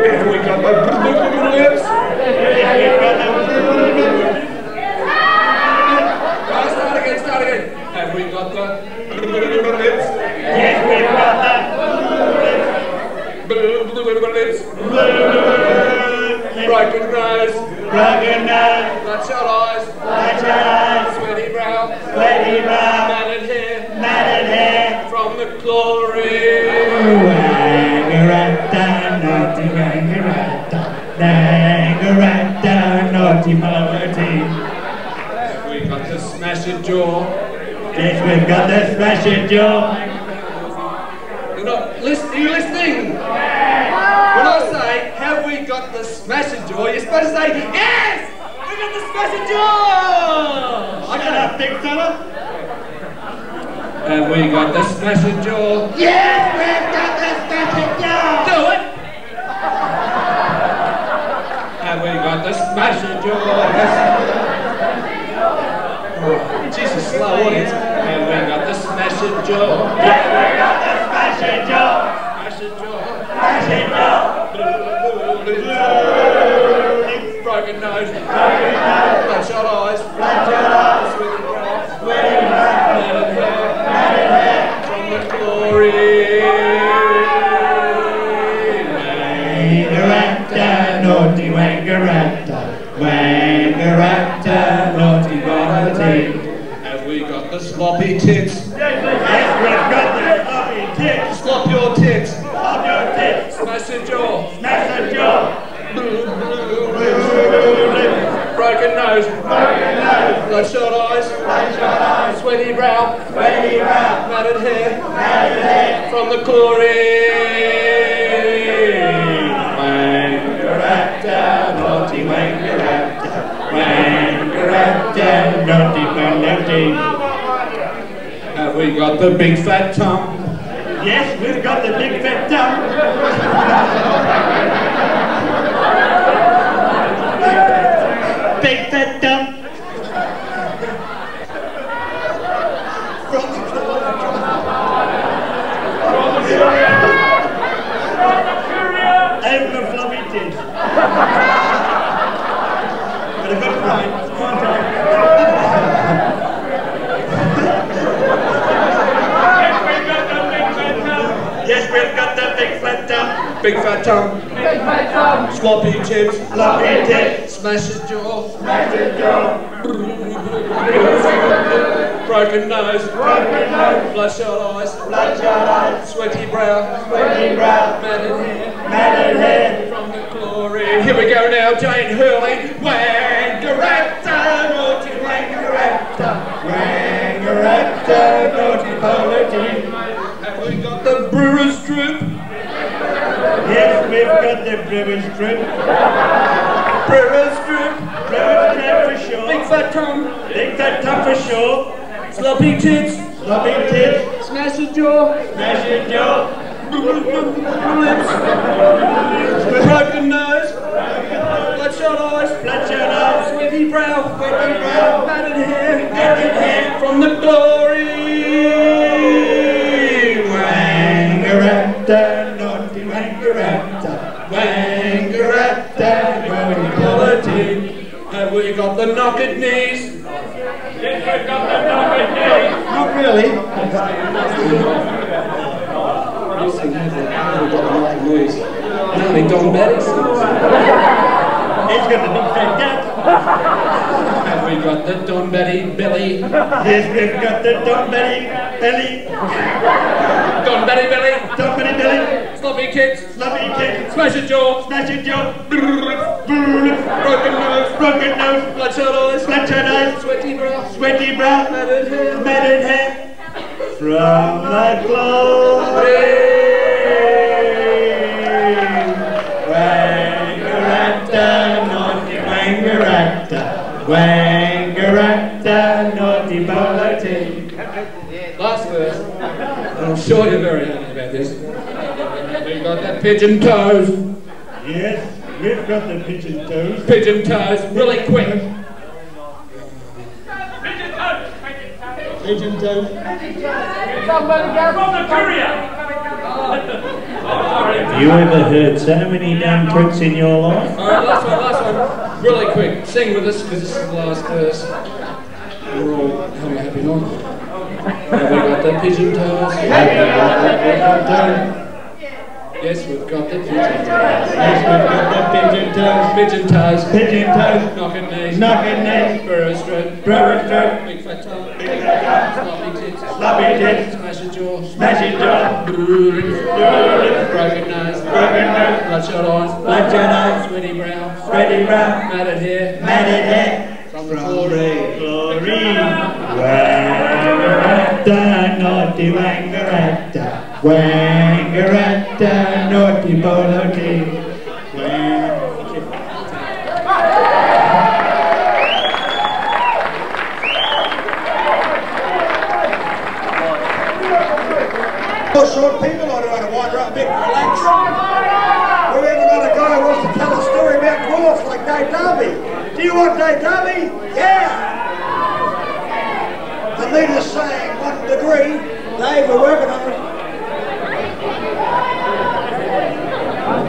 Have we got the lips? Start again. Have we got the lips? yes, we've got Lips. Broken nose, bloodshot eyes, sweaty brow, matted hair, from the glory. Wangaracta, naughty Wangaracta, Wangaracta, naughty melody. Have we got the smashed jaw? Yes, we've got the smashing jaw. You're not listening. Are you listening? When I say, have we got the smashed jaw, you're supposed to say, yes! We got the smashed jaw! Shut up, big fella. Have we got the smashed jaw? Yes, we've got the smashing jaw. Do it! Have we got the smashed jaw? Oh, Jesus, slow audience. Have we got the smashed jaw? Yes, we've got the smashing jaw. Smashed jaw. Smashing jaw. Broken nose, bloodshot eyes, sweaty brow, matted hair, from the glory. Wangaracta, naughty Wangaracta, Wangaracta, naughty melody. Have we got the sloppy tits? Yes, we've got the sloppy tits. Slop your tits. Slop your tits. Smash the jaw. Smash the jaw. Broken nose, bloodshot eyes, sweaty brow, matted hair, from the glory. Wangaracta, naughty Wangaracta, Wangaracta, naughty melody. Have we got the big fat tongue? Yes, we've got the big fat tongue. Big fat tongue. And the floppy tits. But a good point. Come on, Tom. Yes, we've got the big fat tongue. Big fat tongue. Big fat tongue. Sloppy tits. Sloppy tits. Smash the jaw. Smash the jaw. Broken nose. Broken nose. Bloodshot eyes. Bloodshot eyes. Sweaty brow. Sweaty brow. Matted hair. Matted hair. From the glory. Here we go now, Jane Hurley. Wangaracta, naughty Wangaracta. Wangaracta, naughty melody. Have we got the brewer's droop? Yes, we've got the brewer's droop. Brewer's droop. Brewer's droop for sure. Big fat tongue. Big fat tongue for sure. Sloppy tits. Sloppy tits. Smash the jaw. Smash your jaw. Lips. Broken nose. Bloodshot eyes. Bloodshot eyes. Sweaty brow. Sweaty brow. Matted hair. Matted hair. From the glory. Wangaracta, naughty Wangaracta. Wangaracta, naughty melody. Have we got the knocked knees? Yes, we've got the knocked knees. Not really. Knees. You know any Don Betty's? He's got the big fat gut. Have we got the Don Betty belly? Yes, we've got the Don Betty belly. Don Betty belly. Don Betty belly. Sloppy kicks. Sloppy kicks. Smash your jaw. Smash your jaw. Broken nose. Broken nose. Bloodshot eyes. Bloodshot eyes. Sweaty brow. Sweaty brow. Matted hair. Matted hair. From the glory. Wangarata, naughty wangarata. Wangarata, naughty bolity. Last verse. I'm sure you're very happy about this. We've got that pigeon toes. Yes, we've got the pigeon toes. Pigeon toes, really quick. Pigeon toes. Somebody get from the courier. Have you ever heard so many dumb tricks in your life? Alright, last one. Really quick. Sing with us because this is the last verse. We're all having a happy night. Have we got the pigeon toes? Yes, we've got the pigeon toes. Yes, we've got the pigeon toes. Pigeon toes. Pigeon toes. Knocking knees. Knocking knees. Burrow stroke. Burrow stroke. Big fat tongue. Big fat tongue. Sloppy tits. Sloppy tits. Smash your jaw. Smash your jaw. Broken nose. Broken nose. Bloodshot eyes. Bloodshot eyes. Sweaty brow. Sweaty brow. Matted hair. Matted hair. From the glory. Wangarata, naughty wangarata. Wangarata, naughty bolity. Short people, I don't want to wander up a bit and relax. We haven't got a guy who wants to tell a story about dwarfs like Dave Darby. Do you want Dave Darby? Yeah! The meter's saying 1 degree. Dave, we're working on it.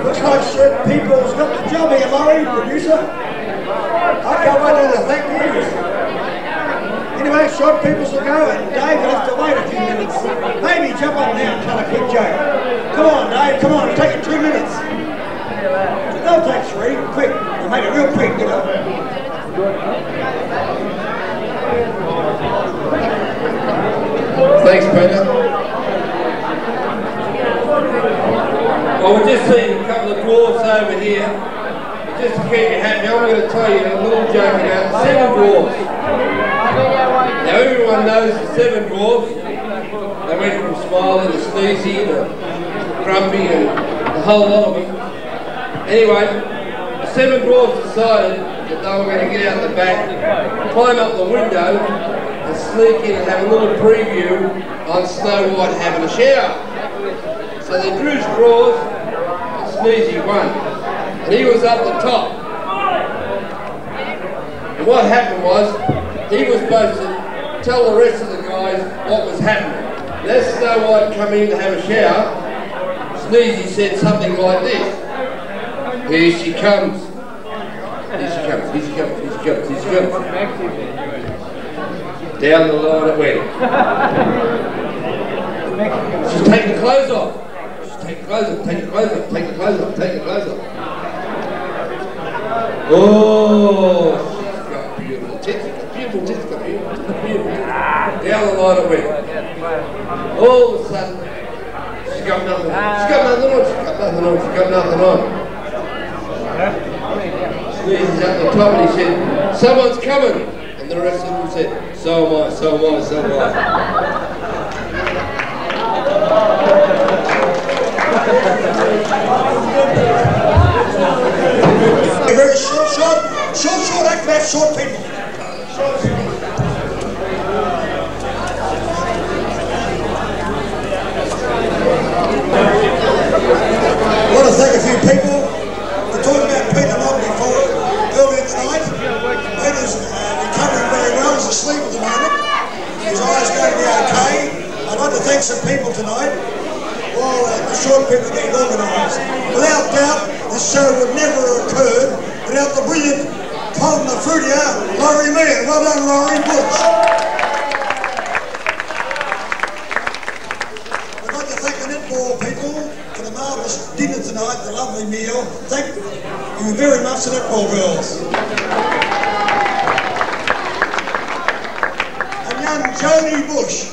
Looks like certain people's got the job here, Murray, producer. I can't wait till the thank yous. Anyway, short peoples will go, and Dave will have to wait a few minutes. Maybe jump up now and tell a quick joke. Come on, Dave, come on, it'll take you 2 minutes. They'll take 3, quick. We'll make it real quick, you know. Thanks, Peter. Well, we're just seeing a couple of dwarfs over here. Just to keep you happy, I'm going to tell you a little joke about 7 dwarfs. Now everyone knows the 7 dwarfs. They went from Smiley to Sneezy to Grumpy and the whole lot of them. Anyway, the 7 dwarfs decided that they were going to get out the back, climb up the window and sneak in and have a little preview on Snow White having a shower. So they drew straws and Sneezy won. And he was up the top. And what happened was, he was supposed to tell the rest of the guys what was happening. And as Snow White come in to have a shower, Sneezy said something like this. Here she comes. Here she comes, here she comes, here she comes, here she comes. Down the line it went. She's taking the clothes off. She's taking the clothes off, take the clothes off, take the clothes off, take the clothes off. Oh, she's got beautiful tits, beautiful tits, beautiful tits. Down the line it went. All of a sudden, she's got nothing on, she's got nothing on, she's got nothing on, she's got nothing on. Sneezes up the top and he said, someone's coming. And the rest of them said, so am I, so am I, so am I. Very short act about short people. I want to thank a few people for talking about Peter Long before earlier tonight. Peter's recovering very well. He's asleep at the moment. His eyes going to be okay. I'd like to thank some people tonight while the short people are getting organised. Without doubt, this show would never have occurred without the brilliant Colin the Fruitier, Laurie Meehan. Well done, Laurie. Butch. I'd like to thank the netball people for the very much, the netball girls. And young Joni Bush.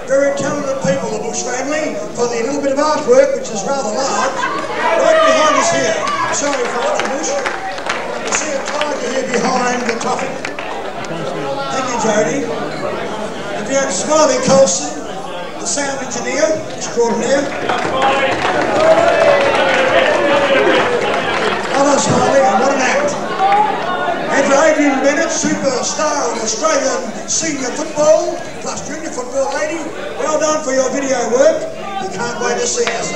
Very talented people, the Bush family, for the little bit of artwork, which is rather large, right behind us here. Sorry for that, Bush. You see a tiger here behind the topic. Thank you, Jody. If you had Smiley Colson, the sound engineer, extraordinaire. Hello, Smiley, and what an act. And for Adrian Bennett, superstar of Australian senior football, plus junior football lady, well done for your video work. We can't wait to see us.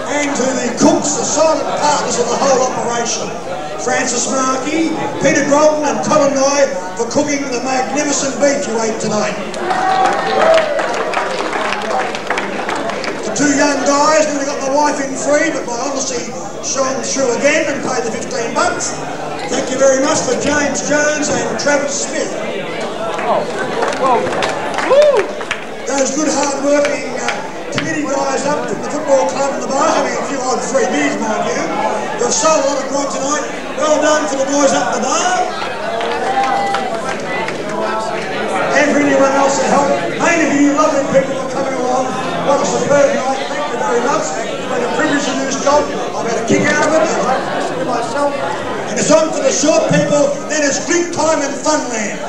And to the cooks, the silent partners of the whole operation, Francis Markey, Peter Grolton and Colin Nye for cooking the magnificent beef you ate tonight. The two young guys nearly got my wife in free, but my honesty shone through again and paid the $15. Thank you very much for James Jones and Travis Smith. Those good hard-working committee guys up from the football club and the bar, having a few odd free beers, mind you. They've sold a lot of grog tonight. Well done for the boys up the bar. And for anyone else that helped. Many of you lovely people are coming along. What a superb night. Thank you very much. It's been a privilege to do this job. I've had a kick out of it. I hope to myself. And it's on for the short people. Then it's drink time and fun land.